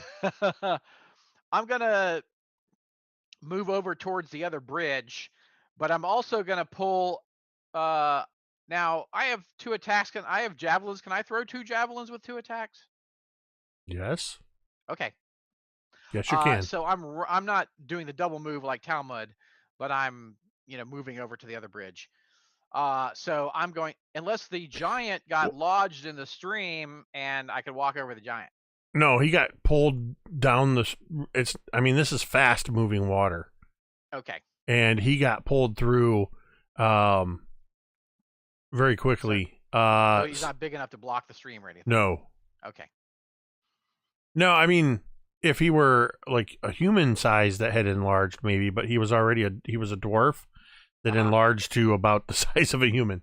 gonna move over towards the other bridge, but I'm also gonna pull. Now I have 2 attacks. I have javelins? Can I throw 2 javelins with 2 attacks? Yes. Okay. Yes, you can. So I'm not doing the double move like Talmud, but I'm moving over to the other bridge. So I'm going, unless the giant got lodged in the stream and I could walk over the giant. No, he got pulled down this is fast moving water. Okay. And he got pulled through very quickly. So he's not big enough to block the stream or anything. No. Okay. No, I mean, if he were like a human size that had enlarged, maybe, but he was a dwarf that enlarged to about the size of a human.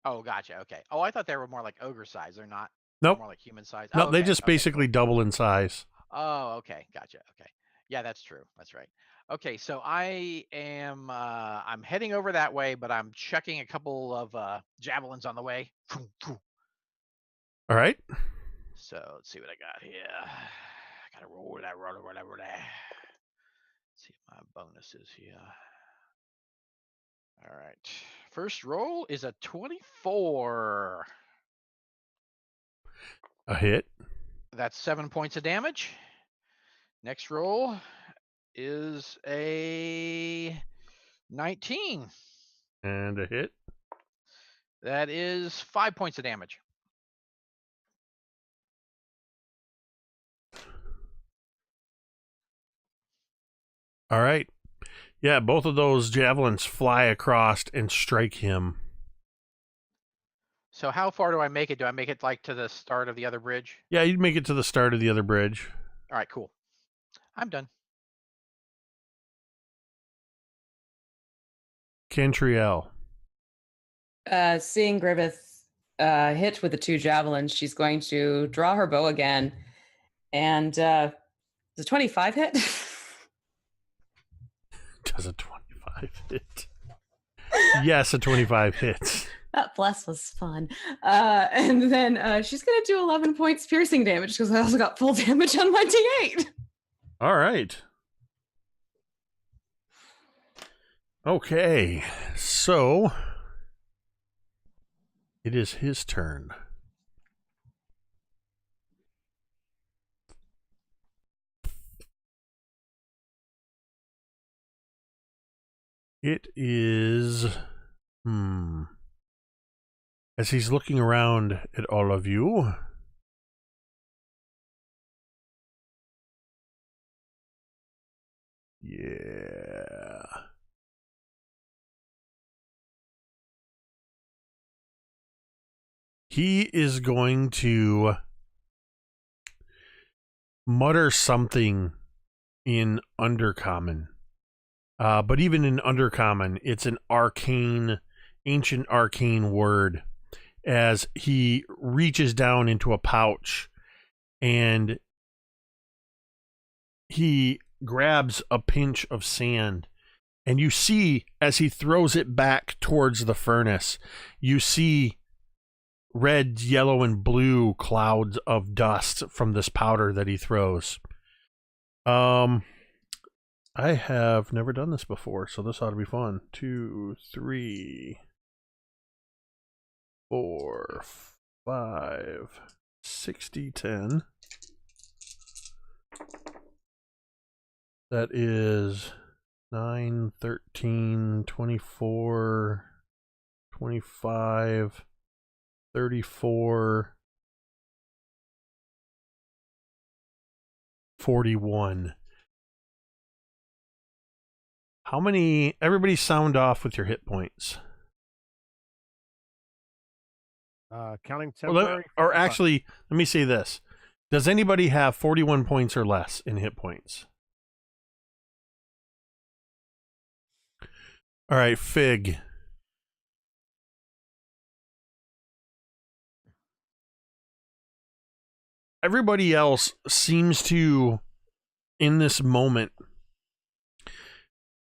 Oh, gotcha. Okay. Oh, I thought they were more like ogre size. They're not. Nope. More like human size. No, Oh, they okay, just basically double in size. Oh, okay. Gotcha. Okay. Yeah, that's true. That's right. Okay, so I am I'm heading over that way, but I'm checking a couple of javelins on the way. All right. So let's see what I got here. I gotta roll that. See what my bonus is here. All right. First roll is a 24. A hit. That's 7 points of damage. Next roll is a 19. And a hit. That is 5 points of damage. All right. Yeah, both of those javelins fly across and strike him. So how far do I make it? Do I make it like to the start of the other bridge? Yeah, you'd make it to the start of the other bridge. All right, cool. I'm done. Cantriel. Seeing Griveth hit with the 2 javelins, she's going to draw her bow again. And does a 25 hit? Does a 25 hit? Yes, a 25 hits. That bless was fun. And then she's going to do 11 points piercing damage because I also got full damage on my D8. All right. Okay, so it is his turn. It is, as he's looking around at all of you, yeah. He is going to mutter something in Undercommon. But even in Undercommon, it's an ancient arcane word, as he reaches down into a pouch and he grabs a pinch of sand. And you see, as he throws it back towards the furnace, you see red, yellow, and blue clouds of dust from this powder that he throws. I have never done this before, so this ought to be fun. 2, 3, 4, 5, 60, 10. That is 9, 13, 24, 25, 34, 41. How many? Everybody sound off with your hit points. Counting temporary. Or actually, let me say this. Does anybody have 41 points or less in hit points? All right, Fig. Everybody else seems to, in this moment,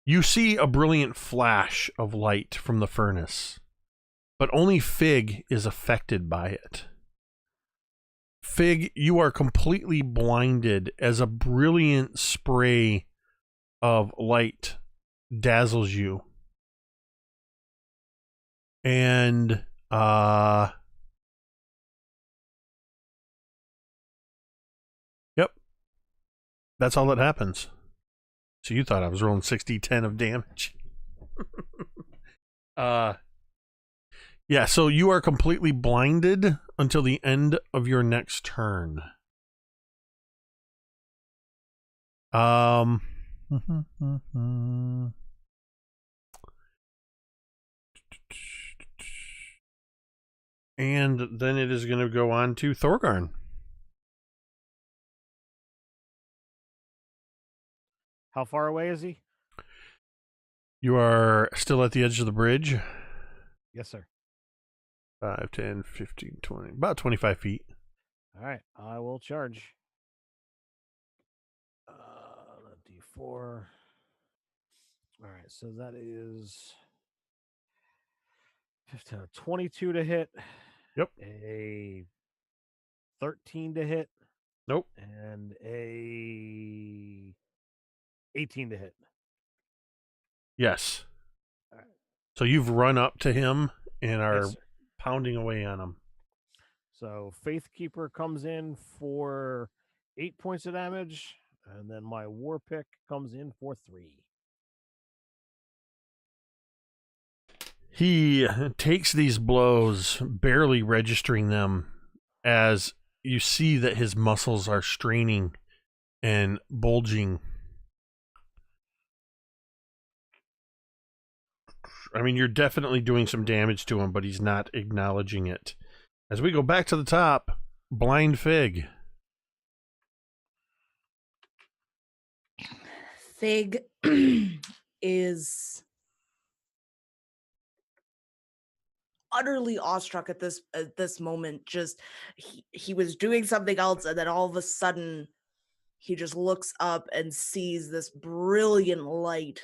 you see a brilliant flash of light from the furnace, but only Fig is affected by it. Fig, you are completely blinded as a brilliant spray of light dazzles you. And, yep. That's all that happens. So you thought I was rolling 60-10 of damage. Yeah, so you are completely blinded until the end of your next turn. And then it is going to go on to Thorgarn. How far away is he? You are still at the edge of the bridge. Yes, sir. 5, 10, 15, 20, about 25 feet. All right, I will charge. D4. All right, so that is 15, 22 to hit. Yep. A 13 to hit. Nope. And a 18 to hit. Yes. All right. So you've run up to him and are Yes, sir. pounding away on him. So Faithkeeper comes in for 8 points of damage, and then my War Pick comes in for 3. He takes these blows, barely registering them, as you see that his muscles are straining and bulging. I mean, you're definitely doing some damage to him, but he's not acknowledging it. As we go back to the top, Blind Fig. Fig is utterly awestruck at this moment. Just he was doing something else, and then all of a sudden he just looks up and sees this brilliant light.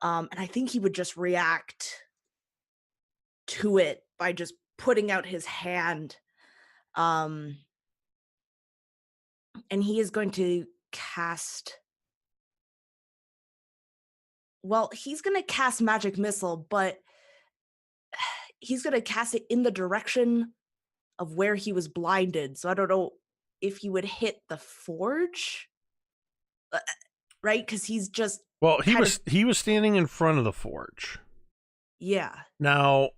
And I think he would just react to it by just putting out his hand. And he is going to cast... Well, he's going to cast Magic Missile, but he's going to cast it in the direction of where he was blinded. So I don't know if he would hit the forge, right? Because he's just... Well, he was standing in front of the forge. Yeah. Now,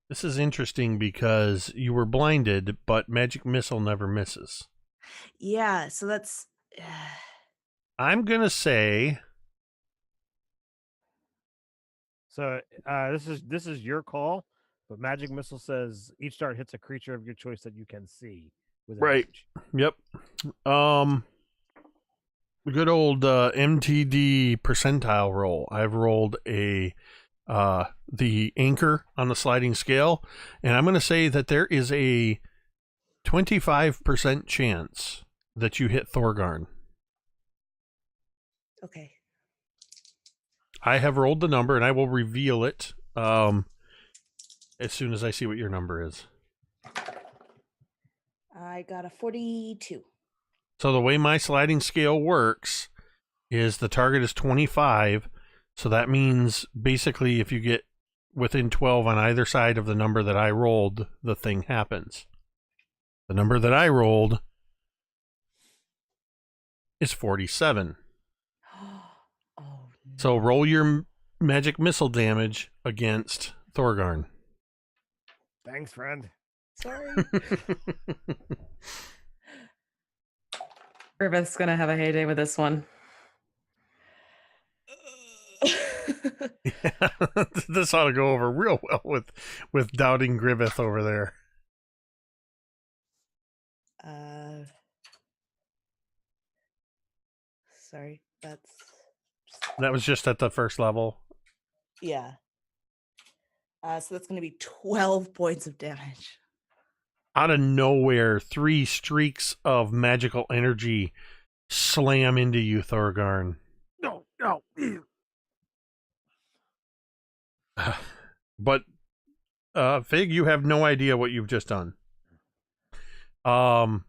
this is interesting because you were blinded, but Magic Missile never misses. Yeah, so that's... I'm going to say... So this is your call, but Magic Missile says each dart hits a creature of your choice that you can see. Within Right. range. Yep. Good old MTD percentile roll. I've rolled the anchor on the sliding scale, and I'm going to say that there is a 25% chance that you hit Thorgarn. Okay. I have rolled the number, and I will reveal it as soon as I see what your number is. I got a 42. So the way my sliding scale works is the target is 25. So that means basically if you get within 12 on either side of the number that I rolled, the thing happens. The number that I rolled is 47. Oh, no. So roll your magic missile damage against Thorgarn. Thanks, friend. Sorry. Griveth's gonna have a heyday with this one. Yeah, this ought to go over real well with doubting Griveth over there. Sorry, that was just at the first level. Yeah. So that's going to be 12 points of damage. Out of nowhere, 3 streaks of magical energy slam into you, Thorgarn. No. But, Fig, you have no idea what you've just done. In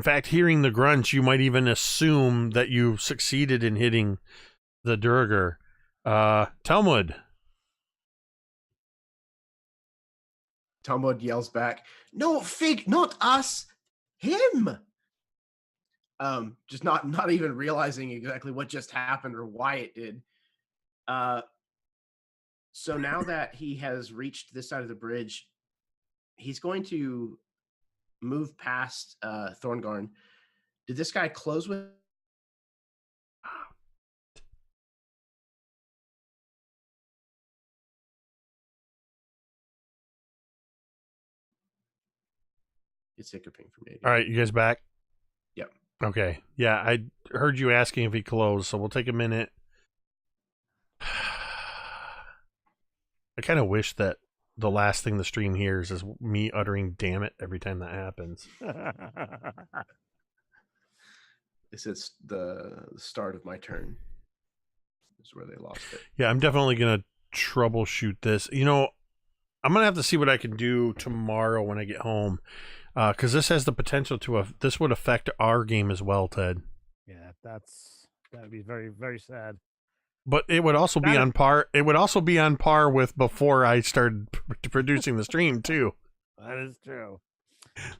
fact, hearing the grunts, you might even assume that you succeeded in hitting the Durger. Talmud. Talmud yells back, "No, Fig, not us, him!" Just not even realizing exactly what just happened or why it did. So now that he has reached this side of the bridge, he's going to move past Thorgarn. Did this guy close with? It's hiccuping for me. All right, you guys back? Yep. Okay. Yeah, I heard you asking if he closed, so we'll take a minute. I kind of wish that the last thing the stream hears is me uttering "damn it" every time that happens. This is the start of my turn. This is where they lost it. Yeah, I'm definitely going to troubleshoot this. You know, I'm going to have to see what I can do tomorrow when I get home. Because this has the potential to this would affect our game as well, Ted. Yeah, that would be very, very sad. But it would also be on par. It would also be on par with before I started producing the stream too. That is true.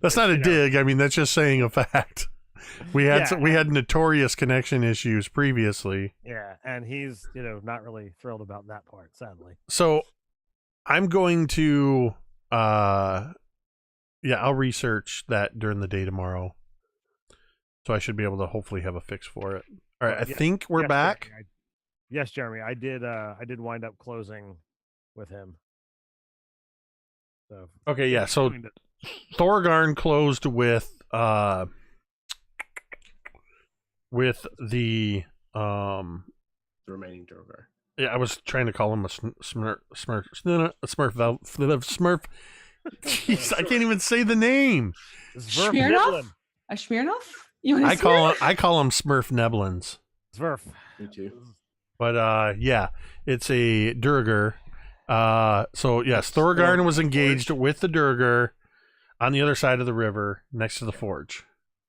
That's not a dig. I mean, that's just saying a fact. We had notorious connection issues previously. Yeah, and he's not really thrilled about that part, sadly. So I'm going to I'll research that during the day tomorrow. So I should be able to hopefully have a fix for it. All right, I think we're back. Yes, Jeremy, I did wind up closing with him. So okay, yeah. So Thorgarn closed with the remaining Drogar. Yeah, I was trying to call him a Smurf. Jeez, I can't even say the name. Smirnoff? A Smirnoff? I call him Smurf Neblins. Smurf. Me too. But yeah, it's a Durgar. So yes, Thorgarn was engaged with the Durgar on the other side of the river next to the forge.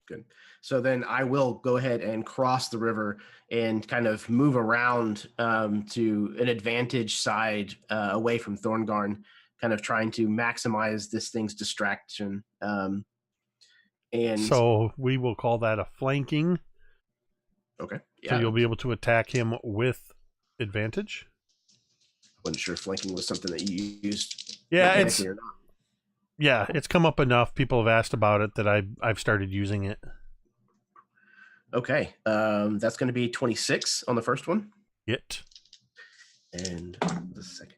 Good. So then I will go ahead and cross the river and kind of move around to an advantage side away from Thorgarn, kind of trying to maximize this thing's distraction. And so we will call that a flanking. Okay. Yeah. So you'll be able to attack him with advantage. Wasn't sure if flanking was something that you used. Yeah, it's come up enough. People have asked about it that I've started using it. Okay. That's going to be 26 on the first one. It. And the second.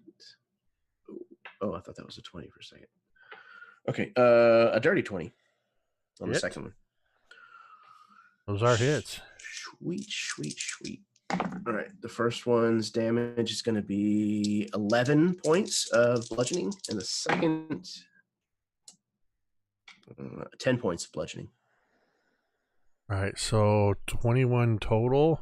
Oh, I thought that was a 20 for a second. Okay. A dirty 20 on the second one. Those are hits. Sweet. All right. The first one's damage is going to be 11 points of bludgeoning, and the second, 10 points of bludgeoning. All right. So 21 total.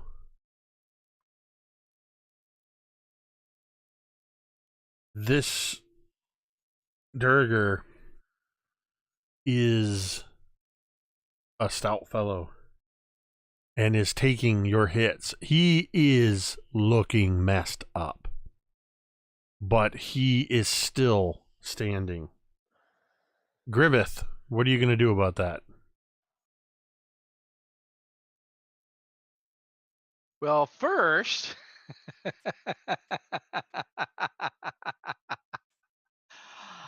This Durgar is a stout fellow and is taking your hits. He is looking messed up, but he is still standing. Griveth, what are you going to do about that? Well, first,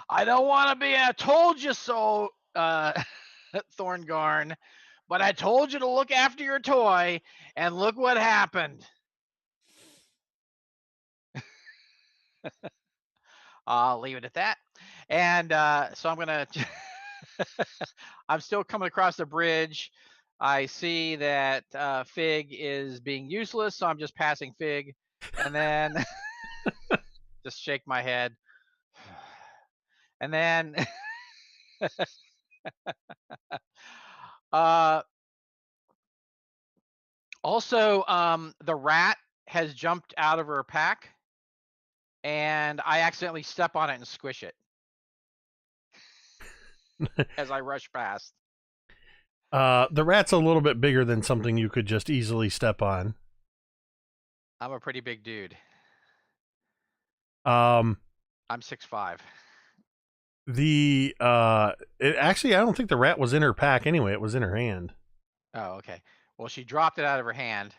I don't want to be a told you so, Thorgarn, but I told you to look after your toy, and look what happened. I'll leave it at that. And so I'm going to, I'm still coming across the bridge. I see that Fig is being useless, so I'm just passing Fig. And then just shake my head. And then also, the rat has jumped out of her pack, and I accidentally step on it and squish it as I rush past. The rat's a little bit bigger than something you could just easily step on. I'm a pretty big dude. I'm 6'5". Actually, I don't think the rat was in her pack anyway. It was in her hand. Oh, okay. Well, she dropped it out of her hand,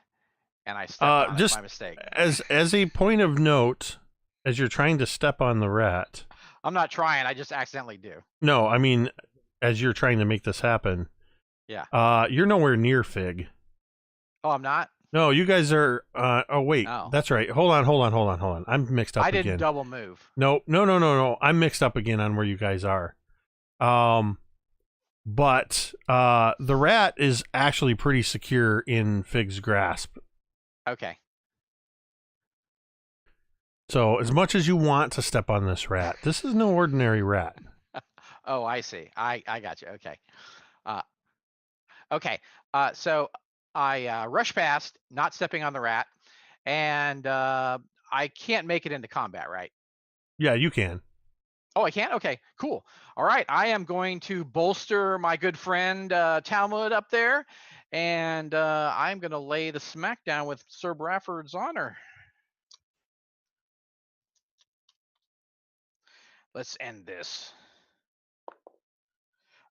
and I stepped on it. just My mistake. as a point of note, as you're trying to step on the rat. I'm not trying. I just accidentally do. No, I mean, as you're trying to make this happen. Yeah. You're nowhere near Fig. Oh, I'm not? No, you guys are. Oh wait, Oh. that's right. Hold on. I'm mixed up I again. didn't double move. No. I'm mixed up again on where you guys are. But the rat is actually pretty secure in Fig's grasp. Okay. So as much as you want to step on this rat, this is no ordinary rat. Oh, I see. I got you. Okay. Okay. So I rush past, not stepping on the rat, and I can't make it into combat, right? Yeah, you can. Oh, I can? Okay, cool. All right, I am going to bolster my good friend Talmud up there, and I'm going to lay the smackdown with Sir Bradford's honor. Let's end this.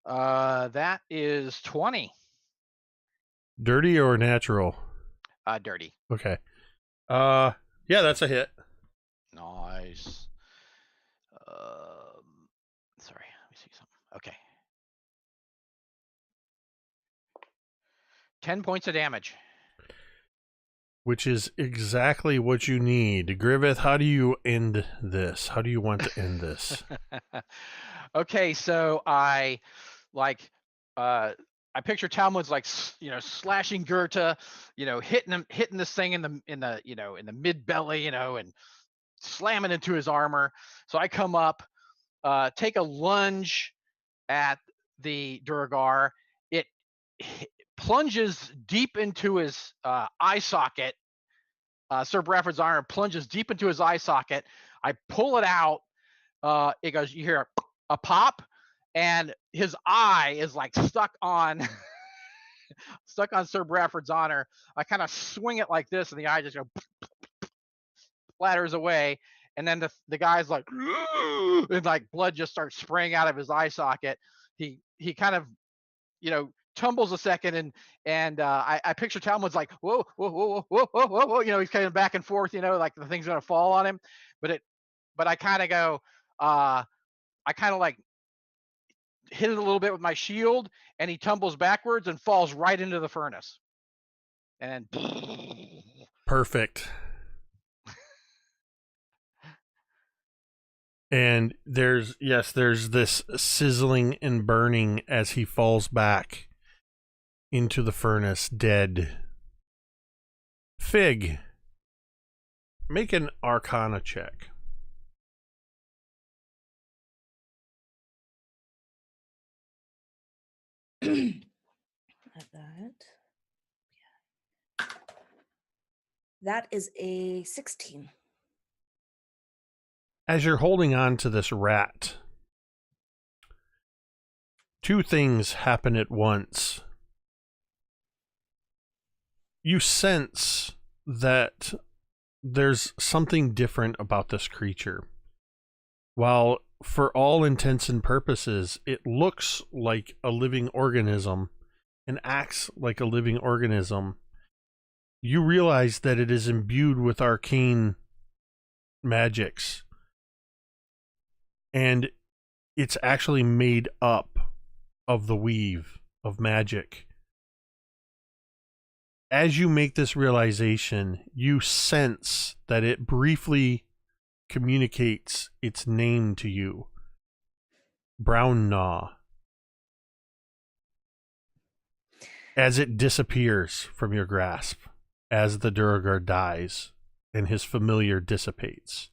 That is 20. Dirty or natural? Dirty. Okay. Yeah, that's a hit. Nice. Sorry, let me see something. Okay. 10 points of damage. Which is exactly what you need. Griveth, how do you end this? How do you want to end this? Okay, so I picture Talmud's like, slashing Goethe, hitting this thing in the mid belly, and slamming into his armor. So I come up, take a lunge at the Durgar. It plunges deep into his eye socket. Sir Bradford's armor plunges deep into his eye socket. I pull it out. It goes, you hear a pop, and his eye is like stuck on Sir Bradford's honor. I kind of swing it like this, and the eye just splatters away. And then the guy's like, and like blood just starts spraying out of his eye socket. He kind of, tumbles a second, and I picture Talmud's like, whoa, he's kind of back and forth, like the thing's gonna fall on him. But I kind of go, I kind of like hit it a little bit with my shield, and he tumbles backwards and falls right into the furnace. And Perfect. And there's this sizzling and burning as he falls back into the furnace, dead. Fig, make an Arcana check. Have that. That is a 16. As you're holding on to this rat, two things happen at once. You sense that there's something different about this creature. While for all intents and purposes, it looks like a living organism and acts like a living organism, you realize that it is imbued with arcane magics. And it's actually made up of the weave of magic. As you make this realization, you sense that it briefly communicates its name to you. Brown Gnaw. As it disappears from your grasp, as the Durgar dies and his familiar dissipates.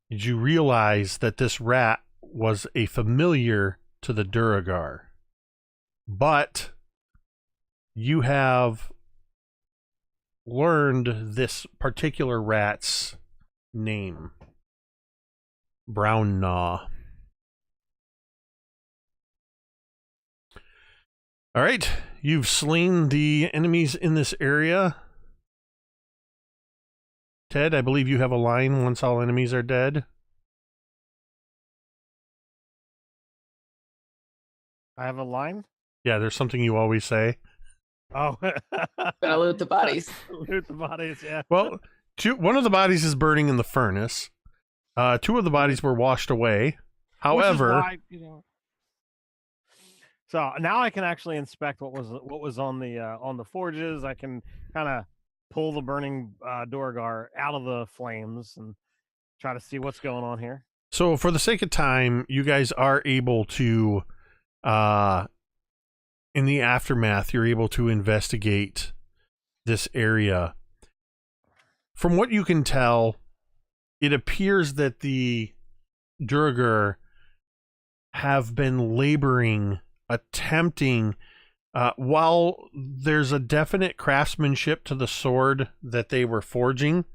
Did you realize that this rat was a familiar to the Durgar? But you have learned this particular rat's name. Brown Gnaw. All right, you've slain the enemies in this area. Ted, I believe you have a line once all enemies are dead. I have a line? Yeah, there's something you always say. Oh, Gotta loot the bodies. Loot the bodies, yeah. Well, one of the bodies is burning in the furnace. Two of the bodies were washed away. However, why, so now I can actually inspect what was on the forges. I can kind of pull the burning Thorgarn out of the flames and try to see what's going on here. so for the sake of time, you guys are able to, in the aftermath, you're able to investigate this area. From what you can tell, it appears that the Durgar have been laboring, attempting, while there's a definite craftsmanship to the sword that they were forging,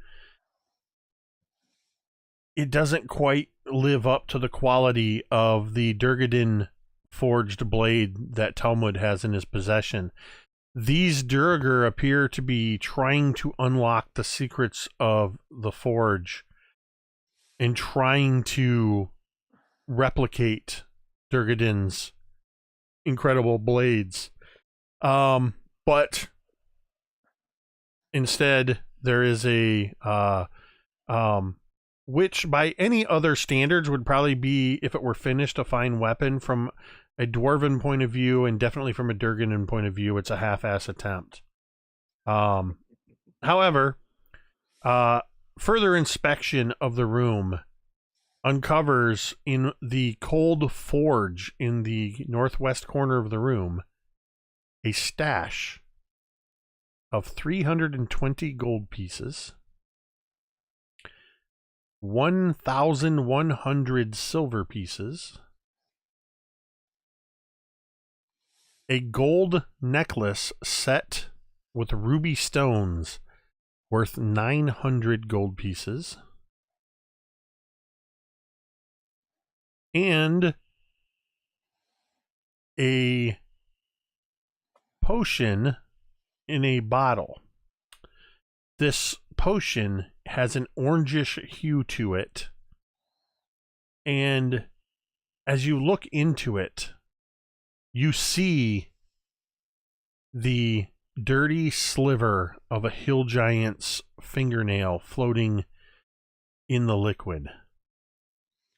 it doesn't quite live up to the quality of the Durgadin forged blade that Talmud has in his possession. These Durgar appear to be trying to unlock the secrets of the forge and trying to replicate Durgadin's incredible blades. But instead, there is a which by any other standards would probably be, if it were finished, a fine weapon. From a Dwarven point of view, and definitely from a Durganin point of view, it's a half-ass attempt. However, further inspection of the room uncovers in the cold forge in the northwest corner of the room a stash of 320 gold pieces, 1,100 silver pieces, a gold necklace set with ruby stones worth 900 gold pieces, and a potion in a bottle. This potion has an orangish hue to it, and as you look into it, you see the dirty sliver of a hill giant's fingernail floating in the liquid.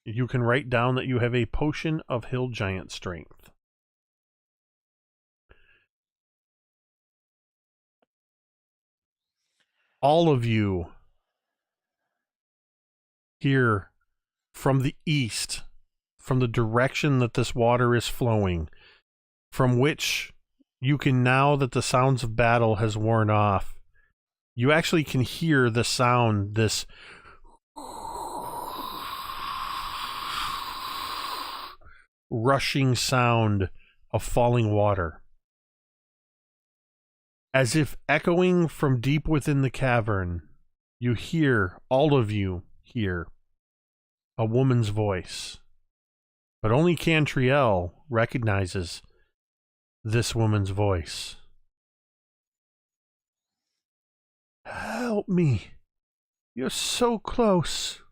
You can write down that you have a potion of hill giant strength. All of you here from the east, from the direction that this water is flowing, from which you can, now that the sounds of battle has worn off, you actually can hear the sound, this rushing sound of falling water. As if echoing from deep within the cavern, you hear, all of you hear, a woman's voice. But only Cantriel recognizes this woman's voice. Help me. You're so close.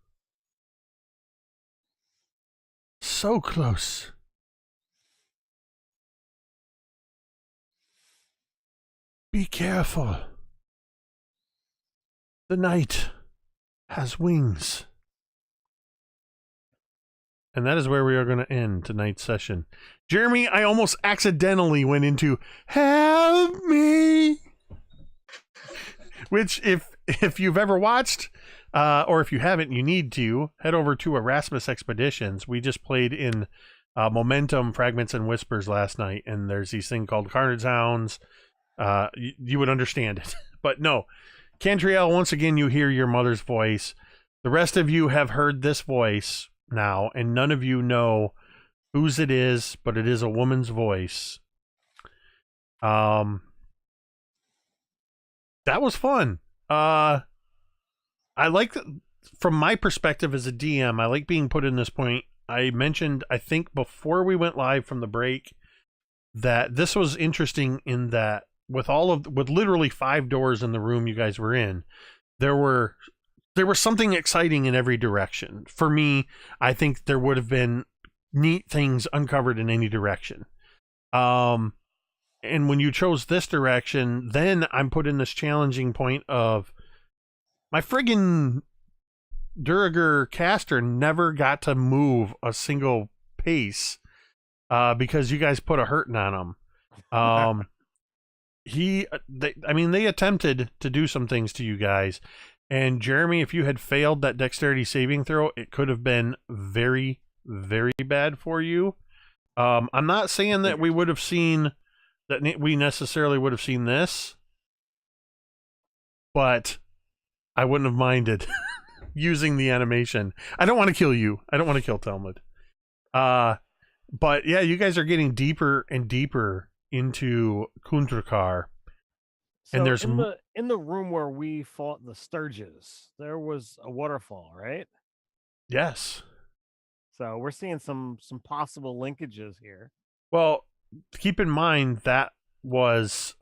So close. Be careful. The night has wings. And that is where we are going to end tonight's session. Jeremy, I almost accidentally went into help me, which if you've ever watched, or if you haven't, you need to head over to Erasmus Expeditions. We just played in Momentum, Fragments, and Whispers last night, and there's these thing called Carnage Hounds. You would understand it. But no, Cantriel, once again, you hear your mother's voice. The rest of you have heard this voice now, and none of you know whose it is, but it is a woman's voice. That was fun. I like, from my perspective as a DM, I like being put in this point. I mentioned, I think before we went live from the break, that this was interesting in that with literally 5 doors in the room you guys were in, there was something exciting in every direction. For me, I think there would have been neat things uncovered in any direction. And and when you chose this direction, then I'm put in this challenging point of my friggin' Durger caster never got to move a single pace because you guys put a hurting on him. They attempted to do some things to you guys, and Jeremy, if you had failed that dexterity saving throw, it could have been very, very bad for you. I'm not saying that we would have seen that we necessarily would have seen this, but I wouldn't have minded using the animation. I don't want to kill you. I don't want to kill Talmud. But yeah, you guys are getting deeper and deeper into Kundrakar. So And there's in the room where we fought the Sturges, there was a waterfall, right? Yes. So we're seeing some possible linkages here. Well, keep in mind that was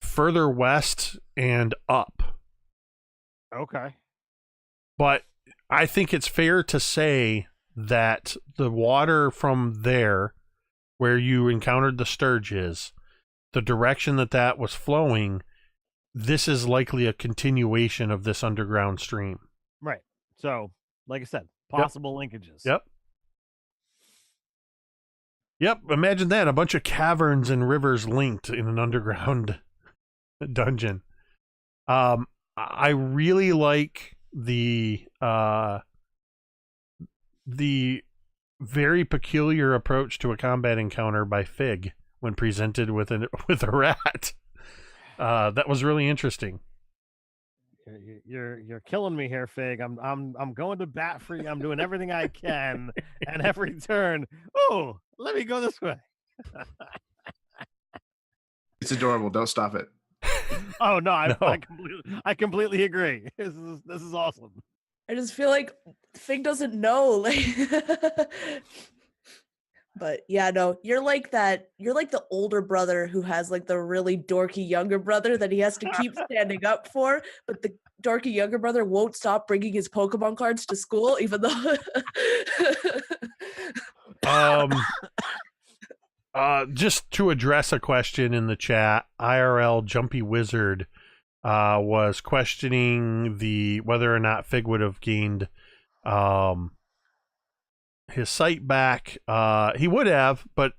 further west and up. Okay. But I think it's fair to say that the water from there, where you encountered the Sturges, the direction that was flowing, this is likely a continuation of this underground stream. Right. So, like I said, possible linkages. Yep. Imagine that. A bunch of caverns and rivers linked in an underground dungeon. I really like the very peculiar approach to a combat encounter by Fig when presented with a rat. That was really interesting. You're killing me here, Fig. I'm going to bat for you. I'm doing everything I can, and every turn, oh, let me go this way. It's adorable. Don't stop it. Oh no, No. I completely agree. This is awesome. I just feel like Fig doesn't know, like. But yeah, no, you're like that. You're like the older brother who has like the really dorky younger brother that he has to keep standing up for. But the dorky younger brother won't stop bringing his Pokemon cards to school, even though. Just to address a question in the chat, IRL Jumpy Wizard was questioning whether or not Fig would have gained his sight back. He would have, but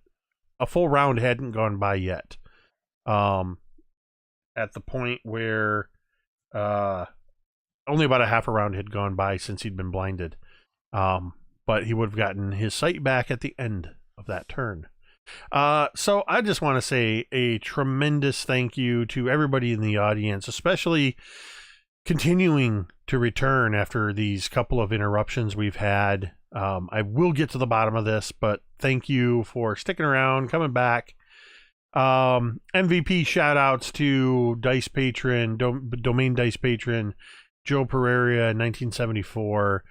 a full round hadn't gone by yet. At the point where only about a half a round had gone by since he'd been blinded. But he would have gotten his sight back at the end of that turn. So I just want to say a tremendous thank you to everybody in the audience, especially continuing to return after these couple of interruptions we've had. I will get to the bottom of this, but thank you for sticking around, coming back. MVP shout outs to Dice Patron, Domain Dice Patron, Joe Pereira in 1974,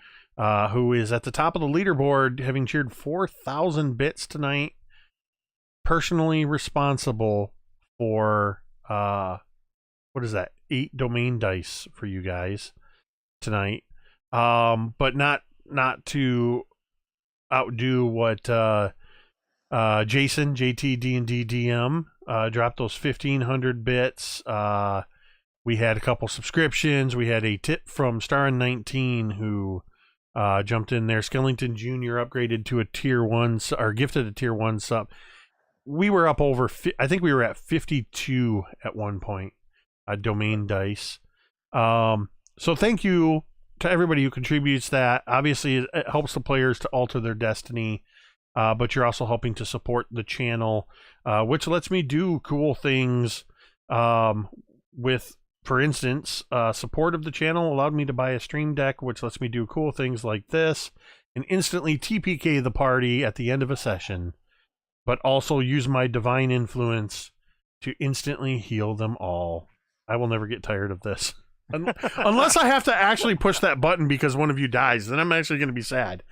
who is at the top of the leaderboard, having cheered 4,000 bits tonight. Personally responsible for, what is that? 8 domain dice for you guys tonight. But not to outdo what Jason, JT D&D DM, dropped those 1,500 bits. We had a couple subscriptions. We had a tip from Starin19 who jumped in there. Skellington Jr. upgraded to a tier 1, or gifted a tier 1 sub. We were up over, I think we were at 52 at one point, domain dice. So thank you to everybody who contributes that. Obviously, it helps the players to alter their destiny, but you're also helping to support the channel, which lets me do cool things with, for instance, support of the channel allowed me to buy a stream deck, which lets me do cool things like this and instantly TPK the party at the end of a session, but also use my divine influence to instantly heal them all. I will never get tired of this. Unless I have to actually push that button because one of you dies, then I'm actually going to be sad.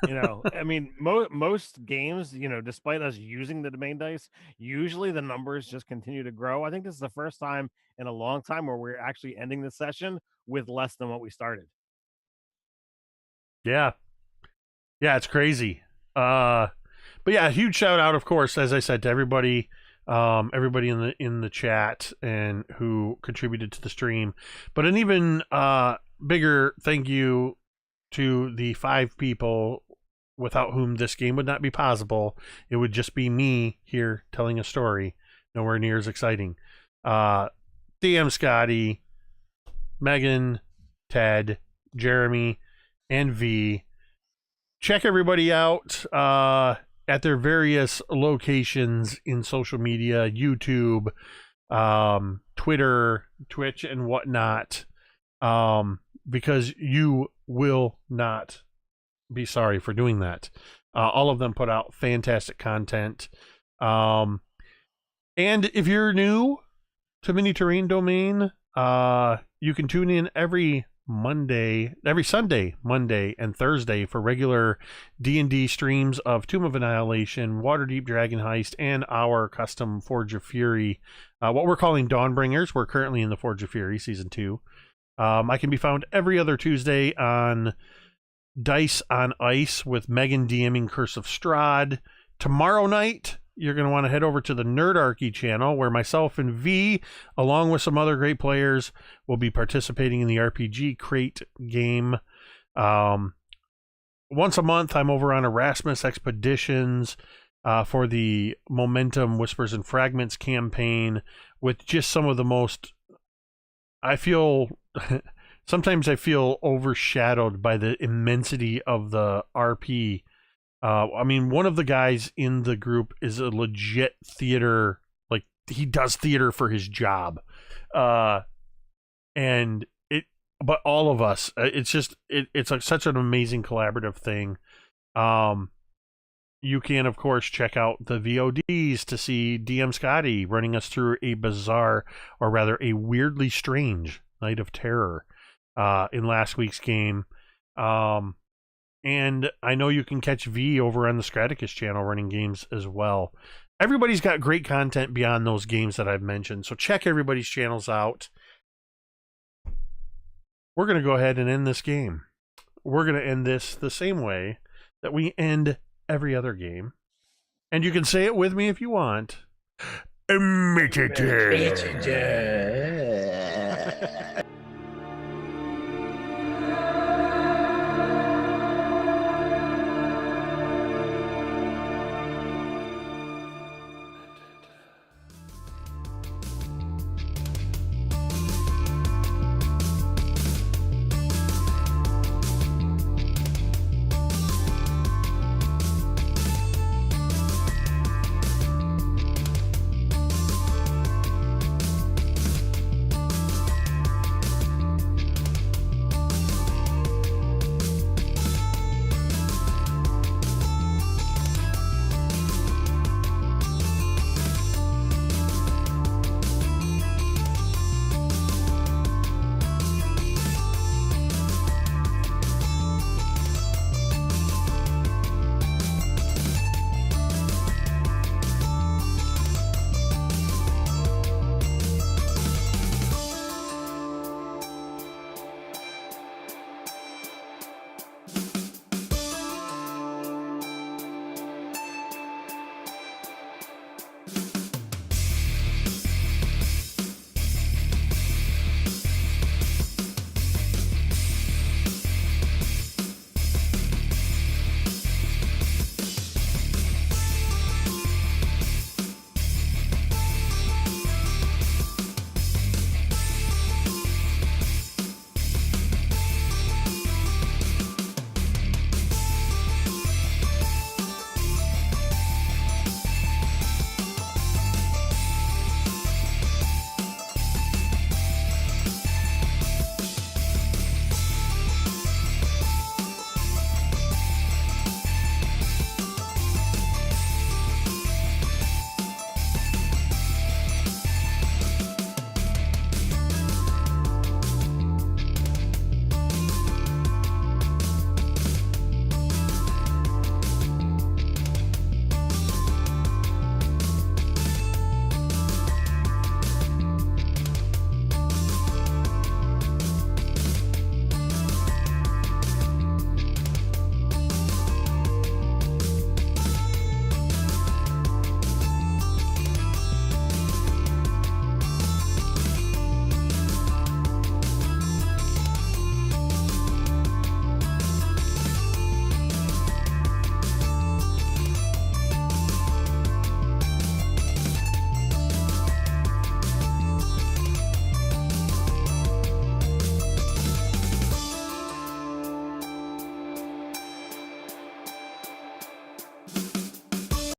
I mean, most games, despite us using the domain dice, usually the numbers just continue to grow. I think this is the first time in a long time where we're actually ending the session with less than what we started. Yeah, it's crazy. But yeah, huge shout out, of course, as I said, to everybody in the chat and who contributed to the stream. But an even bigger thank you to the 5 people without whom this game would not be possible. It would just be me here telling a story, nowhere near as exciting. DM Scotty, Megan, Ted, Jeremy, and V. Check everybody out at their various locations in social media, YouTube, Twitter, Twitch, and whatnot, because you will not be sorry for doing that. All of them put out fantastic content. And if you're new to Mini Terrain Domain, you can tune in every Sunday, Monday, and Thursday for regular D&D streams of Tomb of Annihilation, Waterdeep Dragon Heist, and our custom Forge of Fury, what we're calling Dawnbringers. We're currently in the Forge of Fury Season 2. I can be found every other Tuesday on Dice on Ice with Megan DMing Curse of Strahd. Tomorrow night, you're going to want to head over to the Nerdarchy channel, where myself and V, along with some other great players, will be participating in the RPG Crate game. Once a month, I'm over on Erasmus Expeditions for the Momentum Whispers and Fragments campaign, with just some of the most, sometimes I feel overshadowed by the immensity of the RP. I mean, one of the guys in the group is a legit theater, like he does theater for his job. But all of us, it's like such an amazing collaborative thing. You can, of course, check out the VODs to see DM Scotty running us through a bizarre, or rather a weirdly strange Night of Terror in last week's game. And I know you can catch V over on the Scraticus channel running games as well. Everybody's got great content beyond those games that I've mentioned, so check everybody's channels out. We're going to go ahead and end this game. We're going to end this the same way that we end every other game. And you can say it with me if you want. Mitator.